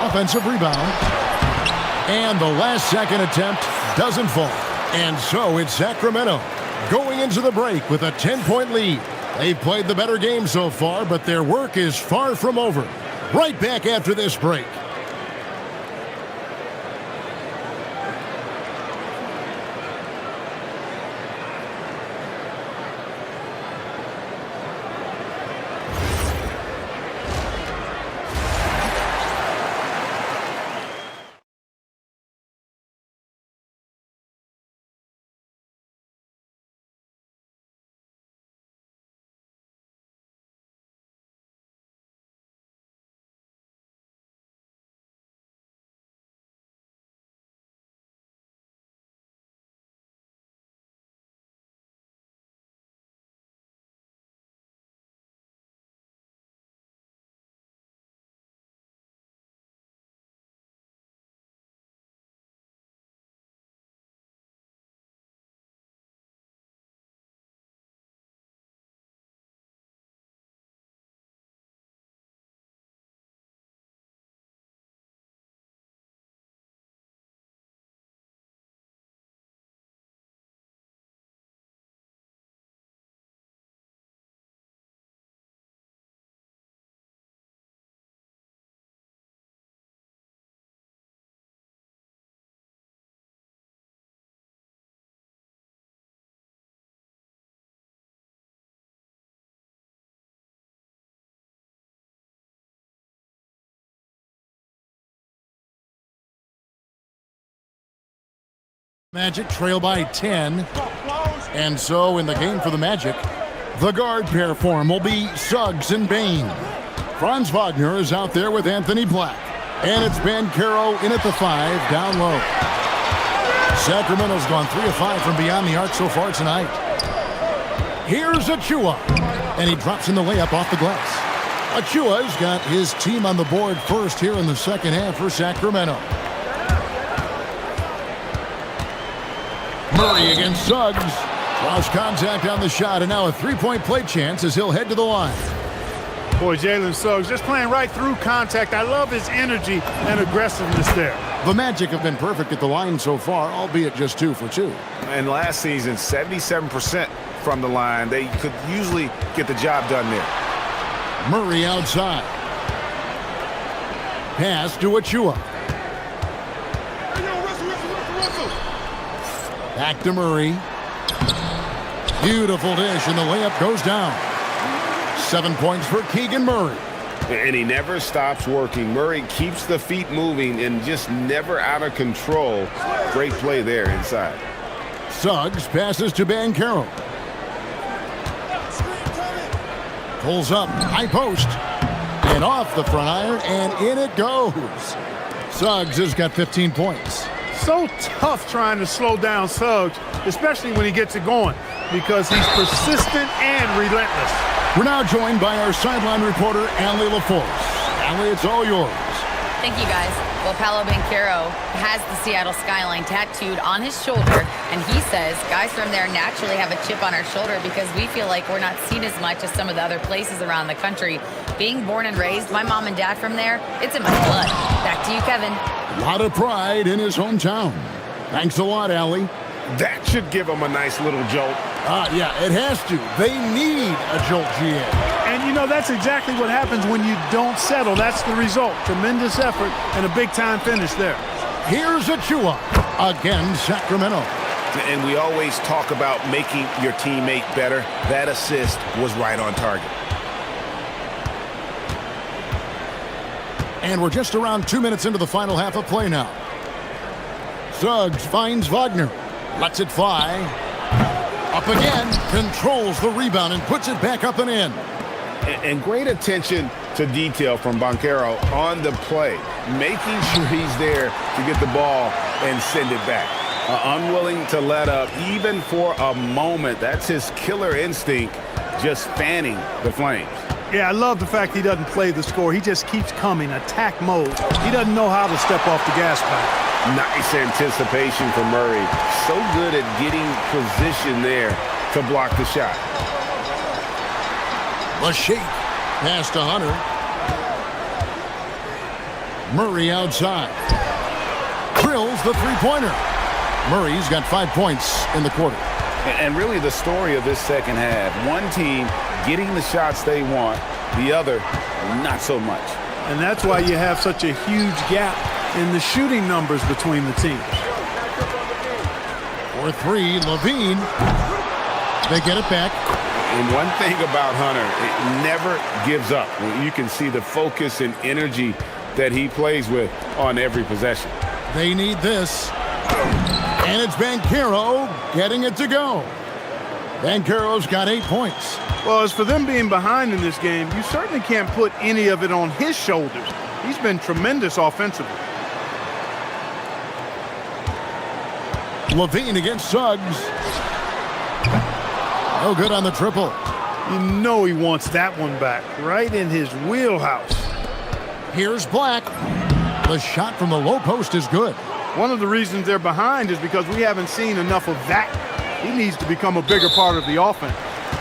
Offensive rebound. And the last second attempt doesn't fall. And so it's Sacramento going into the break with a 10-point lead. They've played the better game so far, but their work is far from over. Right back after this break. Magic trail by 10. And so in the game for the Magic, the guard pair form will be Suggs and Bain. Franz Wagner is out there with Anthony Black. And it's Bancaro in at the 5, down low. Sacramento's gone 3 of 5 from beyond the arc so far tonight. Here's Achua. And he drops in the layup off the glass. Achua's got his team on the board first here in the second half for Sacramento. Murray against Suggs. Draws contact on the shot, and now a three-point play chance as he'll head to the line. Boy, Jalen Suggs just playing right through contact. I love his energy and aggressiveness there. The Magic have been perfect at the line so far, albeit just 2 for 2. And last season, 77% from the line. They could usually get the job done there. Murray outside. Pass to Achua. Back to Murray. Beautiful dish, and the layup goes down. 7 points for Keegan Murray. And he never stops working. Murray keeps the feet moving and just never out of control. Great play there inside. Suggs passes to Bancaro. Pulls up, high post. And off the front iron, and in it goes. Suggs has got 15 points. So tough trying to slow down Suggs, especially when he gets it going, because he's persistent and relentless. We're now joined by our sideline reporter, Allie LaForce. Allie, it's all yours. Thank you, guys. Well, Paolo Banchero has the Seattle skyline tattooed on his shoulder, and he says guys from there naturally have a chip on our shoulder because we feel like we're not seen as much as some of the other places around the country. Being born and raised, my mom and dad from there, it's in my blood. Back to you, Kevin. A lot of pride in his hometown. Thanks a lot, Allie. That should give him a nice little jolt. Yeah, it has to. They need a jolt, GA. And, you know, that's exactly what happens when you don't settle. That's the result. Tremendous effort and a big-time finish there. Here's Achua. Again, Sacramento. And we always talk about making your teammate better. That assist was right on target. And we're just around 2 minutes into the final half of play now. Suggs finds Wagner. Lets it fly. Up again. Controls the rebound and puts it back up and in. And great attention to detail from Bancaro on the play, making sure he's there to get the ball and send it back. Unwilling to let up even for a moment. That's his killer instinct, just fanning the flames. Yeah, I love the fact he doesn't play the score. He just keeps coming, attack mode. He doesn't know how to step off the gas pedal. Nice anticipation from Murray. So good at getting position there to block the shot. The shake. Pass to Hunter. Murray outside. Drills the three-pointer. Murray's got 5 points in the quarter. And really the story of this second half. One team getting the shots they want, the other not so much. And that's why you have such a huge gap in the shooting numbers between the teams. For 3, Levine. They get it back. And one thing about Hunter, it never gives up. You can see the focus and energy that he plays with on every possession. They need this. And it's Bancaro getting it to go. Bancaro's got 8 points. Well, as for them being behind in this game, you certainly can't put any of it on his shoulders. He's been tremendous offensively. Levine against Suggs. No good on the triple. You know he wants that one back, right in his wheelhouse. Here's Black. The shot from the low post is good. One of the reasons they're behind is because we haven't seen enough of that. He needs to become a bigger part of the offense.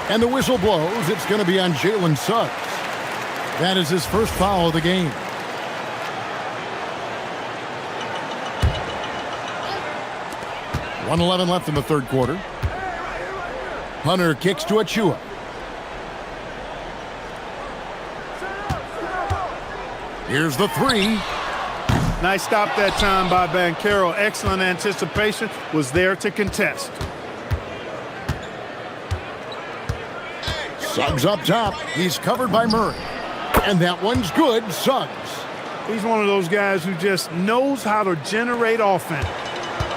And the whistle blows. It's going to be on Jalen Suggs. That is his first foul of the game. .111 left in the third quarter. Hunter kicks to Achua. Here's the 3. Nice stop that time by Bancaro. Excellent anticipation. Was there to contest. Suggs up top. He's covered by Murray. And that one's good. Suggs. He's one of those guys who just knows how to generate offense.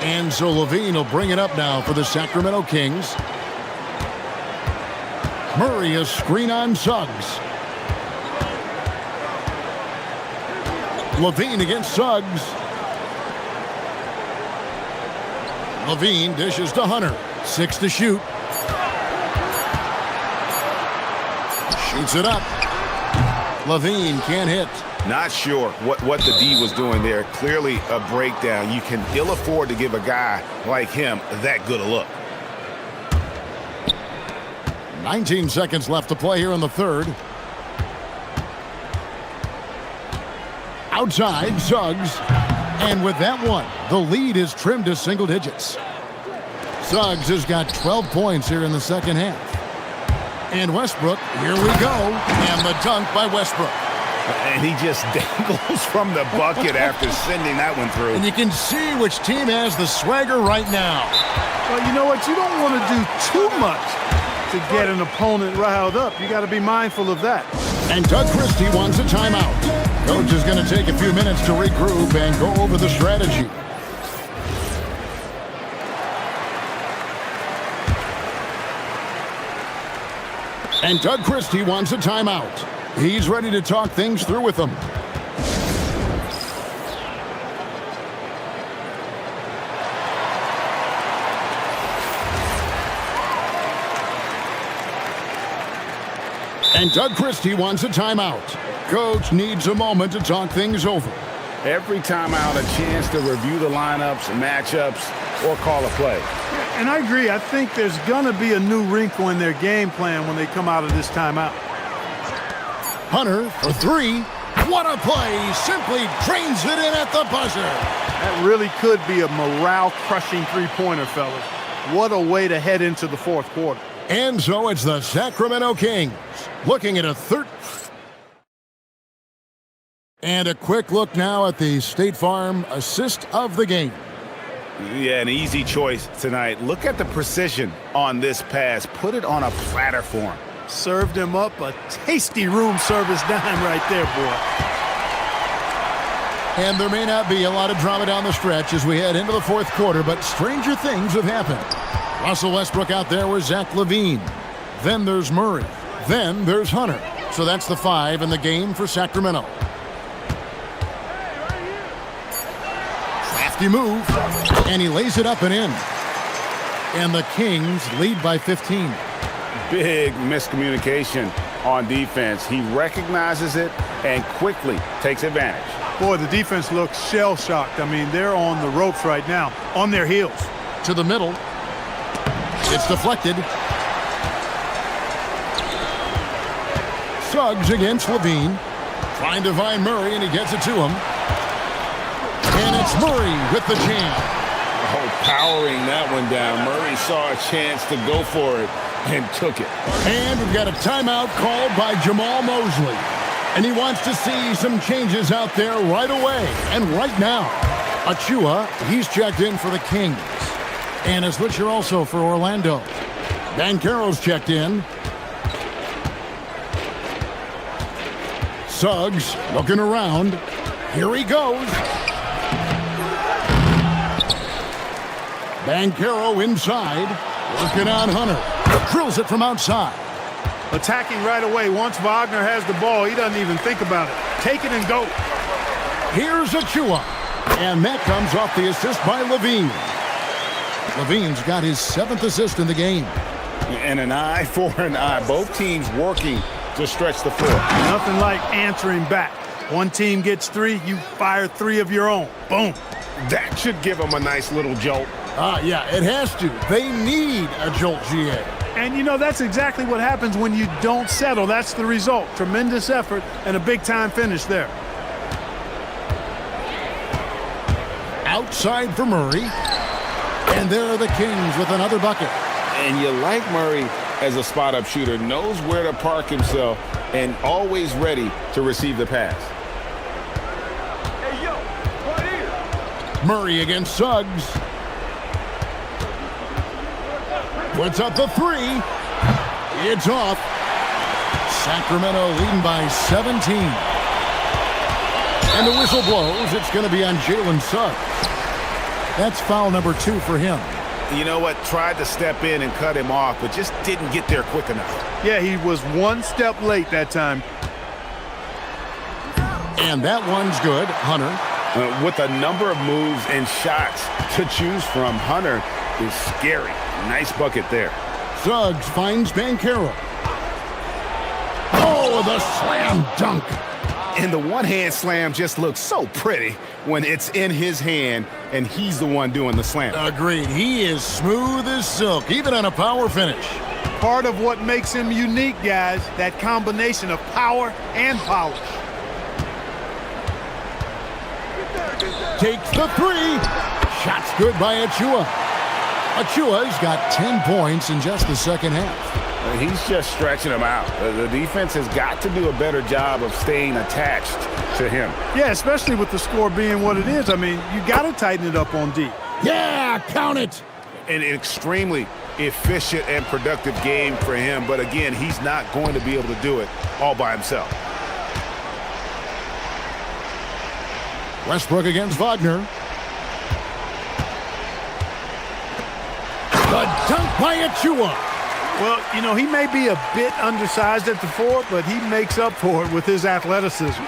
And so Levine will bring it up now for the Sacramento Kings. Murray, a screen on Suggs. Levine against Suggs. Levine dishes to Hunter. 6 to shoot. Shoots it up. Levine can't hit. Not sure what the D was doing there. Clearly a breakdown. You can ill afford to give a guy like him that good a look. 19 seconds left to play here in the third. Outside, Suggs. And with that one, the lead is trimmed to single digits. Suggs has got 12 points here in the second half. And Westbrook, here we go. And the dunk by Westbrook. And he just dangles from the bucket after sending that one through. And you can see which team has the swagger right now. Well, you know what? You don't want to do too much to get an opponent riled up. You got to be mindful of that. And Doug Christie wants a timeout. Coach is going to take a few minutes to regroup and go over the strategy. And Doug Christie wants a timeout. He's ready to talk things through with them. And Doug Christie wants a timeout. Coach needs a moment to talk things over. Every timeout, a chance to review the lineups, matchups, or call a play. And I agree. I think there's going to be a new wrinkle in their game plan when they come out of this timeout. Hunter for three. What a play. Simply drains it in at the buzzer. That really could be a morale-crushing three-pointer, fellas. What a way to head into the fourth quarter. And so it's the Sacramento Kings looking at a third. And a quick look now at the State Farm assist of the game. Yeah, an easy choice tonight. Look at the precision on this pass. Put it on a platter for him. Served him up a tasty room service dime right there, boy. And there may not be a lot of drama down the stretch as we head into the fourth quarter, but stranger things have happened. Russell Westbrook out there with Zach LaVine. Then there's Murray. Then there's Hunter. So that's the 5 in the game for Sacramento. Crafty move. And he lays it up and in. And the Kings lead by 15. Big miscommunication on defense. He recognizes it and quickly takes advantage. Boy, the defense looks shell-shocked. I mean, they're on the ropes right now, on their heels. To the middle. It's deflected. Suggs against LaVine. Trying to find Murray, and he gets it to him. And it's Murray with the jam. Oh, powering that one down. Murray saw a chance to go for it and took it. And we've got a timeout called by Jamal Mosley. And he wants to see some changes out there right away. And right now, Achua, he's checked in for the Kings. And a switcher also for Orlando. Banchero's checked in. Suggs looking around. Here he goes. Banchero inside. Working on Hunter. Drills it from outside. Attacking right away. Once Wagner has the ball, he doesn't even think about it. Take it and go. Here's Achua. And that comes off the assist by LaVine. LaVine's got his 7th assist in the game. And an eye for an eye. Both teams working to stretch the floor. Nothing like answering back. One team gets 3, you fire 3 of your own. Boom. That should give them a nice little jolt. Yeah, it has to. They need a jolt, GA. And, you know, that's exactly what happens when you don't settle. That's the result. Tremendous effort and a big-time finish there. Outside for Murray. And there are the Kings with another bucket. And you like Murray as a spot-up shooter. Knows where to park himself and always ready to receive the pass. Hey, yo, right here. Murray against Suggs. Puts up the 3. It's off. Sacramento leading by 17. And the whistle blows. It's going to be on Jalen Suggs. That's foul number 2 for him. You know what? Tried to step in and cut him off, but just didn't get there quick enough. Yeah, he was one step late that time. And that one's good. Hunter. With a number of moves and shots to choose from, Hunter is scary. Nice bucket there. Suggs finds Banchero. Oh, the slam dunk. And the one-hand slam just looks so pretty when it's in his hand and he's the one doing the slam. Agreed. He is smooth as silk, even on a power finish. Part of what makes him unique, guys, that combination of power and polish. Takes the 3. Shot's good by Achua. Achua's got 10 points in just the second half. He's just stretching him out. The defense has got to do a better job of staying attached to him. Yeah, especially with the score being what it is. I mean, you got to tighten it up on D. Yeah, count it. An extremely efficient and productive game for him. But again, he's not going to be able to do it all by himself. Westbrook against Wagner. The dunk by Achua. Well, you know, he may be a bit undersized at the 4, but he makes up for it with his athleticism.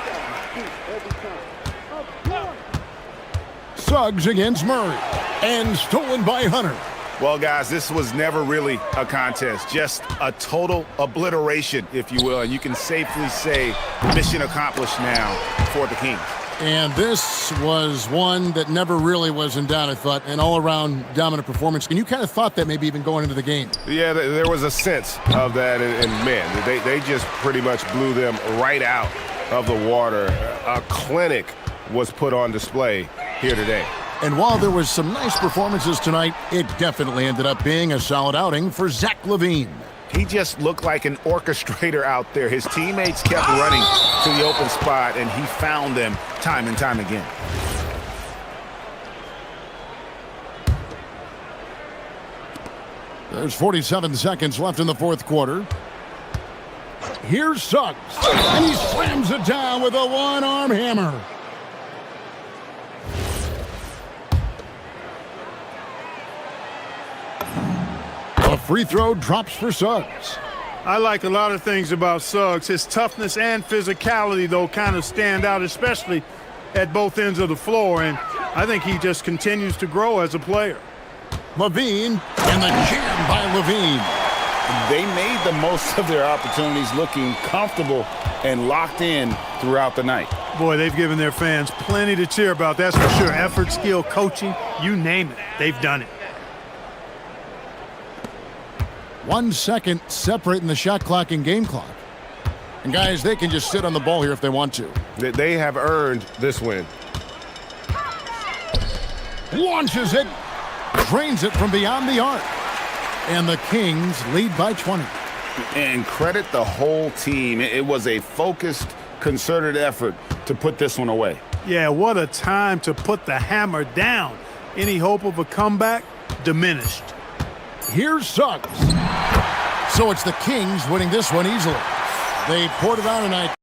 Suggs against Murray. And stolen by Hunter. Well, guys, this was never really a contest. Just a total obliteration, if you will. And you can safely say mission accomplished now for the Kings. And this was one that never really was in doubt, I thought, an all-around dominant performance. And you kind of thought that maybe even going into the game. Yeah, there was a sense of that. And man, they just pretty much blew them right out of the water. A clinic was put on display here today. And while there was some nice performances tonight, it definitely ended up being a solid outing for Zach LaVine. He just looked like an orchestrator out there. His teammates kept running to the open spot, and he found them time and time again. There's 47 seconds left in the fourth quarter. Here's Suggs, and he slams it down with a one-arm hammer. A free throw drops for Suggs. I like a lot of things about Suggs. His toughness and physicality, though, kind of stand out, especially at both ends of the floor. And I think he just continues to grow as a player. LaVine, and the jam by LaVine. They made the most of their opportunities, looking comfortable and locked in throughout the night. Boy, they've given their fans plenty to cheer about, that's for sure. Effort, skill, coaching, you name it, they've done it. 1 second separating the shot clock and game clock. And guys, they can just sit on the ball here if they want to. They have earned this win. Launches it, drains it from beyond the arc. And the Kings lead by 20. And credit the whole team. It was a focused, concerted effort to put this one away. Yeah, what a time to put the hammer down. Any hope of a comeback? Diminished. Here's Suggs. So it's the Kings winning this one easily. They poured it on tonight.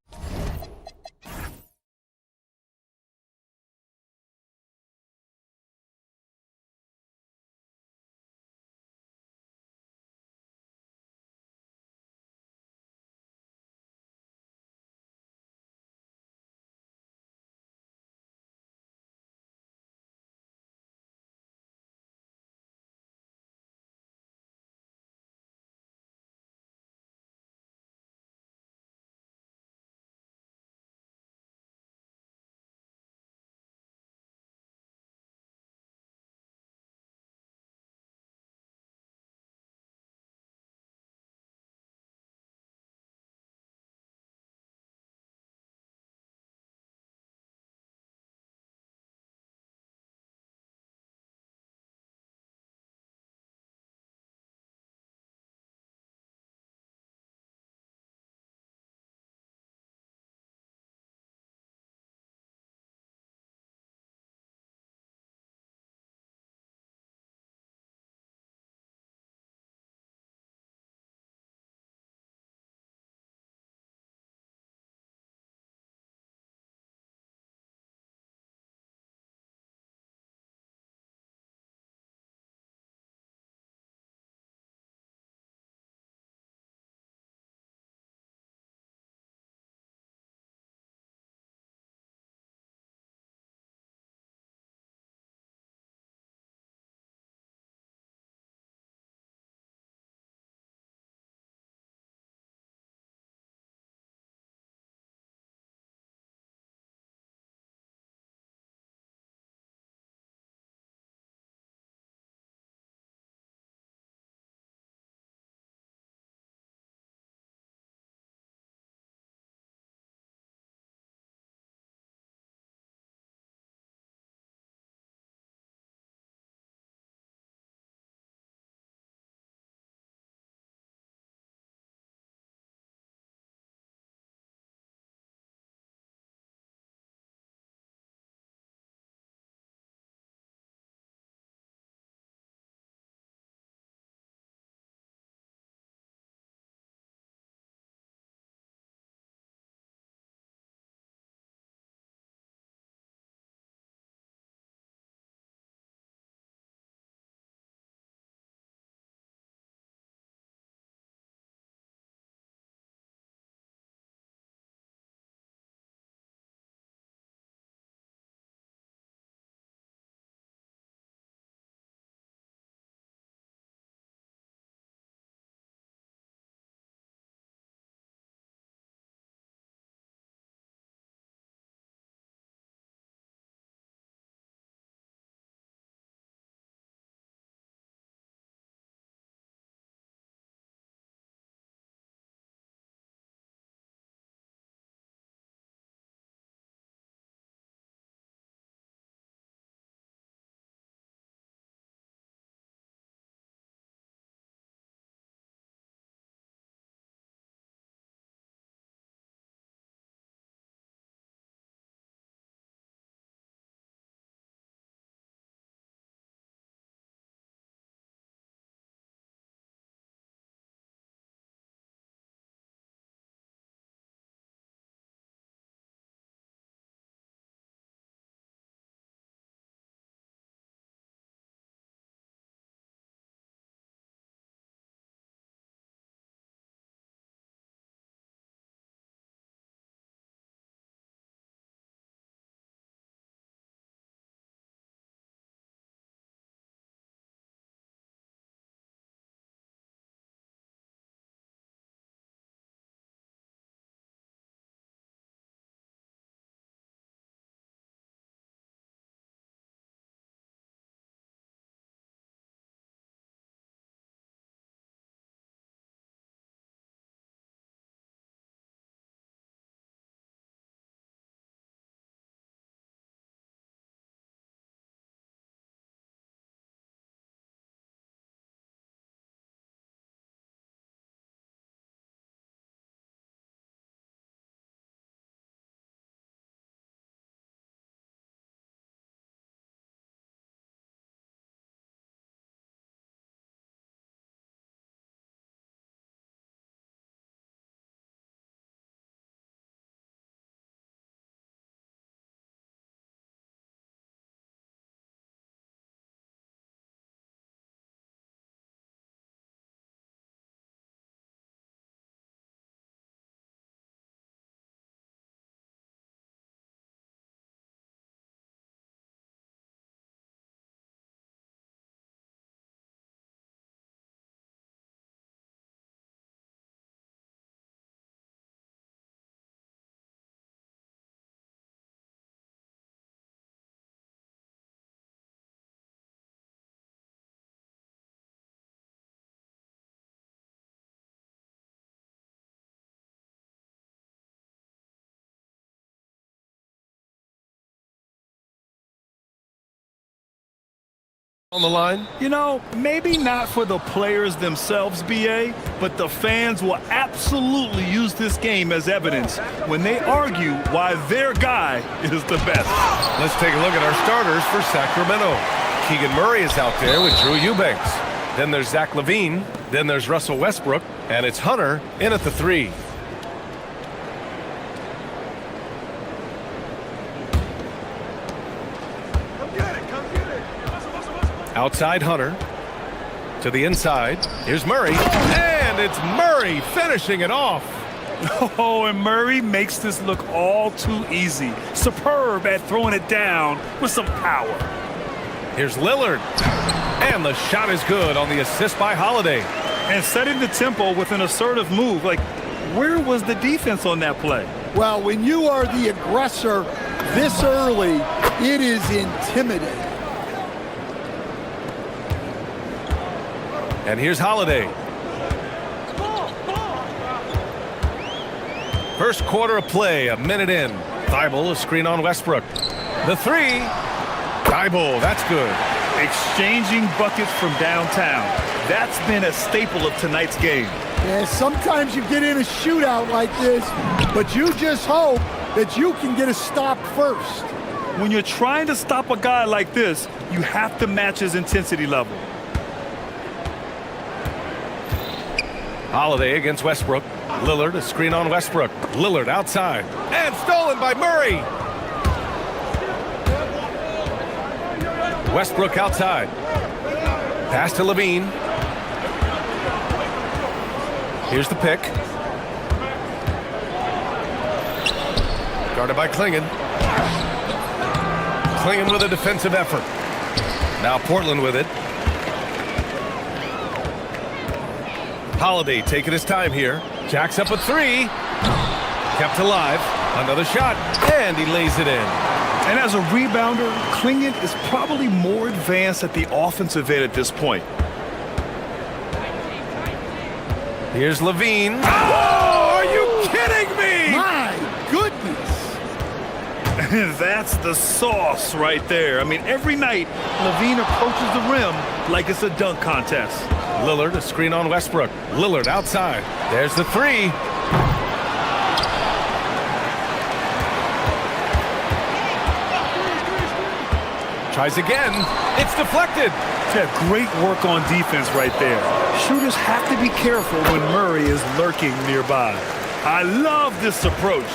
On the line. You know, maybe not for the players themselves, BA, but the fans will absolutely use this game as evidence when they argue why their guy is the best. Let's take a look at our starters for Sacramento. Keegan Murray is out there with Drew Eubanks. Then there's Zach LaVine. Then there's Russell Westbrook. And it's Hunter in at the 3. Outside Hunter. To the inside. Here's Murray. And it's Murray finishing it off. Oh, and Murray makes this look all too easy. Superb at throwing it down with some power. Here's Lillard. And the shot is good on the assist by Holiday. And setting the tempo with an assertive move. Like, where was the defense on that play? Well, when you are the aggressor this early, it is intimidating. And here's Holiday. First quarter of play, a minute in. Thibault, a screen on Westbrook. The 3. Thibault, that's good. Exchanging buckets from downtown. That's been a staple of tonight's game. Yeah, sometimes you get in a shootout like this, but you just hope that you can get a stop first. When you're trying to stop a guy like this, you have to match his intensity level. Holiday against Westbrook. Lillard, a screen on Westbrook. Lillard outside. And stolen by Murray. Westbrook outside. Pass to LaVine. Here's the pick. Guarded by Klingon. Klingon with a defensive effort. Now Portland with it. Holiday taking his time here. Jacks up a 3. Kept alive. Another shot. And he lays it in. And as a rebounder, Klingon is probably more advanced at the offensive end at this point. Here's LaVine. Oh, are you kidding me? My goodness. That's the sauce right there. I mean, every night, LaVine approaches the rim like it's a dunk contest. Lillard, a screen on Westbrook. Lillard outside. There's the 3. Tries again. It's deflected. Yeah, great work on defense right there. Shooters have to be careful when Murray is lurking nearby. I love this approach.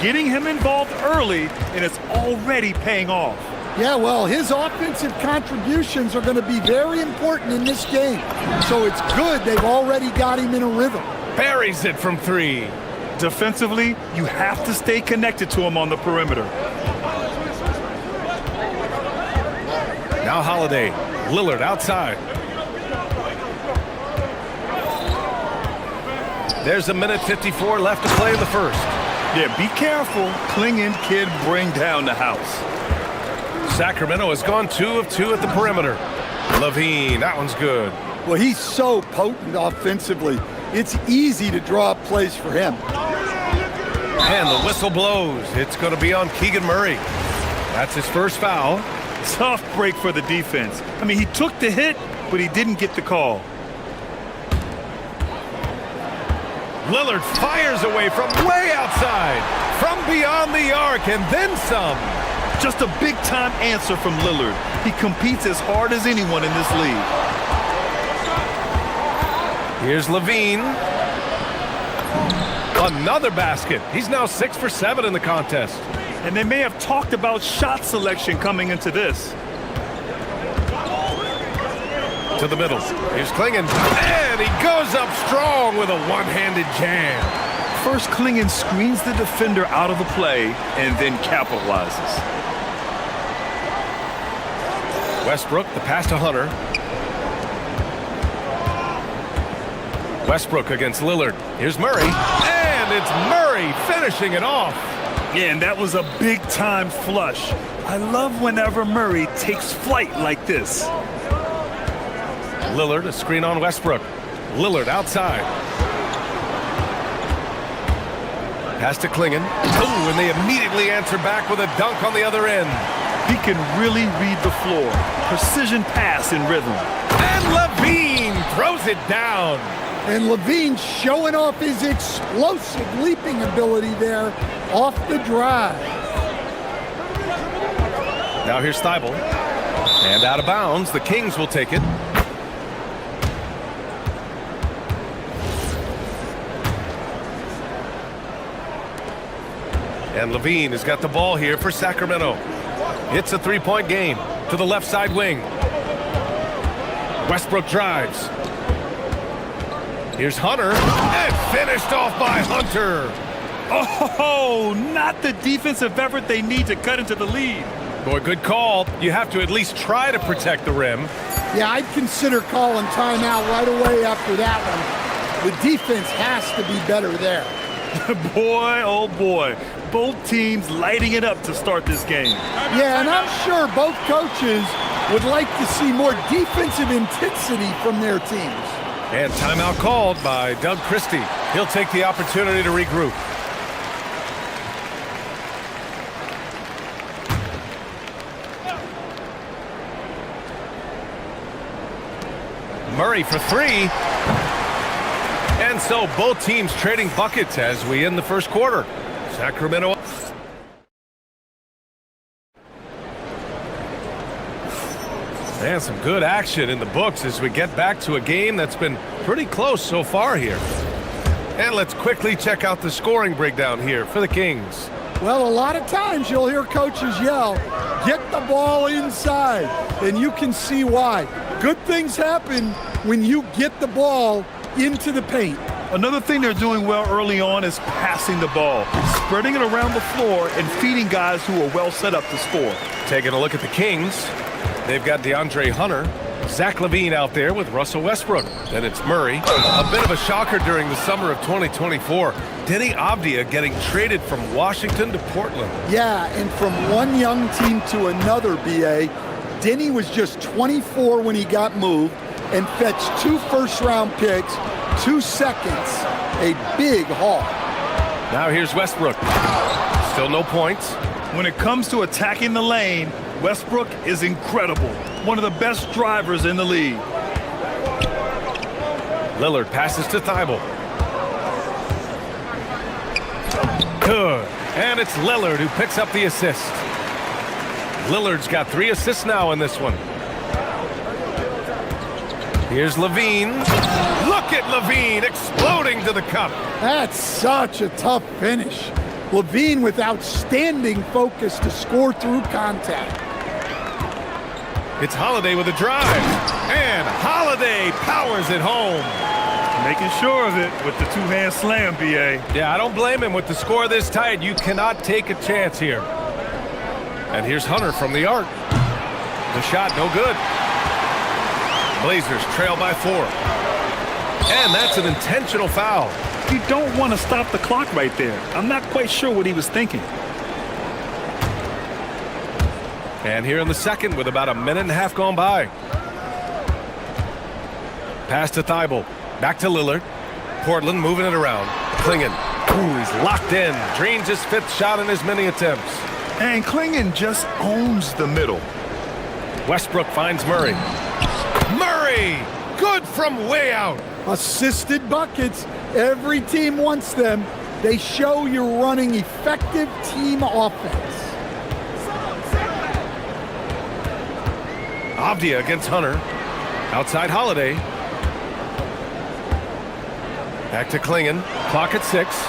Getting him involved early, and it's already paying off. Yeah, well, his offensive contributions are going to be very important in this game. So it's good they've already got him in a rhythm. Buries it from 3. Defensively, you have to stay connected to him on the perimeter. Now Holiday. Lillard outside. There's a minute 54 left to play in the first. Yeah, be careful. Klingon kid bring down the house. Sacramento has gone 2 of 2 at the perimeter. LaVine, that one's good. Well, he's so potent offensively. It's easy to draw up plays for him. And the whistle blows. It's going to be on Keegan Murray. That's his first foul. Tough break for the defense. I mean, he took the hit, but he didn't get the call. Lillard fires away from way outside, from beyond the arc, and then some. Just a big-time answer from Lillard. He competes as hard as anyone in this league. Here's LaVine. Another basket. He's now 6 for 7 in the contest. And they may have talked about shot selection coming into this. To the middle. Here's Klingon. And he goes up strong with a one-handed jam. First, Klingon screens the defender out of the play and then capitalizes. Westbrook, the pass to Hunter. Westbrook against Lillard. Here's Murray. And it's Murray finishing it off. Yeah, and that was a big-time flush. I love whenever Murray takes flight like this. Lillard, a screen on Westbrook. Lillard outside. Pass to Klingon. Oh, and they immediately answer back with a dunk on the other end. He can really read the floor. Precision pass in rhythm. And Levine throws it down. And Levine showing off his explosive leaping ability there off the drive. Now here's Thibault. And out of bounds, the Kings will take it. And Levine has got the ball here for Sacramento. It's a three-point game to the left side wing. Westbrook drives. Here's Hunter, and finished off by Hunter. Oh, not the defensive effort they need to cut into the lead. Boy, good call. You have to at least try to protect the rim. Yeah, I'd consider calling timeout right away after that one. The defense has to be better there. Boy, oh boy. Both teams lighting it up to start this game. Yeah, and I'm sure both coaches would like to see more defensive intensity from their teams. And timeout called by Doug Christie. He'll take the opportunity to regroup. Murray for three. And so both teams trading buckets as we end the first quarter. Sacramento. And some good action in the books as we get back to a game that's been pretty close so far here. And let's quickly check out the scoring breakdown here for the Kings. Well, a lot of times you'll hear coaches yell, get the ball inside, and you can see why. Good things happen when you get the ball into the paint. Another thing they're doing well early on is passing the ball, spreading it around the floor and feeding guys who are well set up to score. Taking a look at the Kings. They've got DeAndre Hunter, Zach LaVine out there with Russell Westbrook. Then it's Murray. A bit of a shocker during the summer of 2024. Denny Avdia getting traded from Washington to Portland. Yeah, and from one young team to another, B.A., Denny was just 24 when he got moved and fetched 2 first-round picks, 2 seconds, a big haul. Now here's Westbrook. Still no points. When it comes to attacking the lane, Westbrook is incredible. One of the best drivers in the league. Lillard passes to Thibault. Good. And it's Lillard who picks up the assist. Lillard's got 3 assists now in this one. Here's LaVine. Look at LaVine exploding to the cup. That's such a tough finish. LaVine with outstanding focus to score through contact. It's Holiday with a drive. And Holiday powers it home. Making sure of it with the 2-hand slam, B.A. Yeah, I don't blame him. With the score this tight, you cannot take a chance here. And here's Hunter from the arc. The shot, no good. Blazers trail by 4. And that's an intentional foul. You don't want to stop the clock right there. I'm not quite sure what he was thinking. And here in the second with about a minute and a half gone by. Pass to Thibault. Back to Lillard. Portland moving it around. Klingon. Ooh, he's locked in. Drains his 5th shot in as many attempts. And Klingon just owns the middle. Westbrook finds Murray. Murray! Good from way out. Assisted buckets. Every team wants them. They show you're running effective team offense. Avdia against Hunter. Outside Holiday. Back to Klingon. Clock at 6.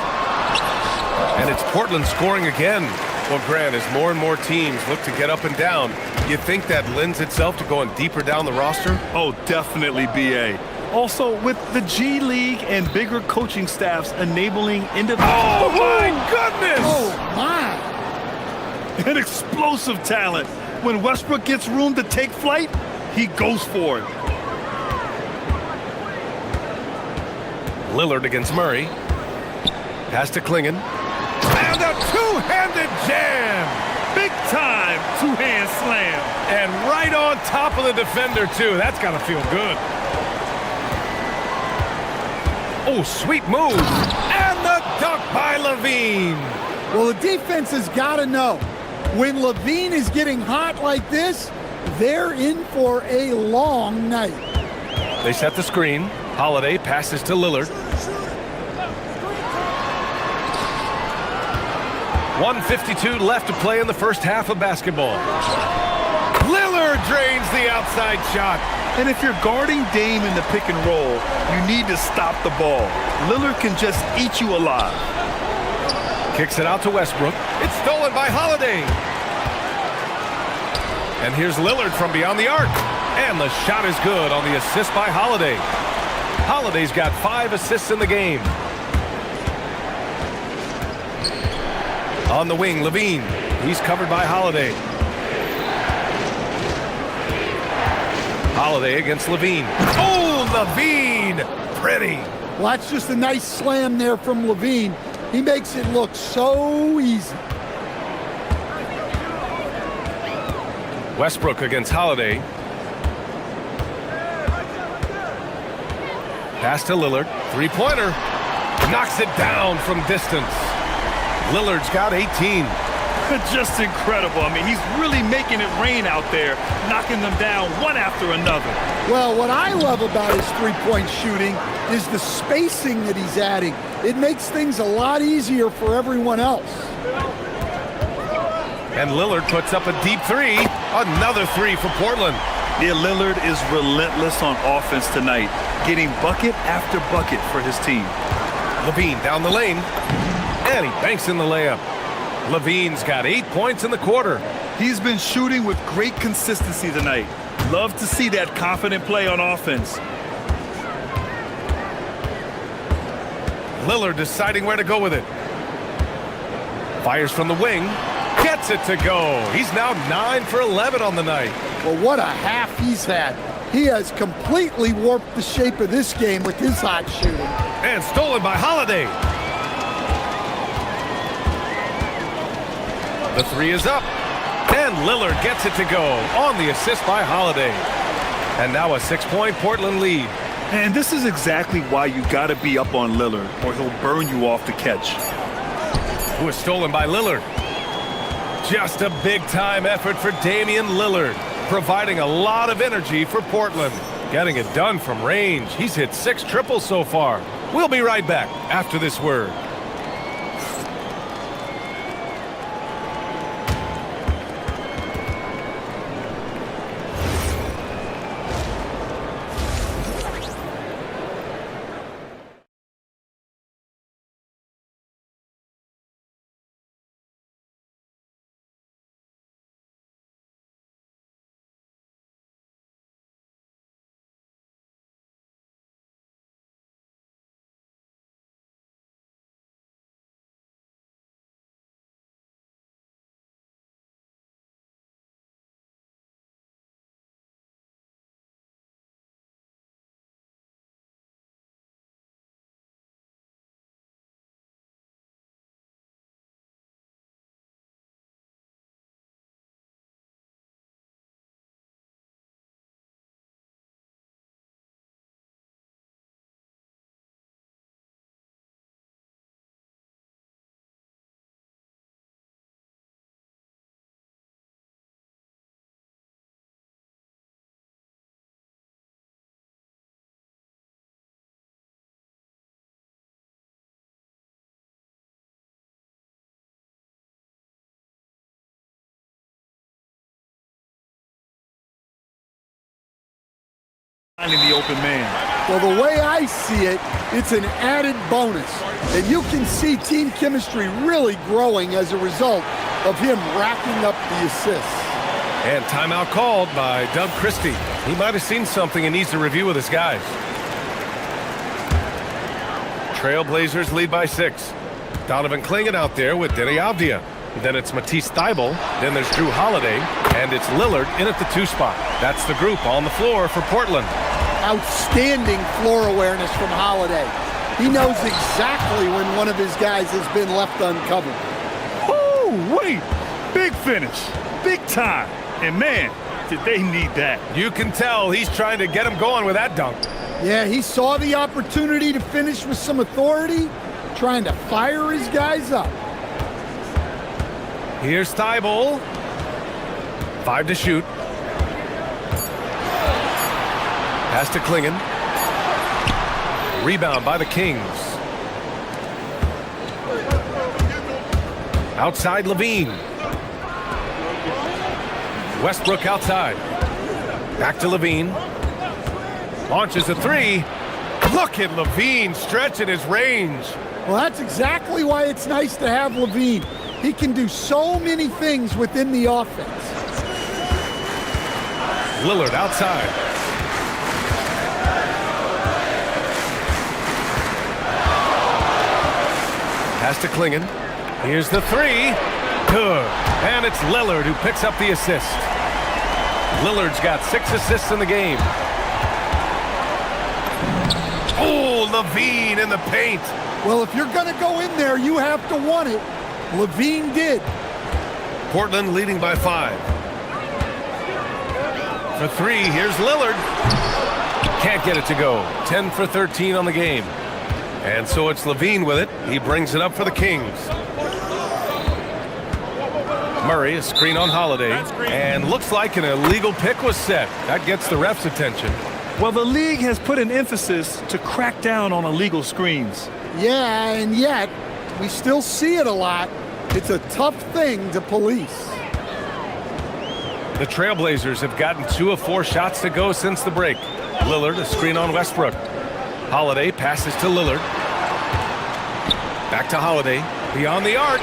And it's Portland scoring again. Well, Grant, as more and more teams look to get up and down, you think that lends itself to going deeper down the roster? Oh, definitely, B.A. Also, with the G League and bigger coaching staffs enabling individual... Oh, my goodness! Oh, my. An explosive talent. When Westbrook gets room to take flight, he goes for it. Lillard against Murray. Pass to Klingon. And a two-handed jam! Big time two-hand slam. And right on top of the defender, too. That's got to feel good. Oh, sweet move. And the dunk by LaVine. Well, the defense has got to know. When Levine is getting hot like this, they're in for a long night. They set the screen. Holiday passes to Lillard. 1:52 left to play in the first half of basketball. Lillard drains the outside shot. And if you're guarding Dame in the pick and roll, you need to stop the ball. Lillard can just eat you alive. Kicks it out to Westbrook. It's stolen by Holiday. And here's Lillard from beyond the arc. And the shot is good on the assist by Holiday. Holiday's got 5 assists in the game. On the wing, Levine. He's covered by Holiday. Holiday against Levine. Oh, Levine! Pretty. Well, that's just a nice slam there from Levine. He makes it look so easy. Westbrook against Holiday. Pass to Lillard. Three-pointer. Knocks it down from distance. Lillard's got 18. Just incredible. I mean, he's really making it rain out there, knocking them down one after another. Well, what I love about his three-point shooting is the spacing that he's adding. It makes things a lot easier for everyone else. And Lillard puts up a deep three. Another three for Portland. Yeah, Lillard is relentless on offense tonight, getting bucket after bucket for his team. Levine down the lane. And he banks in the layup. Levine's got 8 points in the quarter. He's been shooting with great consistency tonight. Love to see that confident play on offense. Lillard deciding where to go with it. Fires from the wing. Gets it to go. He's now 9 for 11 on the night. Well, what a half he's had. He has completely warped the shape of this game with his hot shooting. And stolen by Holiday. The three is up. And Lillard gets it to go on the assist by Holiday. And now a 6-point Portland lead. And this is exactly why you got to be up on Lillard, or he'll burn you off the catch. Who is stolen by Lillard. Just a big-time effort for Damian Lillard, providing a lot of energy for Portland. Getting it done from range. He's hit 6 triples so far. We'll be right back after this word. Finding the open man. Well, the way I see it, it's an added bonus. And you can see team chemistry really growing as a result of him racking up the assists. And timeout called by Doug Christie. He might have seen something and needs to review with his guys. Trailblazers lead by 6. Donovan Clingan out there with Denny Avdia. Then it's Matisse Thybulle. Then there's Drew Holiday. And it's Lillard in at the 2 spot. That's the group on the floor for Portland. Outstanding floor awareness from Holiday. He knows exactly when one of his guys has been left uncovered. Oh, wait. Big finish. Big time. And man, did they need that. You can tell he's trying to get him going with that dunk. Yeah, he saw the opportunity to finish with some authority, trying to fire his guys up. Here's Thibault. 5 to shoot. Pass to Klingen. Rebound by the Kings. Outside Levine. Westbrook outside. Back to Levine. Launches a three. Look at Levine stretching his range. Well, that's exactly why it's nice to have Levine. He can do so many things within the offense. Lillard outside. Pass to Klingen. Here's the three. Good. And it's Lillard who picks up the assist. Lillard's got 6 assists in the game. Oh, Levine in the paint. Well, if you're going to go in there, you have to want it. Levine did. Portland leading by 5. For 3, here's Lillard. Can't get it to go. 10 for 13 on the game. And so it's Levine with it. He brings it up for the Kings. Murray, a screen on Holiday. And looks like an illegal pick was set. That gets the ref's attention. Well, the league has put an emphasis to crack down on illegal screens. Yeah, and yet, we still see it a lot. It's a tough thing to police. The Trailblazers have gotten 2 of 4 shots to go since the break. Lillard, a screen on Westbrook. Holiday passes to Lillard. Back to Holiday. Beyond the arc.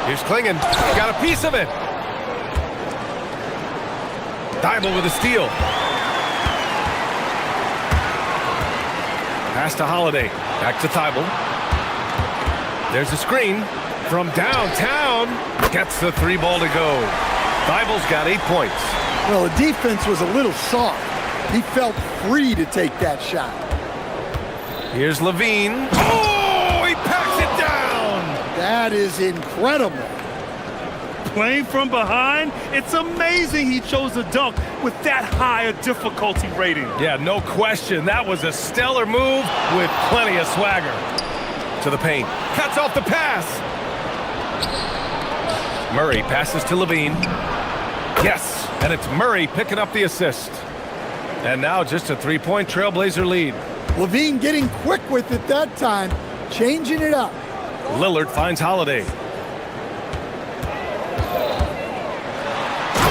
Here's Klingen. Got a piece of it. Thibault with a steal. Pass to Holiday. Back to Thibault. There's a screen from downtown. Gets the 3 ball to go. Thibault's got 8 points. Well, the defense was a little soft. He felt free to take that shot. Here's Levine. Oh, he packs it down. That is incredible. Playing from behind, it's amazing he chose a dunk with that high a difficulty rating. Yeah, no question. That was a stellar move with plenty of swagger. To the paint. Cuts off the pass. Murray passes to Levine. Yes, and it's Murray picking up the assist. And now just a 3-point Trailblazer lead. Levine getting quick with it that time, changing it up. Lillard finds Holiday.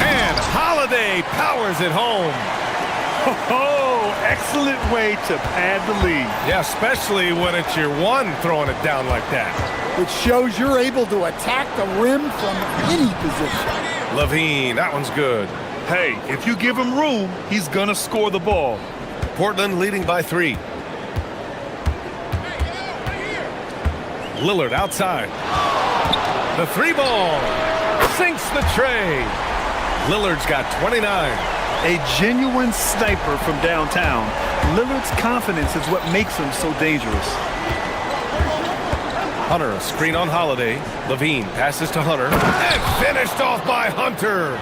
And Holiday powers it home. Oh, excellent way to pad the lead. Yeah, especially when it's your one throwing it down like that. Which shows you're able to attack the rim from any position. Levine, that one's good. Hey, if you give him room, he's gonna score the ball. Portland leading by 3. Lillard outside. The 3 ball sinks the tray. Lillard's got 29. A genuine sniper from downtown. Lillard's confidence is what makes him so dangerous. Hunter, a screen on Holiday. Levine passes to Hunter. And finished off by Hunter.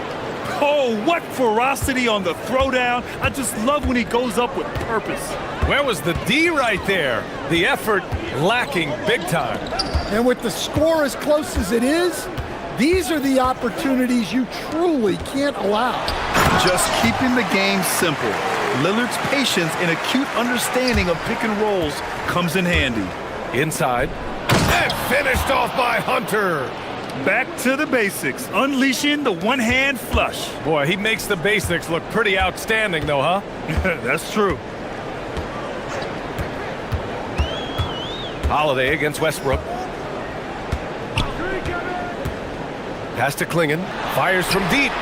Oh, what ferocity on the throwdown. I just love when he goes up with purpose. Where was the D right there? The effort lacking big time. And with the score as close as it is, these are the opportunities you truly can't allow. Just keeping the game simple. Lillard's patience and acute understanding of pick and rolls comes in handy. Inside. And finished off by Hunter. Back to the basics, unleashing the one-hand flush. Boy, he makes the basics look pretty outstanding, though, huh? That's true. Holiday against Westbrook. Pass to Klingen. Fires from deep.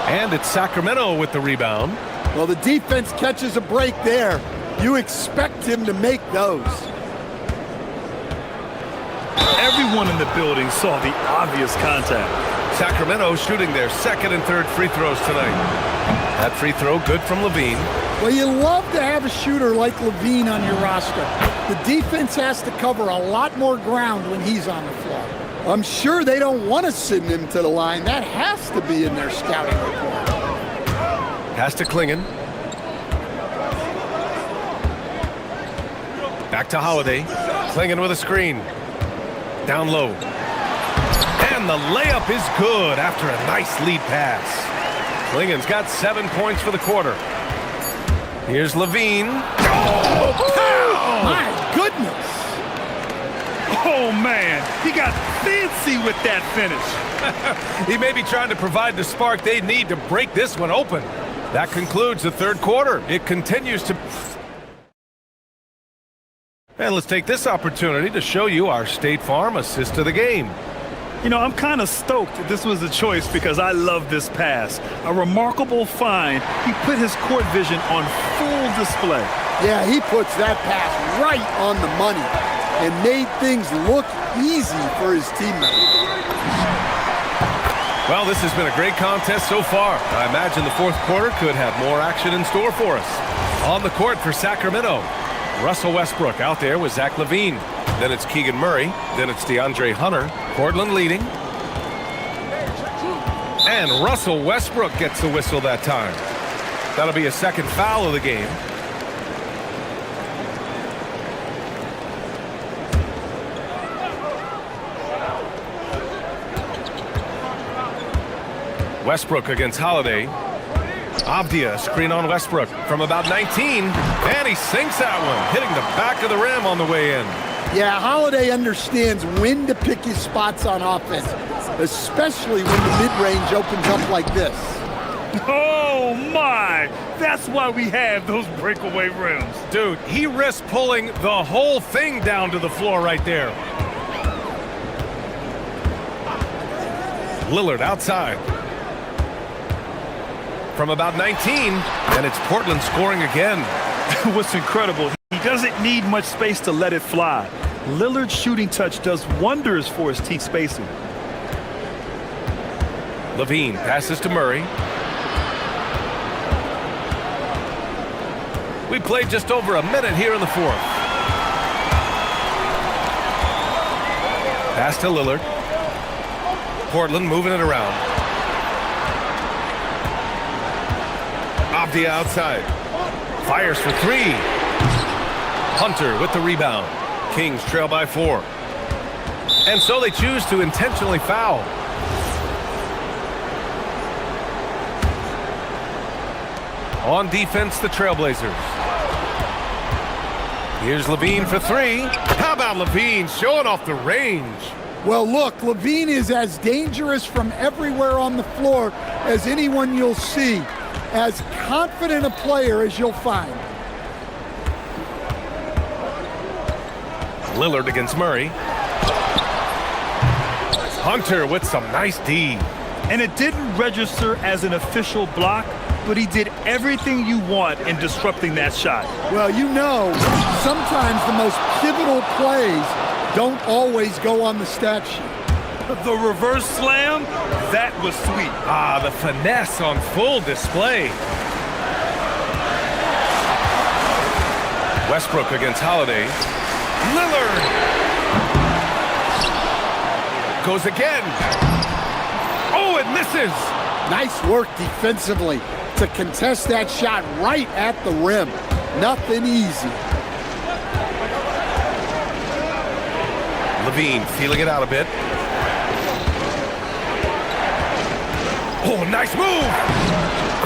And it's Sacramento with the rebound. Well, the defense catches a break there. You expect him to make those. Everyone in the building saw the obvious contact. Sacramento shooting their 2nd and 3rd free throws tonight. That free throw good from Levine. Well, you love to have a shooter like Levine on your roster. The defense has to cover a lot more ground when he's on the floor. I'm sure they don't want to send him to the line. That has to be in their scouting report. Pass to Klingen. Back to Holiday. Klingen with a screen. Down low. And the layup is good after a nice lead pass. Klingen's got 7 points for the quarter. Here's Levine. Oh, my goodness. Oh, man, he got fancy with that finish. He may be trying to provide the spark they need to break this one open. That concludes the third quarter. It continues to... And let's take this opportunity to show you our State Farm assist of the game. You know, I'm kind of stoked that this was a choice because I love this pass. A remarkable find. He put his court vision on full display. Yeah, he puts that pass right on the money and made things look easy for his teammates. Well, this has been a great contest so far. I imagine the fourth quarter could have more action in store for us. On the court for Sacramento, Russell Westbrook out there with Zach LaVine. Then it's Keegan Murray. Then it's DeAndre Hunter. Portland leading. And Russell Westbrook gets the whistle that time. That'll be a second foul of the game. Westbrook against Holiday. Avdia, screen on Westbrook from about 19, and he sinks that one, hitting the back of the rim on the way in. Yeah, Holiday understands when to pick his spots on offense, especially when the mid-range opens up like this. Oh, my! That's why we have those breakaway rims. Dude, he risked pulling the whole thing down to the floor right there. Lillard outside. From about 19, and it's Portland scoring again. What's incredible, he doesn't need much space to let it fly. Lillard's shooting touch does wonders for his team spacing. LaVine passes to Murray. We played just over a minute here in the fourth. Pass to Lillard. Portland moving it around. Avdia outside. Fires for three. Hunter with the rebound. Kings trail by 4. And so they choose to intentionally foul. On defense, the Trailblazers. Here's LaVine for 3. How about LaVine showing off the range? Well, look, LaVine is as dangerous from everywhere on the floor as anyone you'll see. As confident a player as you'll find. Lillard against Murray. Hunter with some nice D. And it didn't register as an official block, but he did everything you want in disrupting that shot. Well, you know, sometimes the most pivotal plays don't always go on the stat sheet. The reverse slam, that was sweet. Ah, the finesse on full display. Westbrook against Holiday. Lillard! Goes again. Oh, it misses! Nice work defensively to contest that shot right at the rim. Nothing easy. LaVine feeling it out a bit. Oh, nice move!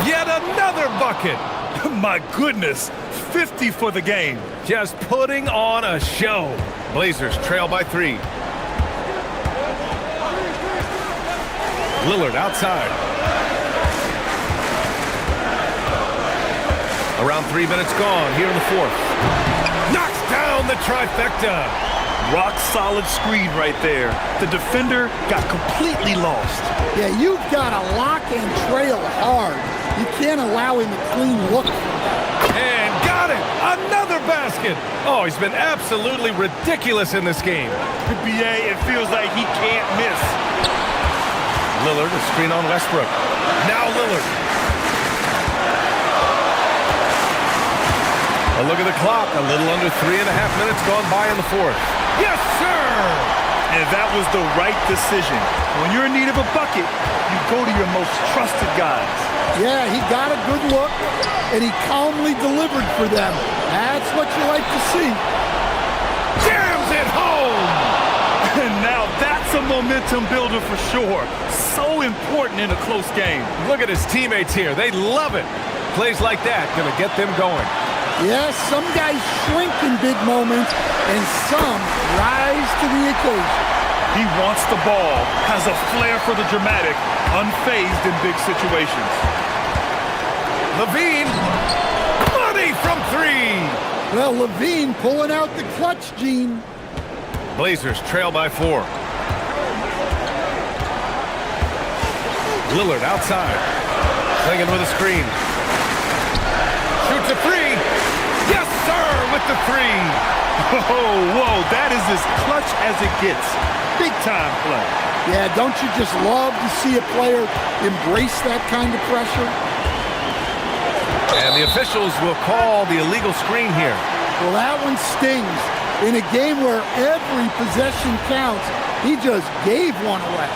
Yet another bucket! My goodness, 50 for the game. Just putting on a show. Blazers trail by 3. Lillard outside. Around 3 minutes gone here in the fourth. Knocks down the trifecta. Rock solid screen right there. The defender got completely lost. Yeah, you've got to lock and trail hard. You can't allow him a clean look. And got it! Another basket! Oh, he's been absolutely ridiculous in this game. BA, it feels like he can't miss. Lillard, a screen on Westbrook. Now Lillard. A look at the clock. A little under 3.5 minutes gone by in the fourth. Yes, sir! And that was the right decision. When you're in need of a bucket, you go to your most trusted guys. Yeah, he got a good look, and he calmly delivered for them. That's what you like to see. Jams it home! And now that's a momentum builder for sure. So important in a close game. Look at his teammates here. They love it. Plays like that gonna get them going. Yes, some guys shrink in big moments, and some rise to the occasion. He wants the ball, has a flair for the dramatic, unfazed in big situations. Levine, money from three. Well, Levine pulling out the clutch gene. Blazers trail by 4. Lillard outside, Klingon with a screen. Shoots a three. Yes, sir, with the three. Oh, whoa, that is as clutch as it gets. Big time play. Yeah, don't you just love to see a player embrace that kind of pressure? And the officials will call the illegal screen here. Well, that one stings. In a game where every possession counts, he just gave one away.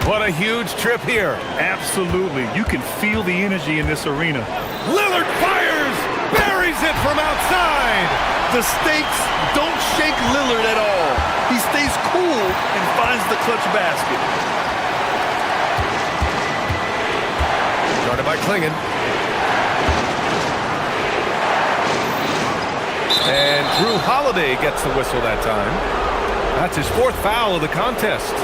What a huge trip here. Absolutely. You can feel the energy in this arena. Lillard fires, buries it from outside. The stakes don't shake Lillard at all. He stays cool and finds the clutch basket. Started by Klingon. And Drew Holiday gets the whistle that time. That's his 4th foul of the contest.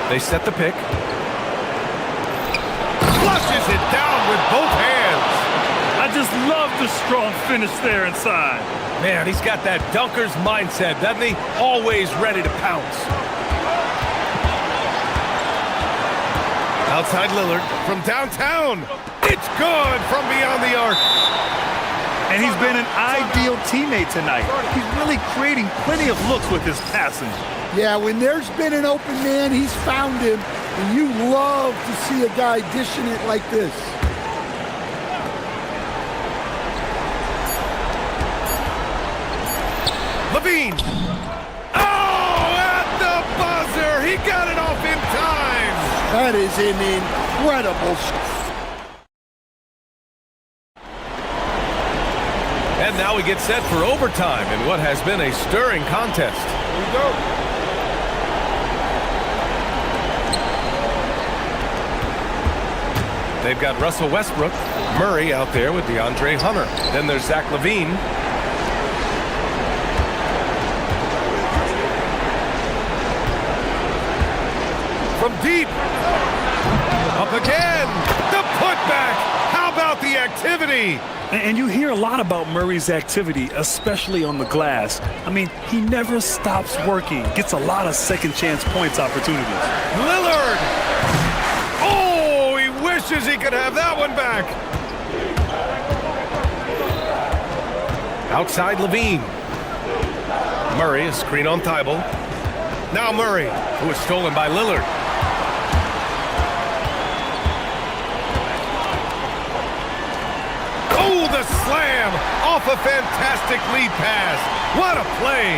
They set the pick. Flushes it down with both hands. I just love the strong finish there inside. Man, he's got that dunker's mindset, doesn't he? Always ready to pounce. Outside Lillard from downtown. It's good from beyond the arc. And he's been an ideal teammate tonight. He's really creating plenty of looks with his passing. Yeah, when there's been an open man, he's found him, and you love to see a guy dishing it like this. Levine. Oh, at the buzzer. He got it off in time. That is an incredible And now we get set for overtime in what has been a stirring contest. Here we go. They've got Russell Westbrook, Murray out there with DeAndre Hunter. Then there's Zach LaVine. From deep. Up again. The putback. How about the activity? And you hear a lot about Murray's activity, especially on the glass. I mean, he never stops working. Gets a lot of second chance points opportunities. Lillard. Oh, he wishes he could have that one back. Outside Levine. Murray, a screen on Thibault. Now Murray, who is stolen by Lillard. Oh, the slam off a fantastic lead pass. What a play.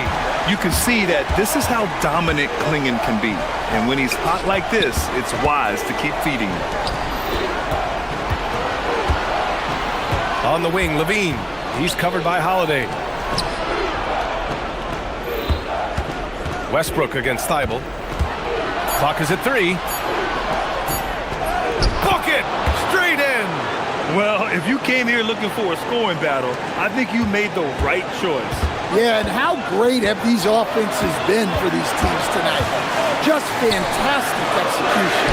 You can see that this is how dominant Klingon can be. And when he's hot like this, it's wise to keep feeding him. On the wing, Levine. He's covered by Holiday. Westbrook against Thibault. Clock is at 3. Bucket! Straight in! Well, if you came here looking for a scoring battle, I think you made the right choice. Yeah, and how great have these offenses been for these teams tonight? Just fantastic execution.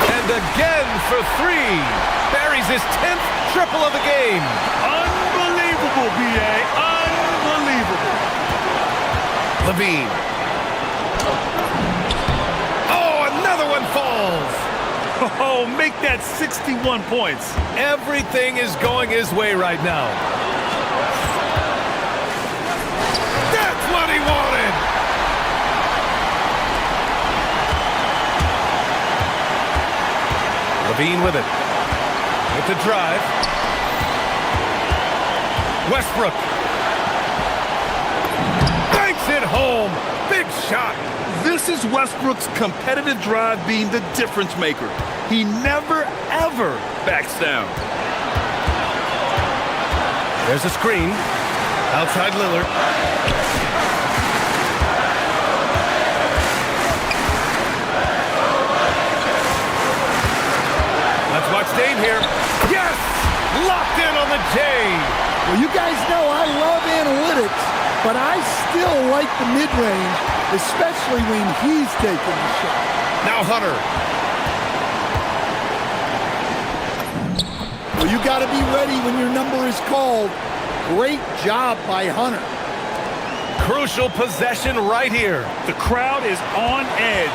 And again for 3. Buries his 10th triple of the game. Unbelievable, B.A. Unbelievable. Levine. Oh, another one falls. Oh, make that 61 points. Everything is going his way right now. That's what he wanted. Levine with it. With the drive. Westbrook. Banks it home. Big shot. This is Westbrook's competitive drive being the difference maker. He never, ever backs down. There's a screen. Outside Lillard. Let's watch Dame here. Yes! Locked in on the J. Well, you guys know I love analytics, but I still like the mid-range, especially when he's taking the shot. Now Hunter. Well, you got to be ready when your number is called. Great job by Hunter. Crucial possession right here. The crowd is on edge.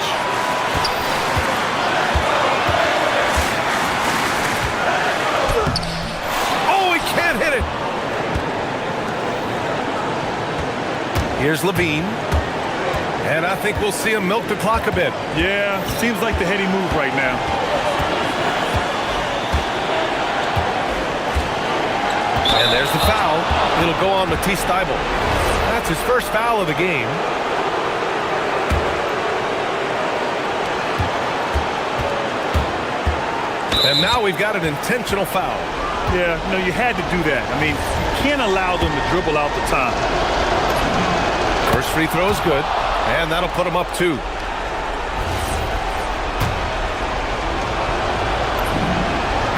Oh, he can't hit it. Here's Levine. And I think we'll see him milk the clock a bit. Yeah, seems like the heady move right now. And there's the foul. It'll go on Matisse Thybulle. That's his first foul of the game. And now we've got an intentional foul. Yeah, no, you had to do that. I mean, you can't allow them to dribble out the time. First free throw is good, and that'll put him up 2.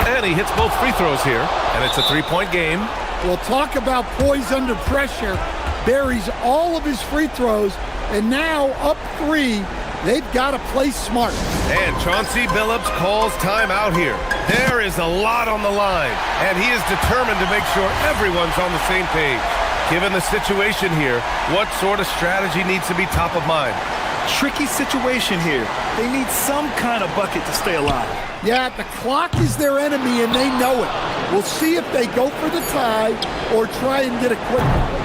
And he hits both free throws here, and it's a 3-point game. Well, talk about poise under pressure. Buries all of his free throws, and now up 3. They've got to play smart. And Chauncey Billups calls timeout here. There is a lot on the line, and he is determined to make sure everyone's on the same page. Given the situation here, what sort of strategy needs to be top of mind? Tricky situation here. They need some kind of bucket to stay alive. Yeah, the clock is their enemy, and they know it. We'll see if they go for the tie or try and get a quick one.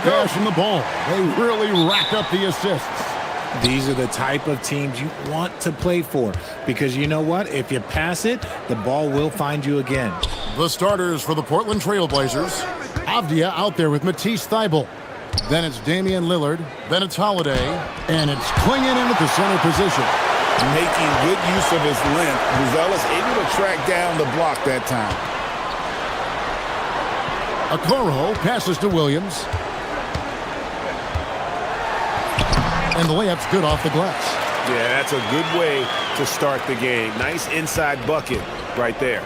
Passing the ball. They really rack up the assists. These are the type of teams you want to play for because you know what? If you pass it, the ball will find you again. The starters for the Portland Trailblazers. Avdia out there with Matisse Thybulle. Then it's Damian Lillard. Then it's Holiday. And it's Klingon in at the center position. Making good use of his length. Buzelis able to track down the block that time. Okoro passes to Williams. And the layup's good off the glass. Yeah, that's a good way to start the game. Nice inside bucket right there.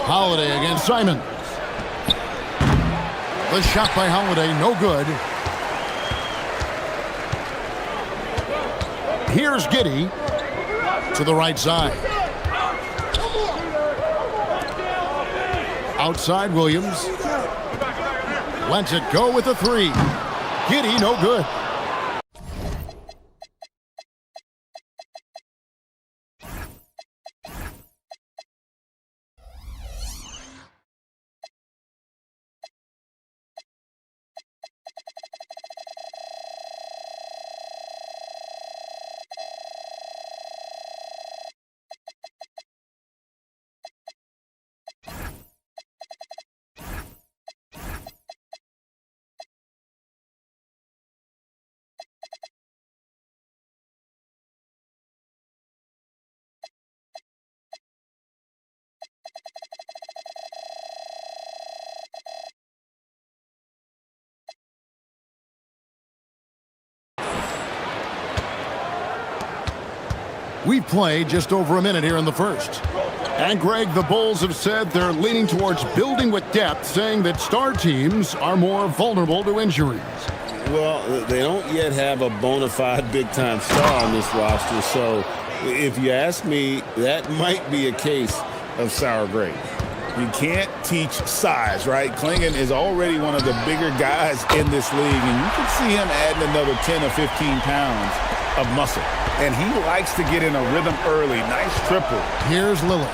Holiday against Simons. The shot by Holiday, no good. Here's Giddey to the right side. Outside Williams. Lets it go with a three. Giddey, no good. We've played just over a minute here in the first. And Greg, the Bulls have said they're leaning towards building with depth, saying that star teams are more vulnerable to injuries. Well, they don't yet have a bona fide big-time star on this roster, so if you ask me, that might be a case of sour grapes. You can't teach size, right? Klingon is already one of the bigger guys in this league, and you can see him adding another 10 or 15 pounds of muscle. And he likes to get in a rhythm early. Nice triple. Here's Lillard.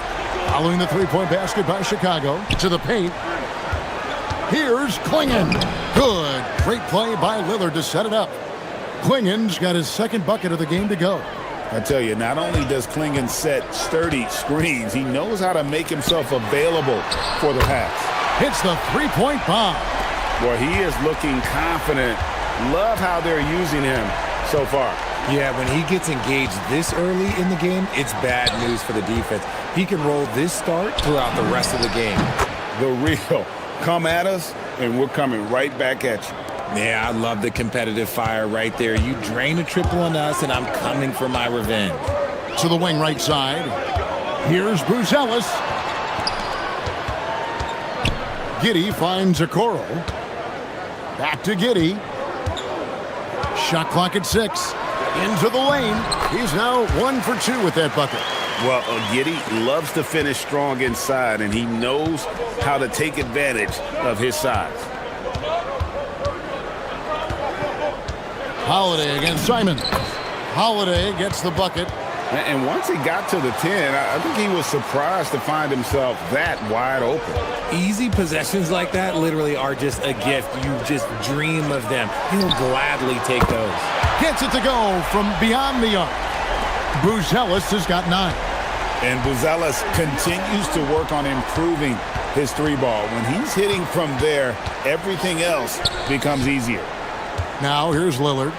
Following the three-point basket by Chicago. To the paint. Here's Klingon. Good. Great play by Lillard to set it up. Klingon's got his second bucket of the game to go. I tell you, not only does Klingon set sturdy screens, he knows how to make himself available for the pass. Hits the three-point bomb. Boy, he is looking confident. Love how they're using him so far. Yeah, when he gets engaged this early in the game, it's bad news for the defense. He can roll this start throughout the rest of the game. The real come at us, and we're coming right back at you. Yeah, I love the competitive fire right there. You drain a triple on us, and I'm coming for my revenge. To the wing right side. Here's Buzelis. Giddey finds Okoro. Back to Giddey. Shot clock at 6. Into the lane. He's now 1 for 2 with that bucket. Well, Giddey loves to finish strong inside, and he knows how to take advantage of his size. Holiday against Simons. Holiday gets the bucket. And once he got to the 10, I think he was surprised to find himself that wide open. Easy possessions like that literally are just a gift. You just dream of them. He'll gladly take those. Gets it to go from beyond the arc. Buzelis has got 9. And Buzelis continues to work on improving his three ball. When he's hitting from there, everything else becomes easier. Now here's Lillard.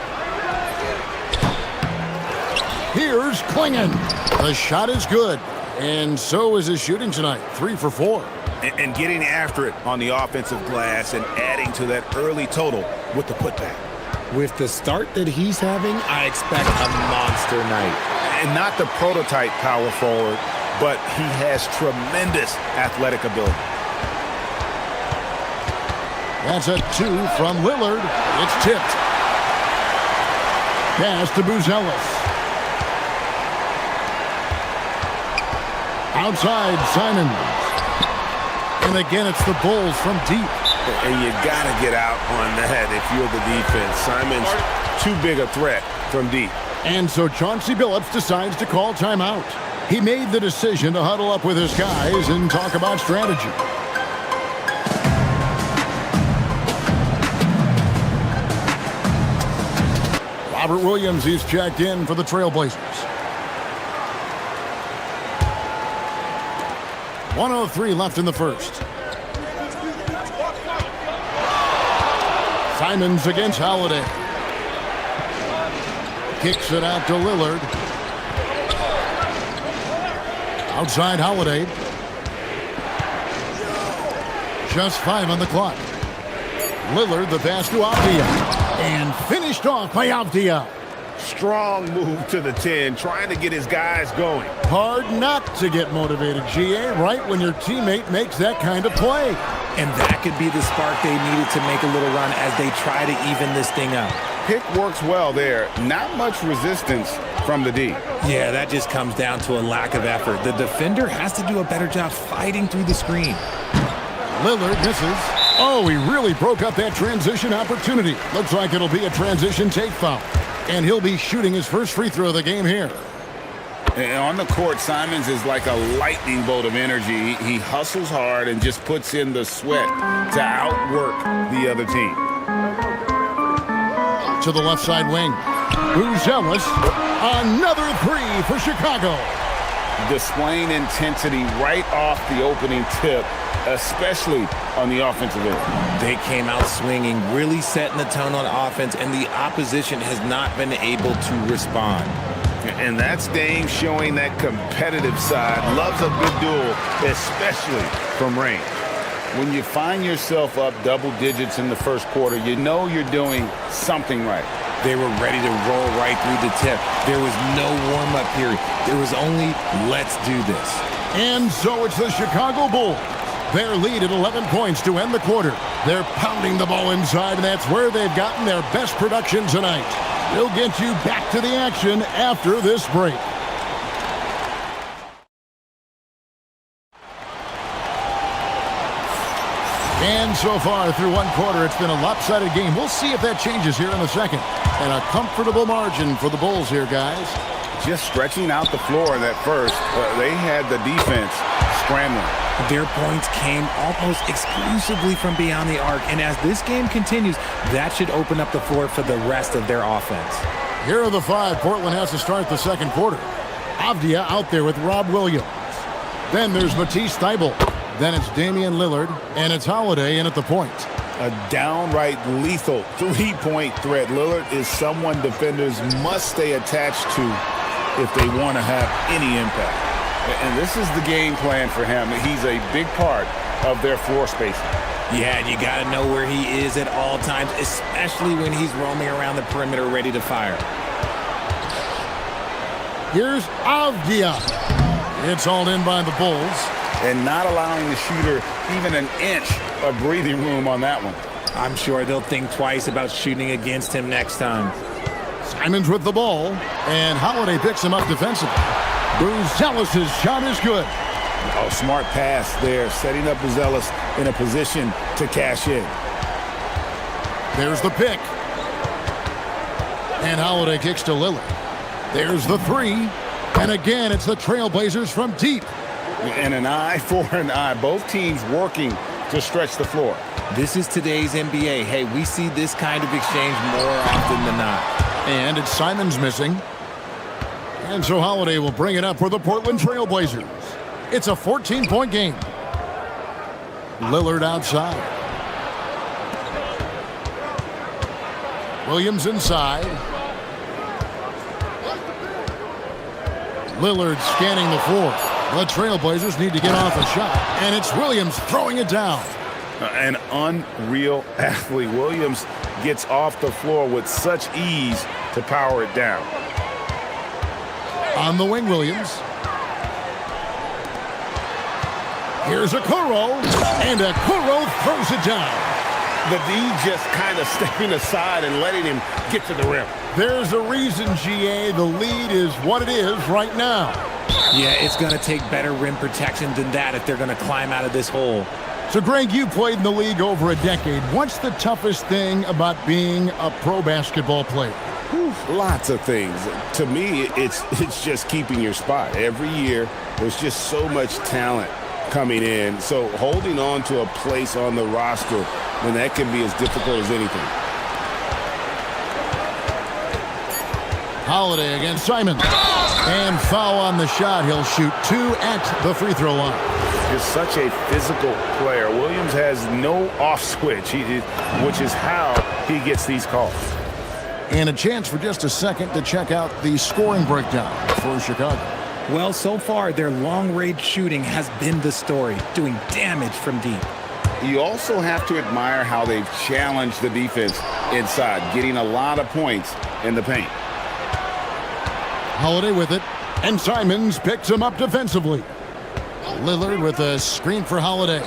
Here's Klingon. The shot is good. And so is his shooting tonight. 3 for 4. And getting after it on the offensive glass and adding to that early total with the putback. With the start that he's having, I expect a monster night. And not the prototype power forward, but he has tremendous athletic ability. That's a 2 from Lillard. It's tipped. Pass to Buzelis. Outside, Simons. And again, it's the Bulls from deep. And you got to get out on that if you're the defense. Simons, too big a threat from deep. And so Chauncey Billups decides to call timeout. He made the decision to huddle up with his guys and talk about strategy. Robert Williams is checked in for the Trailblazers. 1:03 left in the first. Simons against Holiday. Kicks it out to Lillard. Outside Holiday. Just 5 on the clock. Lillard, the pass to Avdia. And finished off by Avdia. Strong move to the 10, trying to get his guys going. Hard not to get motivated, GA, right when your teammate makes that kind of play. And that could be the spark they needed to make a little run as they try to even this thing up. Pick works well there. Not much resistance from the D. Yeah, that just comes down to a lack of effort. The defender has to do a better job fighting through the screen. Lillard misses. Oh, he really broke up that transition opportunity. Looks like it'll be a transition take foul. And he'll be shooting his first free throw of the game here. And on the court, Simons is like a lightning bolt of energy. He hustles hard and just puts in the sweat to outwork the other team. To the left side wing. Buzelis. Another three for Chicago. Displaying intensity right off the opening tip, especially on the offensive end. They came out swinging, really setting the tone on offense, and the opposition has not been able to respond. And that's Dame showing that competitive side. Loves a good duel, especially from range. When you find yourself up double digits in the first quarter, you know you're doing something right. They were ready to roll right through the tip. There was no warm-up period. There was only, let's do this. And so it's the Chicago Bulls. Their lead at 11 points to end the quarter. They're pounding the ball inside, and that's where they've gotten their best production tonight. We'll get you back to the action after this break. And so far through one quarter, it's been a lopsided game. We'll see if that changes here in the second. And a comfortable margin for the Bulls here, guys. Just stretching out the floor in that first. They had the defense scrambling. Their points came almost exclusively from beyond the arc. And as this game continues, that should open up the floor for the rest of their offense. Here are the 5 Portland has to start the second quarter. Avdia out there with Rob Williams. Then there's Matisse Thybulle. Then it's Damian Lillard, and it's Holiday in at the point. A downright lethal three-point threat. Lillard is someone defenders must stay attached to if they want to have any impact. And this is the game plan for him. He's a big part of their floor spacing. Yeah, and you got to know where he is at all times, especially when he's roaming around the perimeter ready to fire. Here's Avdia. It's all in by the Bulls. And not allowing the shooter even an inch of breathing room on that one. I'm sure they'll think twice about shooting against him next time. Simons with the ball, and Holiday picks him up defensively. Buzelis' shot is good. Oh, smart pass there, setting up Buzelis in a position to cash in. There's the pick. And Holiday kicks to Lillard. There's the three. And again, it's the Trailblazers from deep. And an eye for an eye. Both teams working to stretch the floor. This is today's NBA. Hey, we see this kind of exchange more often than not. And it's Simons missing. And so Holiday will bring it up for the Portland Trailblazers. It's a 14-point game. Lillard outside. Williams inside. Lillard scanning the floor. The Trailblazers need to get off a shot. And it's Williams throwing it down. An unreal athlete. Williams gets off the floor with such ease to power it down. On the wing, Williams. Here's Okoro. And Okoro throws it down. The D just kind of stepping aside and letting him get to the rim. There's a reason, GA. The lead is what it is right now. Yeah, it's going to take better rim protection than that if they're going to climb out of this hole. So, Greg, you played in the league over a decade. What's the toughest thing about being a pro basketball player? Lots of things. To me, it's just keeping your spot. Every year, there's just so much talent coming in. So holding on to a place on the roster, then that can be as difficult as anything. Holiday against Simon. And foul on the shot. He'll shoot 2 at the free throw line. Just such a physical player. Williams has no off switch, which is how he gets these calls. And a chance for just a second to check out the scoring breakdown for Chicago. Well, so far, their long-range shooting has been the story, doing damage from deep. You also have to admire how they've challenged the defense inside, getting a lot of points in the paint. Holiday with it, and Simons picks him up defensively. Lillard with a screen for Holiday.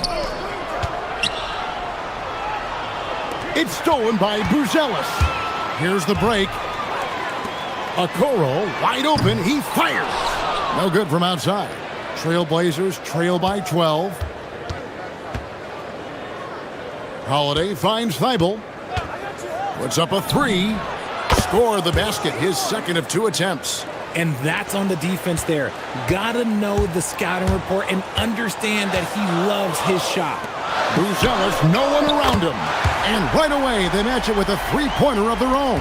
It's stolen by Buzelis. Here's the break. Okoro wide open. He fires. No good from outside. Trailblazers trail by 12. Holiday finds Thibault. Puts up a 3. Score the basket, his second of 2 attempts. And that's on the defense there. Gotta know the scouting report and understand that he loves his shot. Buzelis, no one around him. And right away, they match it with a 3-pointer of their own.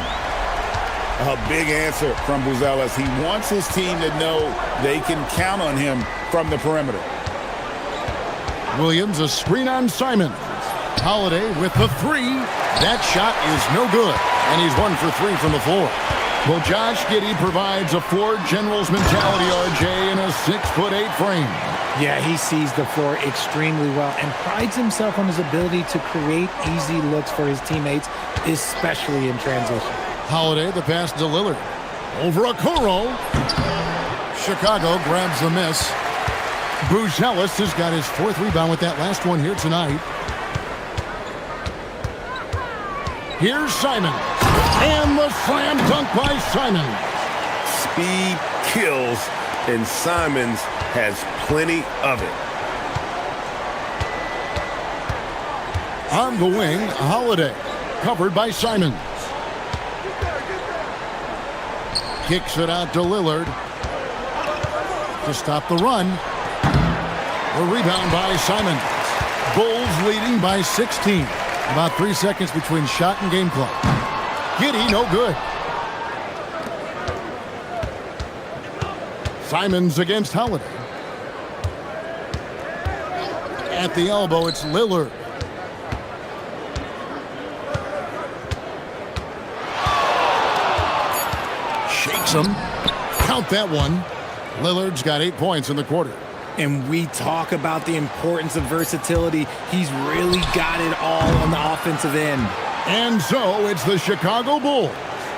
A big answer from Buzelis. He wants his team to know they can count on him from the perimeter. Williams, a screen on Simon. Holiday with the 3. That shot is no good. And he's 1 for 3 from the floor. Well, Josh Giddey provides a floor general's mentality, RJ, in a 6'8" frame. Yeah, he sees the floor extremely well and prides himself on his ability to create easy looks for his teammates, especially in transition. Holiday, the pass to Lillard. Over Okoro. Chicago grabs the miss. Buzelis has got his 4th rebound with that last one here tonight. Here's Simon. And the slam dunk by Simon. Speed kills, and Simons has plenty of it. On the wing, Holiday. Covered by Simons. Kicks it out to Lillard. To stop the run. A rebound by Simons. Bulls leading by 16. About 3 seconds between shot and game clock. Giddey, no good. Simons against Holiday. At the elbow, it's Lillard. Shakes him. Count that one. Lillard's got 8 points in the quarter. And we talk about the importance of versatility. He's really got it all on the offensive end. And so it's the Chicago Bulls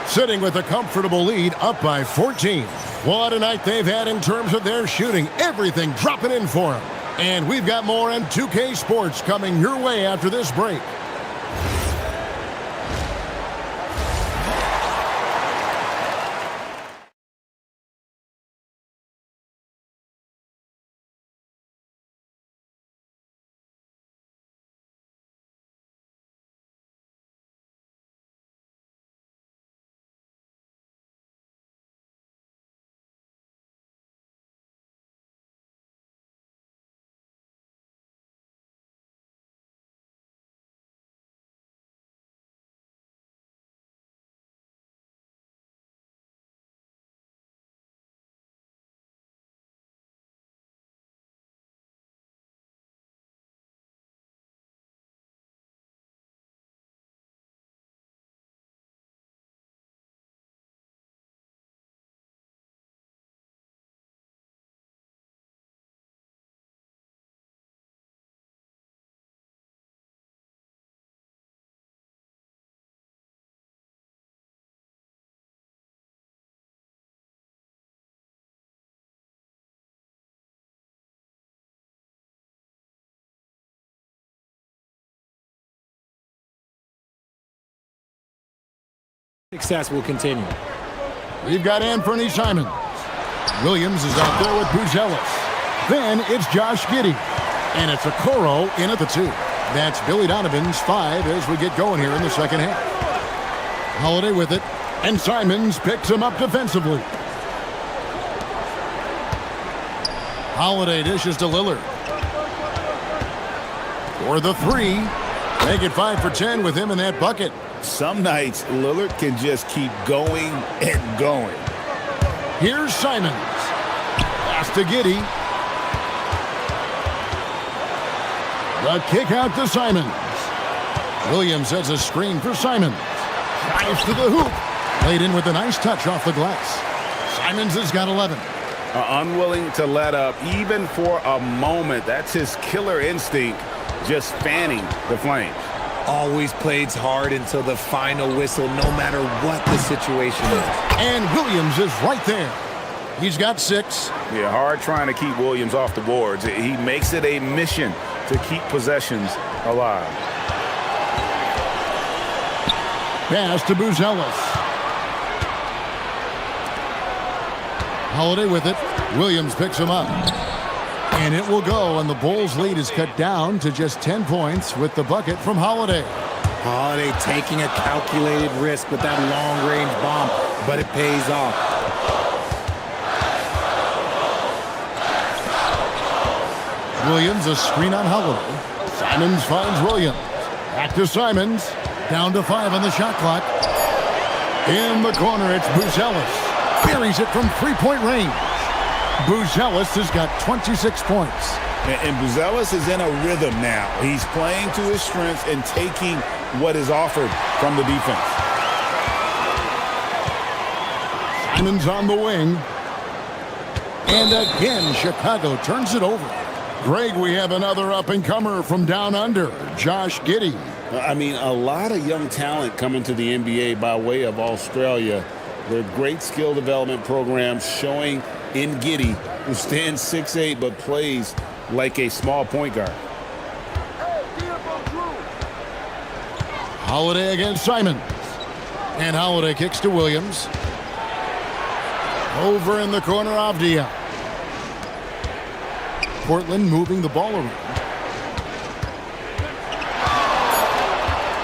sitting with a comfortable lead up by 14. What a night they've had in terms of their shooting. Everything dropping in for them. And we've got more on 2K Sports coming your way after this break. Success will continue. We've got Anthony Simons. Williams is out there with Buzelis. Then it's Josh Giddey. And it's Okoro in at the 2. That's Billy Donovan's 5 as we get going here in the second half. Holiday with it. And Simons picks him up defensively. Holiday dishes to Lillard. For the 3. Make it 5 for 10 with him in that bucket. Some nights, Lillard can just keep going and going. Here's Simons. Pass to Giddey. The kick out to Simons. Williams has a screen for Simons. Drives to the hoop. Laid in with a nice touch off the glass. Simons has got 11. Unwilling to let up even for a moment. That's his killer instinct, just fanning the flames. Always plays hard until the final whistle, no matter what the situation is. And Williams is right there. He's got 6. Yeah, hard trying to keep Williams off the boards. He makes it a mission to keep possessions alive. Pass to Buzelis. Holiday with it. Williams picks him up. And it will go, and the Bulls' lead is cut down to just 10 points with the bucket from Holiday. Holiday taking a calculated risk with that long-range bomb, but it pays off. Williams, a screen on Holiday. Simons finds Williams. Back to Simons. Down to 5 on the shot clock. In the corner, it's Buzelis. Buries it from three-point range. Buzelis has got 26 points. And Buzelis is in a rhythm now. He's playing to his strengths and taking what is offered from the defense. Simons on the wing. And again, Chicago turns it over. Greg, we have another up-and-comer from down under, Josh Giddey. I mean, a lot of young talent coming to the NBA by way of Australia. They're great skill development programs showing in Giddey, who stands 6'8", but plays like a small point guard. Holiday against Simons. And Holiday kicks to Williams. Over in the corner, Avdia. Portland moving the ball around.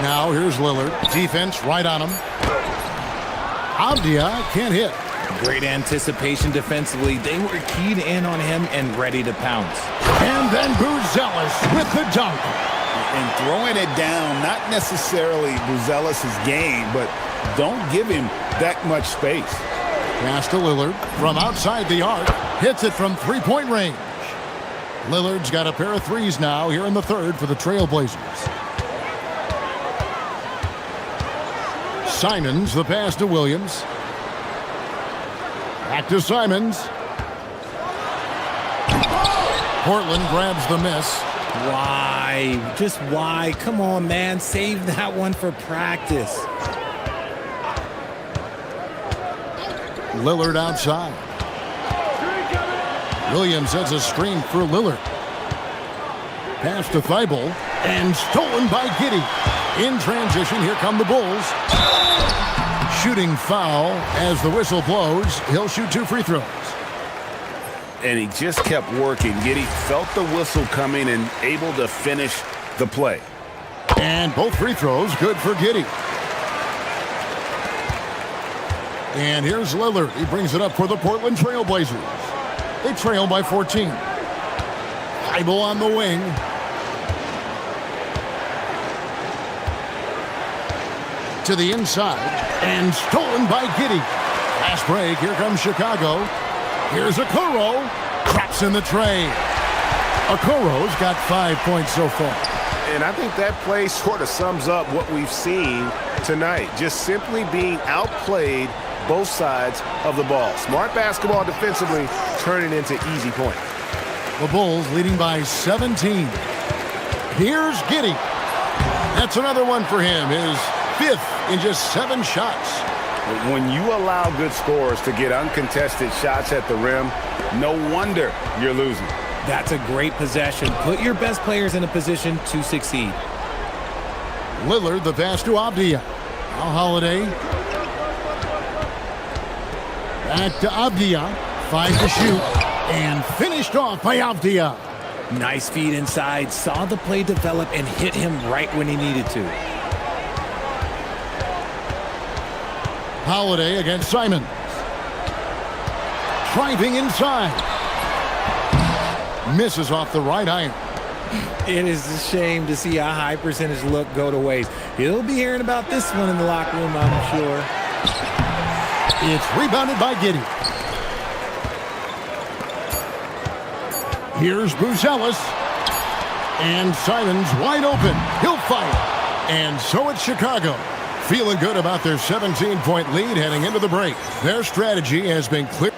Now here's Lillard. Defense right on him. Avdia can't hit. Great anticipation defensively. They were keyed in on him and ready to pounce. And then Buzelis with the dunk. And throwing it down, not necessarily Buzelis' game, but don't give him that much space. Pass to Lillard from outside the arc. Hits it from three-point range. Lillard's got a pair of threes now here in the third for the Trailblazers. Simons, the pass to Williams. Back to Simons. Portland grabs the miss. Why? Just why? Come on, man. Save that one for practice. Lillard outside. Williams has a screen for Lillard. Pass to Thibault. And stolen by Giddey. In transition, here come the Bulls. Shooting foul as the whistle blows. He'll shoot 2 free throws. And he just kept working. Giddey felt the whistle coming and able to finish the play. And both free throws good for Giddey. And here's Lillard. He brings it up for the Portland Trailblazers. They trail by 14. Thibault on the wing. To the inside. And stolen by Giddey. Fast break. Here comes Chicago. Here's Okoro. Drops in the tray. Okoro's got 5 points so far. And I think that play sort of sums up what we've seen tonight. Just simply being outplayed both sides of the ball. Smart basketball defensively, turning into easy points. The Bulls leading by 17. Here's Giddey. That's another one for him. His 5th in just 7 shots. When you allow good scorers to get uncontested shots at the rim, no wonder you're losing. That's a great possession. Put your best players in a position to succeed. Lillard, the pass to Avdia. Now Holiday. Back to Avdia. 5 to shoot. And finished off by Avdia. Nice feed inside. Saw the play develop and hit him right when he needed to. Holiday against Simons. Driving inside. Misses off the right iron. It is a shame to see a high percentage look go to waste. He'll be hearing about this one in the locker room, I'm sure. It's rebounded by Giddey. Here's Buzelis. And Simons wide open. He'll fight. And so it's Chicago. Feeling good about their 17-point lead heading into the break. Their strategy has been clear.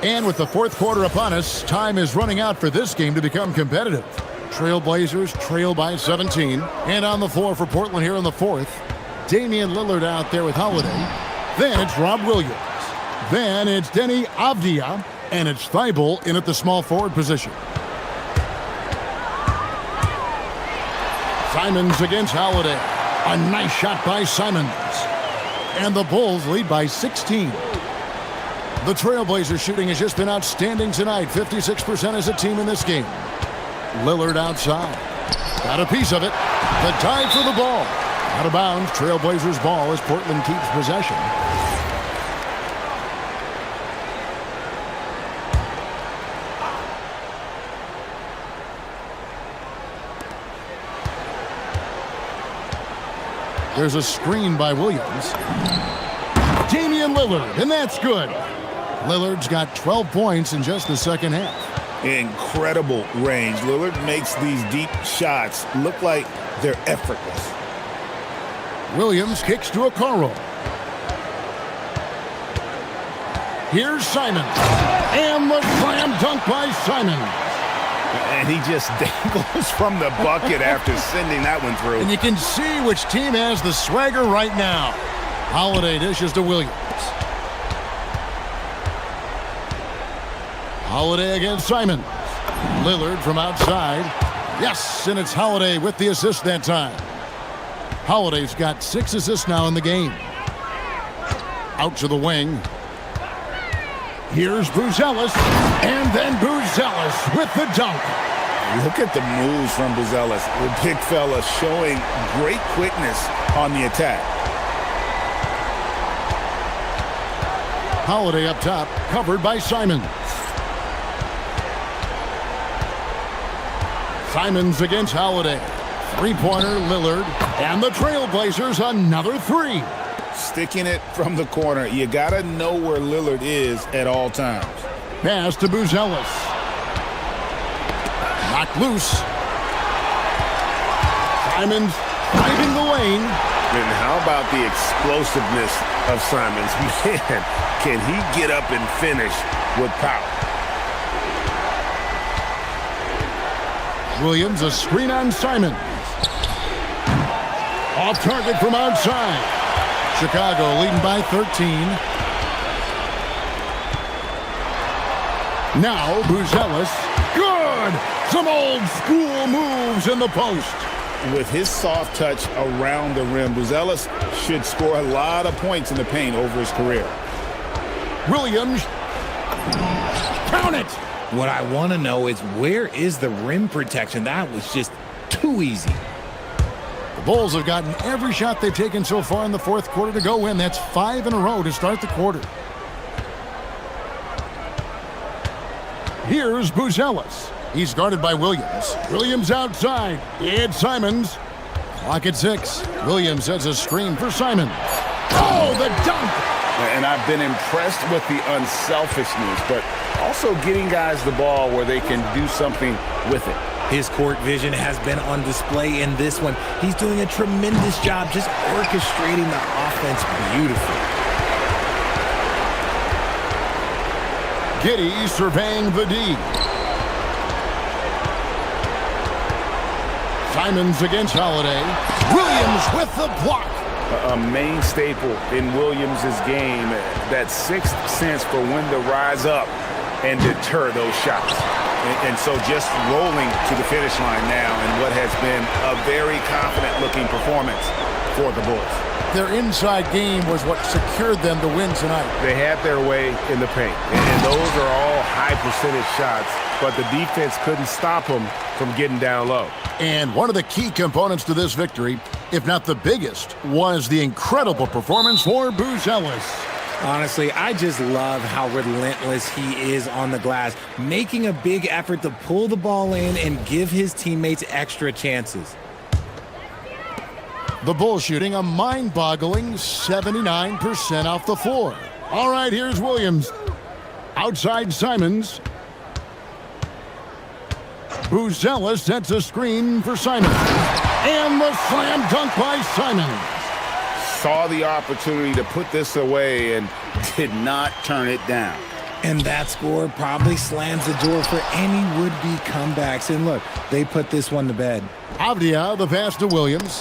And with the fourth quarter upon us, time is running out for this game to become competitive. Trailblazers trail by 17. And on the floor for Portland here in the fourth, Damian Lillard out there with Holiday. Then it's Rob Williams. Then it's Denny Avdia. And it's Thibault in at the small forward position. Simons against Holiday. A nice shot by Simons. And the Bulls lead by 16. The Trailblazers shooting has just been outstanding tonight. 56% as a team in this game. Lillard outside. Got a piece of it. The dive for the ball. Out of bounds. Trailblazers ball as Portland keeps possession. There's a screen by Williams. Damian Lillard, and that's good. Lillard's got 12 points in just the second half. Incredible range. Lillard makes these deep shots look like they're effortless. Williams kicks to Okoro. Here's Simons. And the slam dunk by Simons. And he just dangles from the bucket after sending that one through. And you can see which team has the swagger right now. Holiday dishes to Williams. Holiday against Simons. Lillard from outside. Yes, and it's Holiday with the assist that time. Holiday's got 6 assists now in the game. Out to the wing. Here's Buzelis, and then Buzelis with the dunk. Look at the moves from Buzelis. The big fella showing great quickness on the attack. Holiday up top, covered by Simons. Simons against Holiday. Three-pointer, Lillard, and the Trailblazers another 3. Sticking it from the corner. You got to know where Lillard is at all times. Pass to Buzelis. Knocked loose. Simons driving the lane. And how about the explosiveness of Simons? Man, can he get up and finish with power? Williams, a screen on Simons. Off target from outside. Chicago leading by 13. Now Buzelis. Good! Some old school moves in the post. With his soft touch around the rim, Buzelis should score a lot of points in the paint over his career. Williams. Count it! What I want to know is, where is the rim protection? That was just too easy. The Bulls have gotten every shot they've taken so far in the fourth quarter to go in. That's 5 in a row to start the quarter. Here's Buzelis. He's guarded by Williams. Williams outside. It's Simons. Clock at 6. Williams sets a screen for Simons. Oh, the dunk! And I've been impressed with the unselfishness, but also getting guys the ball where they can do something with it. His court vision has been on display in this one. He's doing a tremendous job just orchestrating the offense beautifully. Giddey surveying the D. Simons against Holiday. Williams with the block. A main staple in Williams' game, that sixth sense for when to rise up and deter those shots. And so just rolling to the finish line now in what has been a very confident-looking performance for the Bulls. Their inside game was what secured them to win tonight. They had their way in the paint, and those are all high-percentage shots, but the defense couldn't stop them from getting down low. And one of the key components to this victory, if not the biggest, was the incredible performance for Buzelis. Honestly, I just love how relentless he is on the glass, making a big effort to pull the ball in and give his teammates extra chances. The Bulls shooting a mind-boggling 79% off the floor. All right, here's Williams. Outside Simons. Buzella sets a screen for Simons. And the slam dunk by Simons. Saw the opportunity to put this away and did not turn it down. And that score probably slams the door for any would-be comebacks. And look, they put this one to bed. Avdia, the pass to Williams.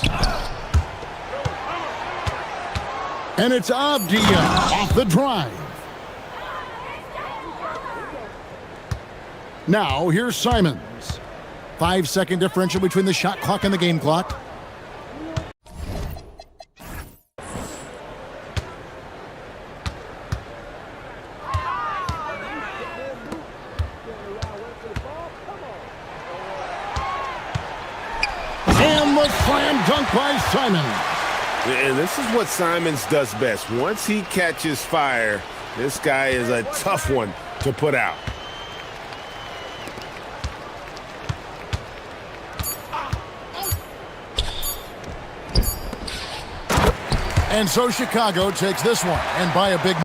And it's Avdia off the drive. Now, here's Simons. 5-second differential between the shot clock and the game clock. And the slam dunk by Simons. And this is what Simons does best. Once he catches fire, this guy is a tough one to put out. And so Chicago takes this one, and by a big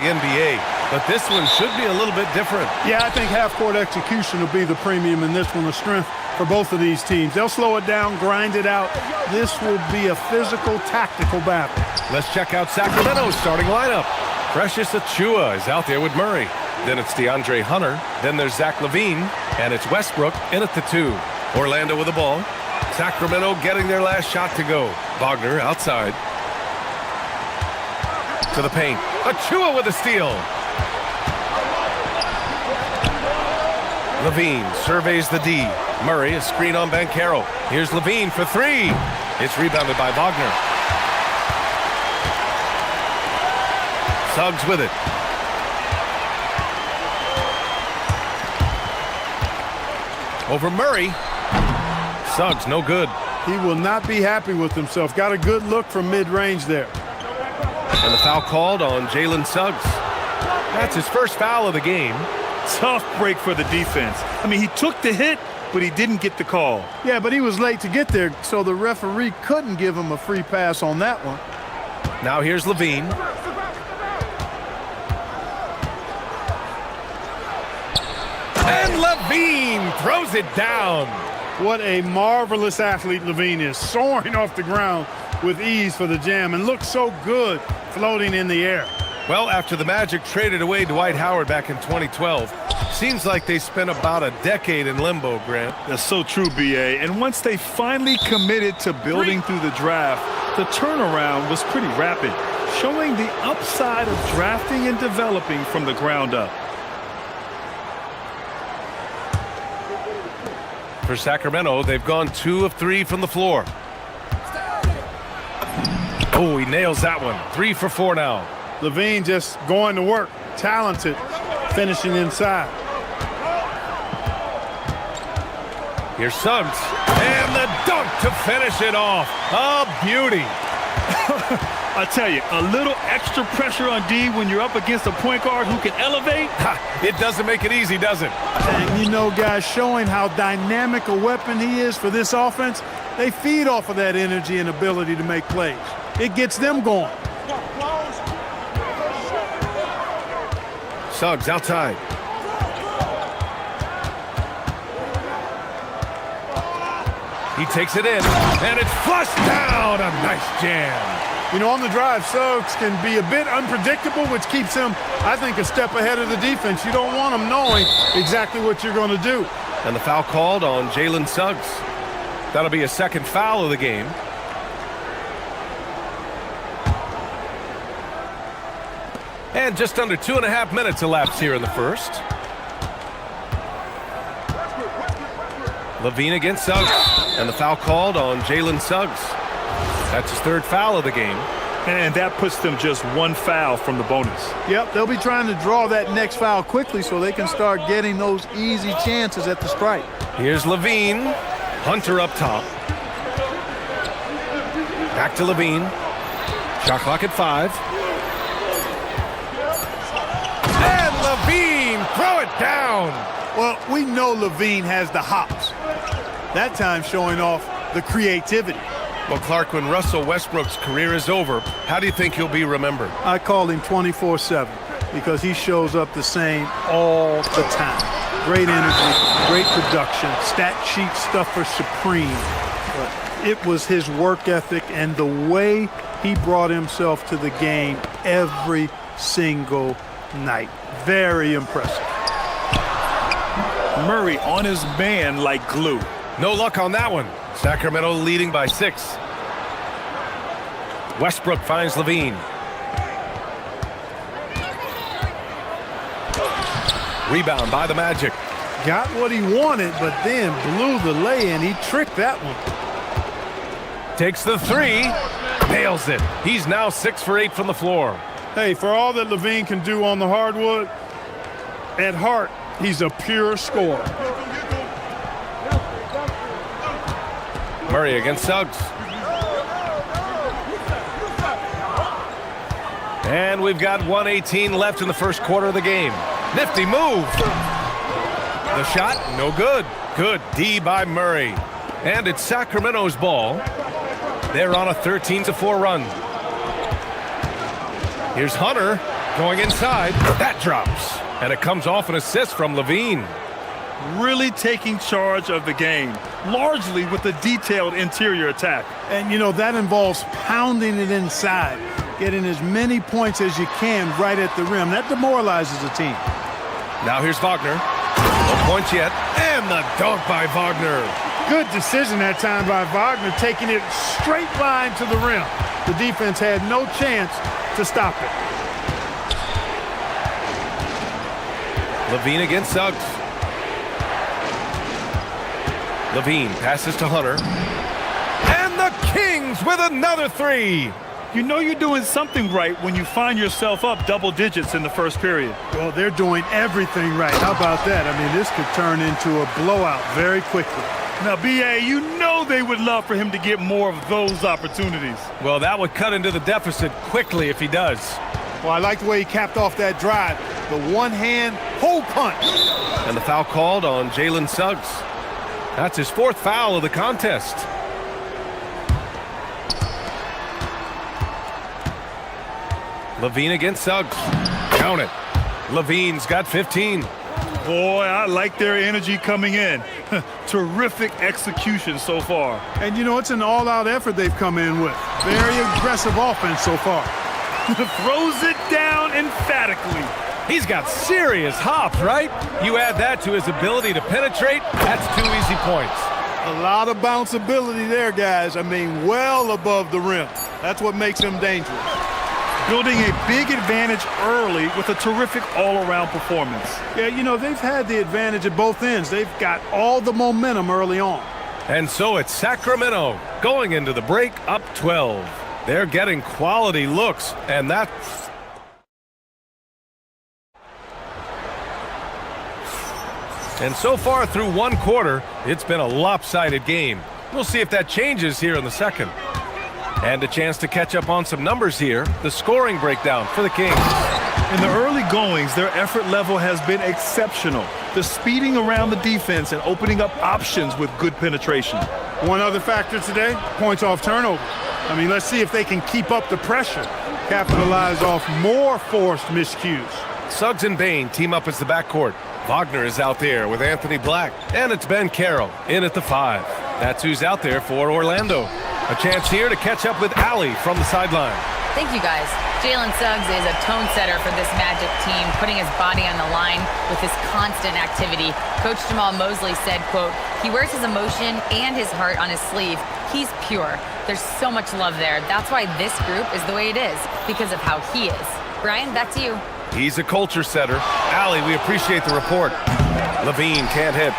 the NBA, but this one should be a little bit different. Yeah, I think half-court execution will be the premium in this one, the strength for both of these teams. They'll slow it down, grind it out. This will be a physical, tactical battle. Let's check out Sacramento's starting lineup. Precious Achiuwa is out there with Murray. Then it's DeAndre Hunter. Then there's Zach LaVine. And it's Westbrook in at the 2. Orlando with the ball. Sacramento getting their last shot to go. Wagner outside. To the paint. Achiuwa with a steal. LaVine surveys the D. Murray, a screen on Banchero. Here's LaVine for 3. It's rebounded by Wagner. Suggs with it. Over Murray. Suggs, no good. He will not be happy with himself. Got a good look from mid-range there. And the foul called on Jalen Suggs. That's his first foul of the game. Tough break for the defense. I mean, he took the hit, but he didn't get the call. Yeah, but he was late to get there, so the referee couldn't give him a free pass on that one. Now here's LaVine. And LaVine throws it down. What a marvelous athlete LaVine is, soaring off the ground with ease for the jam, and looks so good floating in the air. Well, after the Magic traded away Dwight Howard back in 2012, seems like they spent about a decade in limbo, Grant. That's so true, B.A. And once they finally committed to building through the draft, the turnaround was pretty rapid, showing the upside of drafting and developing from the ground up. For Sacramento, they've gone 2 of 3 from the floor. Oh, he nails that one. 3 for 4 now. LaVine just going to work. Talented. Finishing inside. Here's Suggs. And the dunk to finish it off. A beauty. I tell you, a little extra pressure on D when you're up against a point guard who can elevate. It doesn't make it easy, does it? And you know, guys, showing how dynamic a weapon he is for this offense, they feed off of that energy and ability to make plays. It gets them going. Suggs outside. He takes it in, and it's flushed down. A nice jam. You know, on the drive, Suggs can be a bit unpredictable, which keeps him, I think, a step ahead of the defense. You don't want him knowing exactly what you're going to do. And the foul called on Jalen Suggs. That'll be a second foul of the game. And just under 2.5 minutes elapsed here in the first. LaVine against Suggs. And the foul called on Jalen Suggs. That's his 3rd foul of the game. And that puts them just 1 foul from the bonus. Yep, they'll be trying to draw that next foul quickly so they can start getting those easy chances at the stripe. Here's LaVine. Hunter up top. Back to LaVine. Shot clock at 5. And LaVine, throw it down. Well, we know LaVine has the hops. That time showing off the creativity. Well, Clark, when Russell Westbrook's career is over, how do you think he'll be remembered? I call him 24/7 because he shows up the same all the time. Great energy, great production, stat sheet stuffer supreme. But it was his work ethic and the way he brought himself to the game every single night. Very impressive. Murray on his man like glue. No luck on that one. Sacramento leading by 6. Westbrook finds LaVine. Rebound by the Magic. Got what he wanted, but then blew the lay-in. He tricked that one. Takes the 3. Nails it. He's now 6 for 8 from the floor. Hey, for all that LaVine can do on the hardwood, at heart, he's a pure scorer. Murray against Suggs. And we've got 1:18 left in the first quarter of the game. Nifty move. The shot, no good. Good D by Murray. And it's Sacramento's ball. They're on a 13-4 run. Here's Hunter. Going inside. That drops. And it comes off an assist from Levine. Really taking charge of the game, largely with a detailed interior attack. And, you know, that involves pounding it inside, getting as many points as you can right at the rim. That demoralizes a team. Now here's Wagner. No points yet. And the dunk by Wagner. Good decision that time by Wagner, taking it straight line to the rim. The defense had no chance to stop it. Levine against Suggs. Levine passes to Hunter. And the Kings with another three. You know you're doing something right when you find yourself up double digits in the first period. Well, they're doing everything right. How about that? I mean, this could turn into a blowout very quickly. Now, B.A., you know they would love for him to get more of those opportunities. Well, that would cut into the deficit quickly if he does. Well, I like the way he capped off that drive. The one-hand hole punch. And the foul called on Jalen Suggs. That's his fourth foul of the contest. Levine against Suggs. Count it. Levine's got 15. Boy, I like their energy coming in. Terrific execution so far. And, you know, it's an all-out effort they've come in with. Very aggressive offense so far. Throws it down emphatically. He's got serious hops, right? You add that to his ability to penetrate, that's 2 easy points. A lot of bounce ability there, guys. I mean, well above the rim. That's what makes him dangerous. Building a big advantage early with a terrific all-around performance. Yeah, you know, they've had the advantage at both ends. They've got all the momentum early on. And so it's Sacramento going into the break up 12. They're getting quality looks, and that's... And so far through one quarter, it's been a lopsided game. We'll see if that changes here in the second. And a chance to catch up on some numbers here. The scoring breakdown for the Kings. In the early goings, their effort level has been exceptional. The speeding around the defense and opening up options with good penetration. One other factor today, points off turnover. I mean, let's see if they can keep up the pressure, capitalize off more forced miscues. Suggs and Bain team up as the backcourt. Wagner is out there with Anthony Black. And it's Ben Carroll in at the 5. That's who's out there for Orlando. A chance here to catch up with Allie from the sideline. Thank you, guys. Jalen Suggs is a tone setter for this Magic team, putting his body on the line with his constant activity. Coach Jamal Mosley said, quote, he wears his emotion and his heart on his sleeve. He's pure. There's so much love there. That's why this group is the way it is, because of how he is. Brian, back to you. He's a culture setter. Allie, we appreciate the report. Levine can't hit.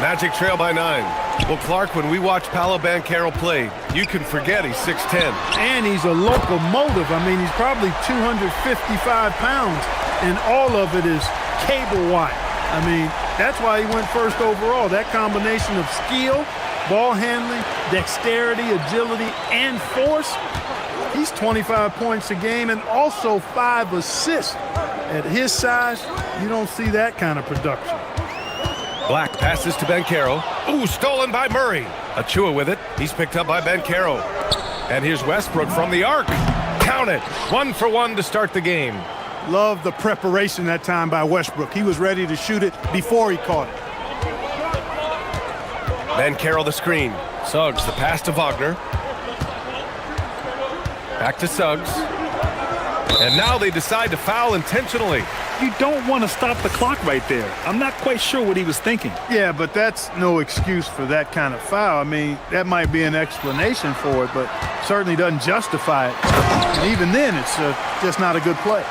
Magic trail by 9. Well, Clark, when we watch Paolo Banchero play, you can forget he's 6'10". And he's a locomotive. I mean, he's probably 255 pounds, and all of it is cable wire. I mean, that's why he went first overall. That combination of skill, ball handling, dexterity, agility, and force. He's 25 points a game and also 5 assists. At his size, you don't see that kind of production. Black passes to Banchero. Ooh, stolen by Murray. Achua with it. He's picked up by Banchero. And here's Westbrook from the arc. Count it. 1 for 1 to start the game. Love the preparation that time by Westbrook. He was ready to shoot it before he caught it. Banchero the screen. Suggs the pass to Wagner. Back to Suggs. And now they decide to foul intentionally. You don't want to stop the clock right there. I'm not quite sure what he was thinking. Yeah, but that's no excuse for that kind of foul. I mean, that might be an explanation for it, but certainly doesn't justify it. And even then, it's just not a good play.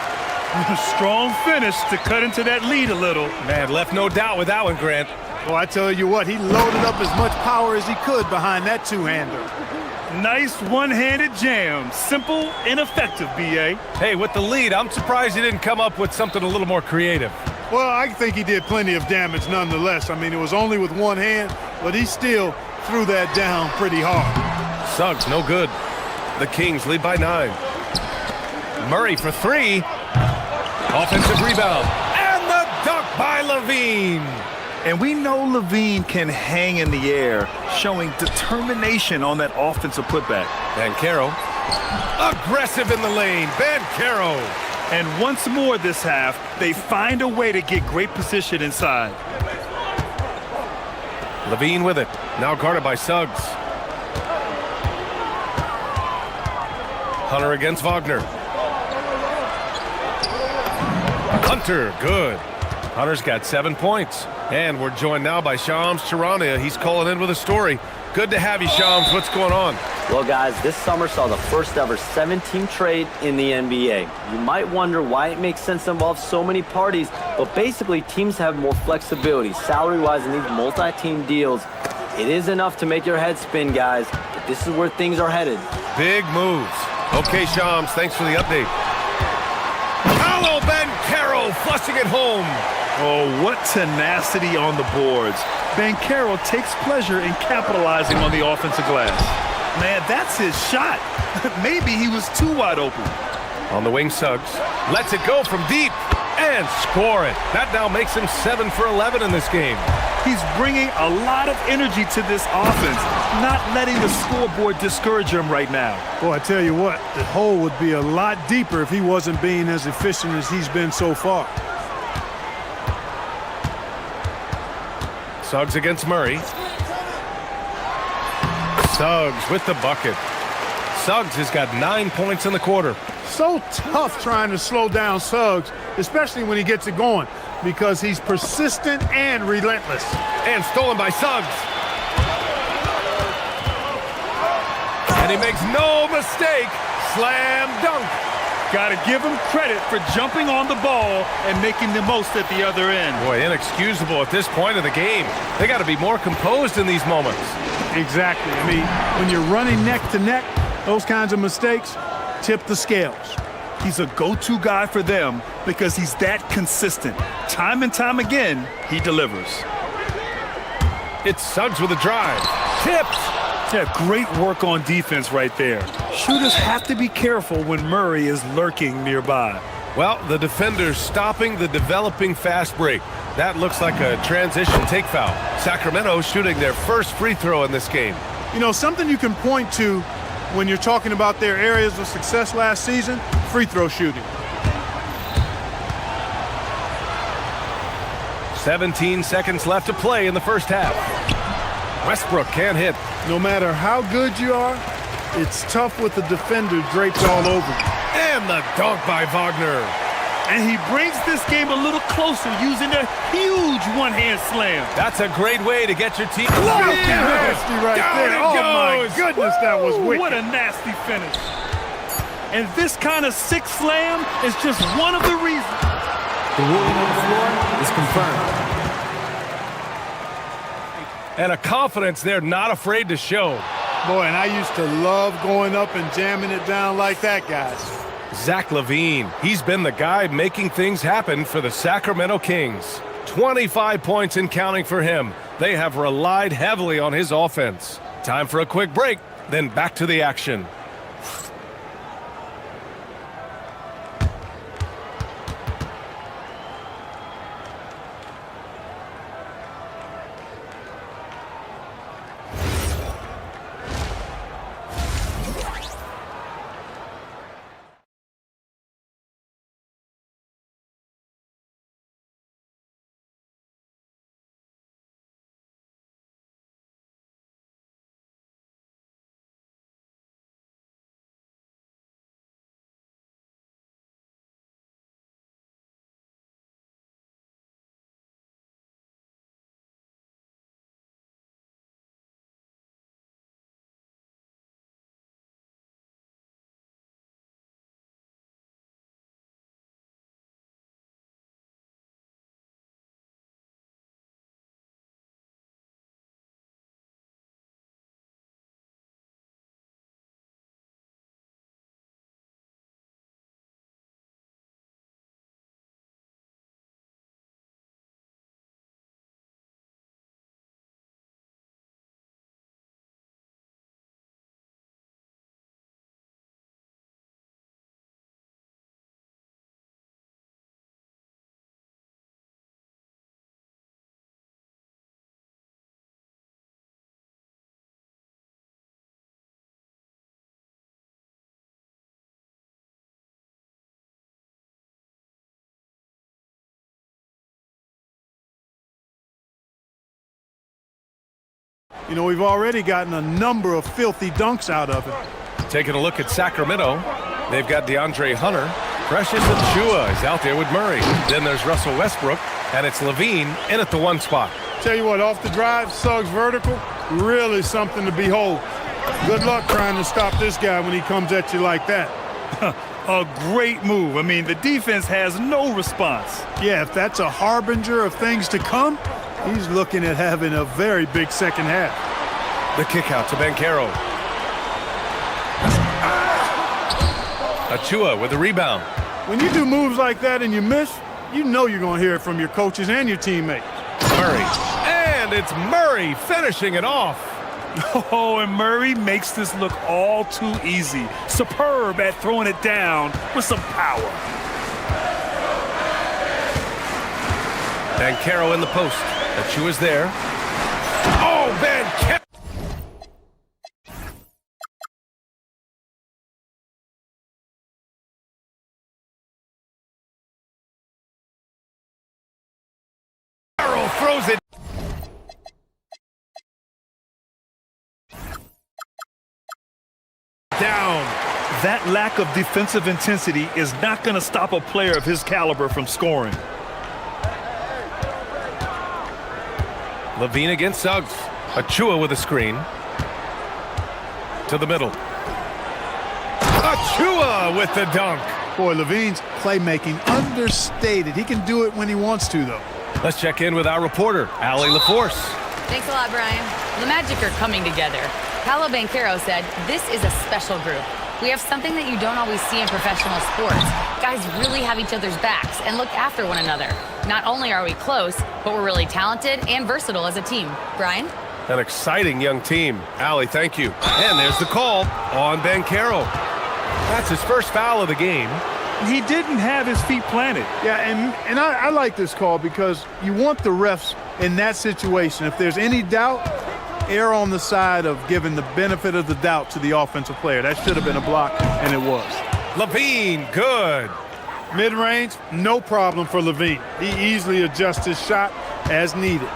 Strong finish to cut into that lead a little. Man, left no doubt with that one, Grant. Well, I tell you what, he loaded up as much power as he could behind that two-hander. Nice one-handed jam. Simple and effective, B.A. Hey, with the lead, I'm surprised he didn't come up with something a little more creative. Well, I think he did plenty of damage nonetheless. I mean, it was only with one hand, but he still threw that down pretty hard. Suggs, no good. The Kings lead by 9. Murray for 3. Offensive rebound. And the dunk by Levine. And we know Levine can hang in the air, showing determination on that offensive putback. Banchero Aggressive in the lane, Bancaro. And once more this half, they find a way to get great position inside. Levine with it, now guarded by Suggs. Hunter against Wagner. Hunter, good. Hunter's got 7 points. And we're joined now by Shams Charania. He's calling in with a story. Good to have you, Shams. What's going on? Well, guys, this summer saw the first ever 7-team trade in the NBA. You might wonder why it makes sense to involve so many parties, but basically teams have more flexibility salary-wise in these multi-team deals. It is enough to make your head spin, guys, but this is where things are headed. Big moves. Okay, Shams, thanks for the update. Paolo Bancaro flushing it home. Oh, what tenacity on the boards. Bancaro takes pleasure in capitalizing on the offensive glass. Man, that's his shot. Maybe he was too wide open. On the wing, Suggs lets it go from deep and score it. That now makes him 7 for 11 in this game. He's bringing a lot of energy to this offense, not letting the scoreboard discourage him right now. Boy, I tell you what, the hole would be a lot deeper if he wasn't being as efficient as he's been so far. Suggs against Murray. Suggs with the bucket. Suggs has got 9 points in the quarter. So tough trying to slow down Suggs, especially when he gets it going, because he's persistent and relentless. And stolen by Suggs. And he makes no mistake. Slam dunk. Got to give him credit for jumping on the ball and making the most at the other end. Boy, inexcusable at this point of the game. They got to be more composed in these moments. Exactly. I mean, when you're running neck to neck, those kinds of mistakes tip the scales. He's a go-to guy for them because he's that consistent. Time and time again, he delivers. It's Suggs with a drive. Tipped. Yeah, great work on defense right there. Shooters have to be careful when Murray is lurking nearby. Well, the defender's stopping the developing fast break. That looks like a transition take foul. Sacramento shooting their first free throw in this game. You know, something you can point to when you're talking about their areas of success last season, free throw shooting. 17 seconds left to play in the first half. Westbrook can't hit. No matter how good you are, it's tough with the defender draped all over you. And the dunk by Wagner. And he brings this game a little closer using a huge one-hand slam. That's a great way to get your team. Nasty right there. Oh, my goodness, that was wicked. What a nasty finish. And this kind of sick slam is just one of the reasons. The ruling on the floor is confirmed. And a confidence they're not afraid to show. Boy, and I used to love going up and jamming it down like that, guys. Zach LaVine, he's been the guy making things happen for the Sacramento Kings. 25 points and counting for him. They have relied heavily on his offense. Time for a quick break, then back to the action. You know, we've already gotten a number of filthy dunks out of him. Taking a look at Sacramento, they've got DeAndre Hunter. Precious Achua is out there with Murray. Then there's Russell Westbrook, and it's Levine in at the 1 spot. Tell you what, off the drive, Suggs vertical, really something to behold. Good luck trying to stop this guy when he comes at you like that. A great move. I mean, the defense has no response. Yeah, if that's a harbinger of things to come, he's looking at having a very big second half. The kick out to Banchero. Achua with the rebound. When you do moves like that and you miss, you know you're going to hear it from your coaches and your teammates. Murray. And it's Murray finishing it off. Oh, and Murray makes this look all too easy. Superb at throwing it down with some power. Banchero in the post. Achua's there. Oh, Banchero! Throws it. Down. That lack of defensive intensity is not going to stop a player of his caliber from scoring. Levine against Suggs. Achua with a screen. To the middle. Achua with the dunk. Boy, Levine's playmaking understated. He can do it when he wants to, though. Let's check in with our reporter, Allie LaForce. Thanks a lot, Brian. The Magic are coming together. Paolo Banchero said, this is a special group. We have something that you don't always see in professional sports. Guys really have each other's backs and look after one another. Not only are we close, but we're really talented and versatile as a team. Brian? An exciting young team. Allie, thank you. And there's the call on Banchero. That's his first foul of the game. He didn't have his feet planted. Yeah, and I like this call because you want the refs in that situation. If there's any doubt, err on the side of giving the benefit of the doubt to the offensive player. That should have been a block, and it was. Levine, good. Mid-range, no problem for Levine. He easily adjusts his shot as needed.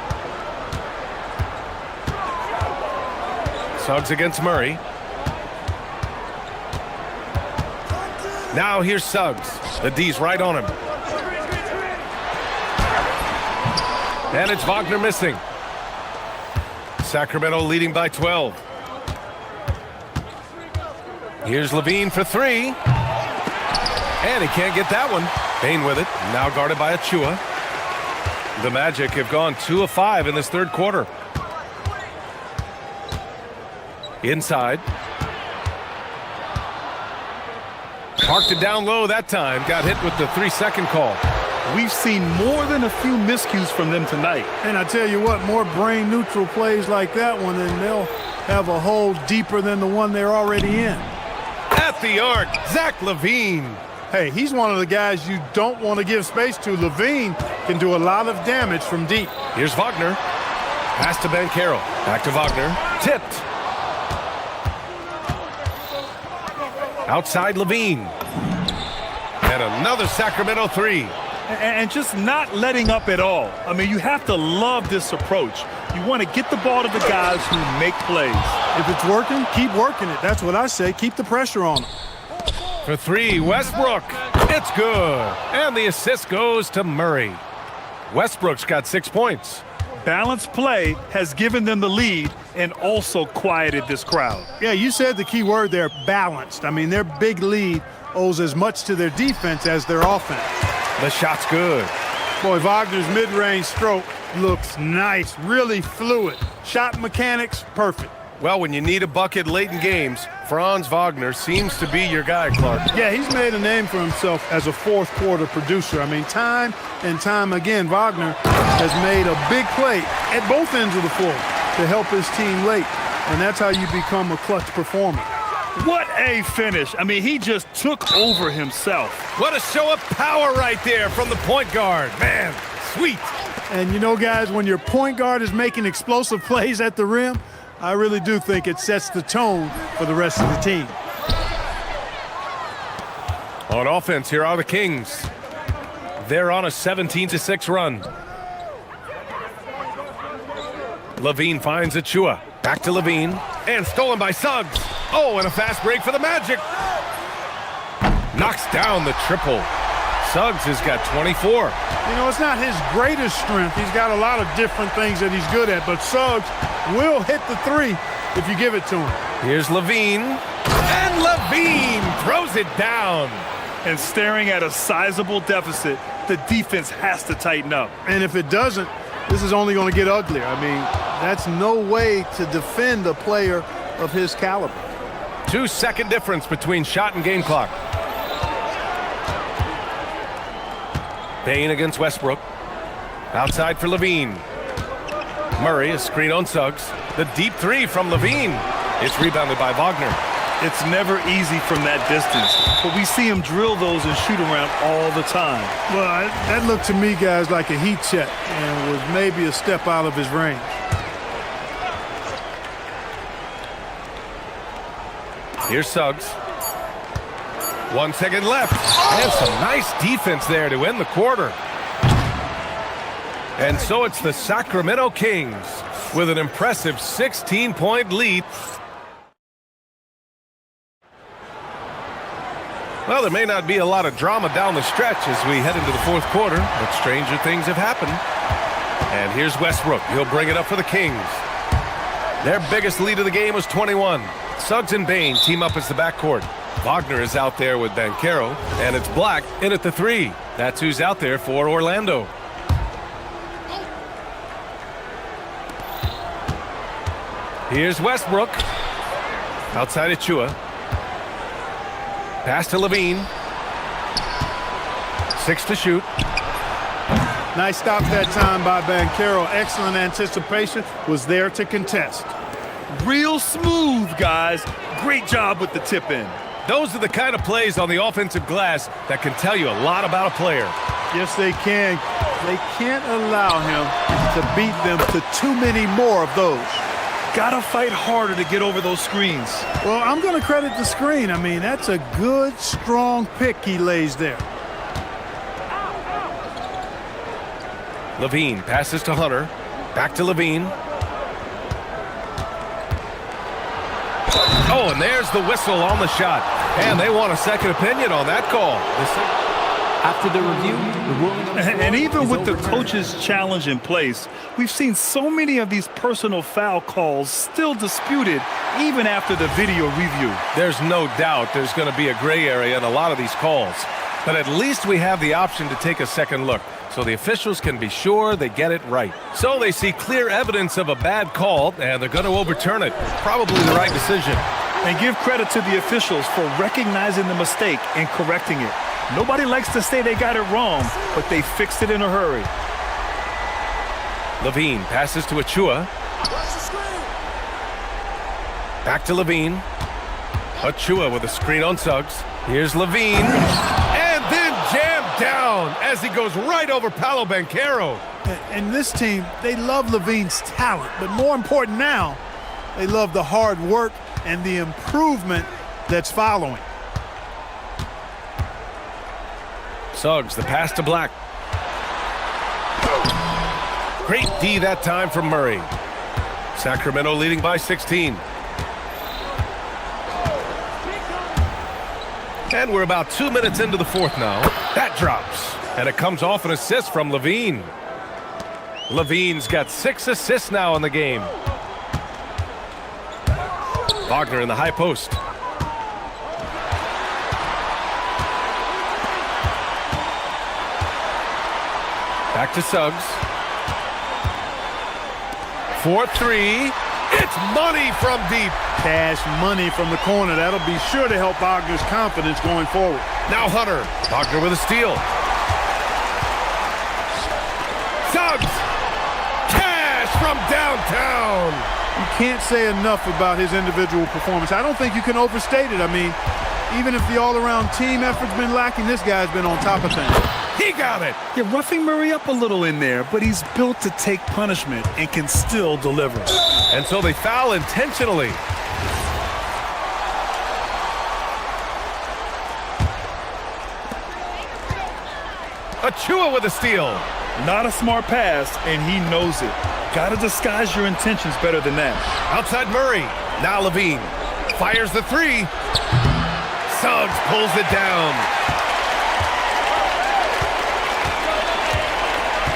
Suggs against Murray. Now here's Suggs. The D's right on him. And it's Wagner missing. Sacramento leading by 12. Here's Levine for 3. And he can't get that one. Bain with it. Now guarded by Achua. The Magic have gone 2 of 5 in this third quarter. Inside. Parked it down low that time. Got hit with the 3-second call. We've seen more than a few miscues from them tonight. And I tell you what, more brain-neutral plays like that one, and they'll have a hole deeper than the one they're already in. At the arc, Zach Levine. Hey, he's one of the guys you don't want to give space to. Levine can do a lot of damage from deep. Here's Wagner. Pass to Banchero. Back to Wagner. Tipped. Outside Levine. And another Sacramento 3. And just not letting up at all. I mean, you have to love this approach. You want to get the ball to the guys who make plays. If it's working, keep working it. That's what I say. Keep the pressure on them. For 3, Westbrook. It's good. And the assist goes to Murray. Westbrook's got 6 points. Balanced play has given them the lead and also quieted this crowd. Yeah, you said the key word there, balanced. I mean, their big lead owes as much to their defense as their offense. The shot's good. Boy, Wagner's mid-range stroke looks nice, really fluid. Shot mechanics, perfect. Well, when you need a bucket late in games, Franz Wagner seems to be your guy, Clark. Yeah, he's made a name for himself as a fourth-quarter producer. I mean, time and time again, Wagner has made a big play at both ends of the floor to help his team late, and that's how you become a clutch performer. What a finish. I mean, he just took over himself. What a show of power right there from the point guard. Man, sweet. And you know, guys, when your point guard is making explosive plays at the rim, I really do think it sets the tone for the rest of the team. On offense, here are the Kings. They're on a 17-6 run. Levine finds Achua. Back to Levine. And stolen by Suggs. Oh, and a fast break for the Magic. Knocks down the triple. Suggs has got 24. You know, it's not his greatest strength. He's got a lot of different things that he's good at, but Suggs will hit the three if you give it to him. Here's Levine. And Levine throws it down. And staring at a sizable deficit, the defense has to tighten up. And if it doesn't, this is only going to get uglier. I mean, that's no way to defend a player of his caliber. 2-second difference between shot and game clock. Bain against Westbrook. Outside for Levine. Murray, a screen on Suggs. The deep three from Levine. It's rebounded by Wagner. It's never easy from that distance, but we see him drill those and shoot around all the time. Well, that looked to me, guys, like a heat check and was maybe a step out of his range. Here's Suggs. 1 second left. And some nice defense there to end the quarter. And so it's the Sacramento Kings with an impressive 16-point lead. Well, there may not be a lot of drama down the stretch as we head into the fourth quarter, but stranger things have happened. And here's Westbrook. He'll bring it up for the Kings. Their biggest lead of the game was 21. Suggs and Bain team up as the backcourt. Wagner is out there with Banchero, and it's Black in at the three. That's who's out there for Orlando. Here's Westbrook. Outside Achua. Pass to Levine. 6 to shoot. Nice stop that time by Banchero. Excellent anticipation. Was there to contest. Real smooth, guys. Great job with the tip in. Those are the kind of plays on the offensive glass that can tell you a lot about a player. Yes, they can. They can't allow him to beat them to too many more of those. Gotta fight harder to get over those screens. Well, I'm going to credit the screen. I mean, that's a good, strong pick he lays there. Levine passes to Hunter. Back to Levine. Oh, and there's the whistle on the shot. And they want a second opinion on that call. After the review, the ruling and even with the coach's challenge in place, we've seen so many of these personal foul calls still disputed even after the video review. There's no doubt there's going to be a gray area in a lot of these calls. But at least we have the option to take a second look, so the officials can be sure they get it right. So they see clear evidence of a bad call, and they're going to overturn it. Probably the right decision. And give credit to the officials for recognizing the mistake and correcting it. Nobody likes to say they got it wrong, but they fixed it in a hurry. Levine passes to Achua. Back to Levine. Achua with a screen on Suggs. Here's Levine. And then jammed down as he goes right over Paolo Banchero. And this team, they love Levine's talent, but more important now, they love the hard work and the improvement that's following. Suggs, the pass to Black. Great D that time from Murray. Sacramento leading by 16. And we're about 2 minutes into the fourth now. That drops. And it comes off an assist from Levine. Levine's got 6 assists now in the game. Wagner in the high post. Back to Suggs. 4-3. It's money from deep. Cash money from the corner. That'll be sure to help Wagner's confidence going forward. Now Hunter. Wagner with a steal. Suggs. Cash from downtown. You can't say enough about his individual performance. I don't think you can overstate it. I mean, even if the all-around team effort's been lacking, this guy's been on top of things. He got it. Yeah, roughing Murray up a little in there, but he's built to take punishment and can still deliver. And so they foul intentionally. Achua with a steal. Not a smart pass, and he knows it. Got to disguise your intentions better than that. Outside Murray. Now Levine. Fires the three. Suggs pulls it down.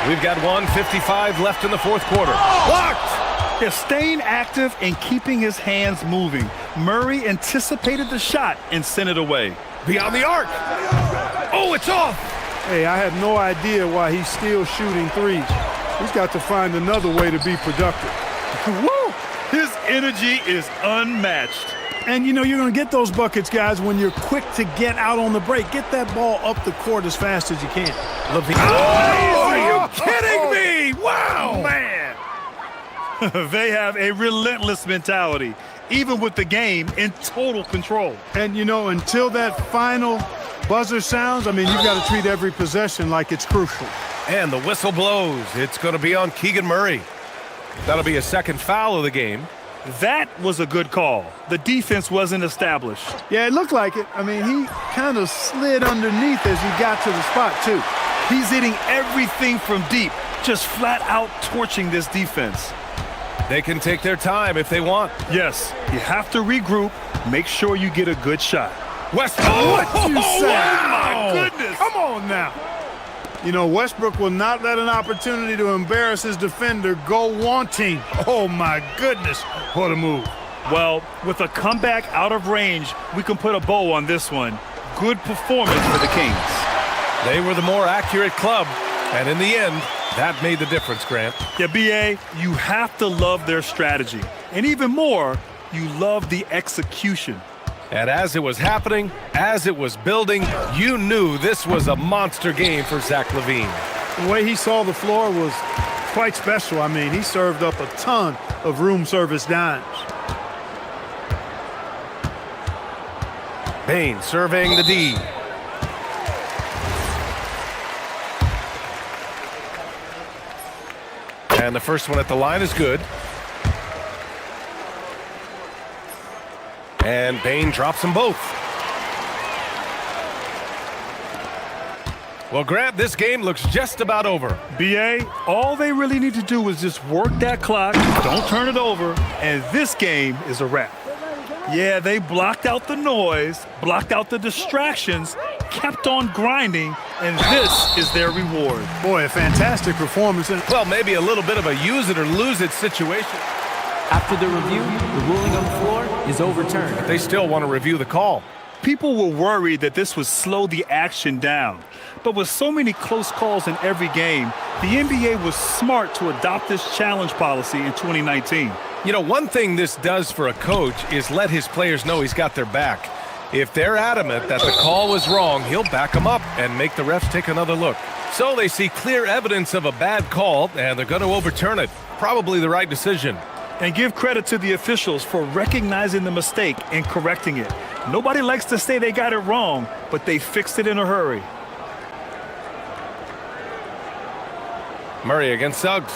We've got 1:55 left in the fourth quarter. Blocked! Yeah, staying active and keeping his hands moving. Murray anticipated the shot and sent it away. Beyond the arc. Oh, it's off! Hey, I have no idea why he's still shooting threes. He's got to find another way to be productive. Woo! His energy is unmatched. And, you know, you're going to get those buckets, guys, when you're quick to get out on the break. Get that ball up the court as fast as you can. Levine. Oh, are you kidding me? Wow! Man! They have a relentless mentality, even with the game in total control. And, you know, until that final buzzer sounds, I mean, you've got to treat every possession like it's crucial. And the whistle blows. It's going to be on Keegan Murray. That'll be a second foul of the game. That was a good call. The defense wasn't established. Yeah, it looked like it. I mean, he kind of slid underneath as he got to the spot, too. He's hitting everything from deep, just flat out torching this defense. They can take their time if they want. Yes, you have to regroup, make sure you get a good shot. Westbrook. What you say? Wow. My goodness. Come on now. You know, Westbrook will not let an opportunity to embarrass his defender go wanting. Oh, my goodness. What a move. Well, with a comeback out of range, we can put a bow on this one. Good performance for the Kings. They were the more accurate club, and in the end, that made the difference, Grant. Yeah, B.A., you have to love their strategy. And even more, you love the execution. And as it was happening, as it was building, you knew this was a monster game for Zach LaVine. The way he saw the floor was quite special. I mean, he served up a ton of room service dimes. Bane surveying the D. And the first one at the line is good. And Bane drops them both. Well, Grant, this game looks just about over. B.A., all they really need to do is just work that clock, don't turn it over, and this game is a wrap. Yeah, they blocked out the noise, blocked out the distractions, kept on grinding, and this is their reward. Boy, a fantastic performance. Well, maybe a little bit of a use it or lose it situation. After the review, the ruling on the floor is overturned. But they still want to review the call. People were worried that this would slow the action down. But with so many close calls in every game, the NBA was smart to adopt this challenge policy in 2019. You know, one thing this does for a coach is let his players know he's got their back. If they're adamant that the call was wrong, he'll back them up and make the refs take another look. So they see clear evidence of a bad call, and they're going to overturn it. Probably the right decision. And give credit to the officials for recognizing the mistake and correcting it. Nobody likes to say they got it wrong, but they fixed it in a hurry. Murray against Suggs.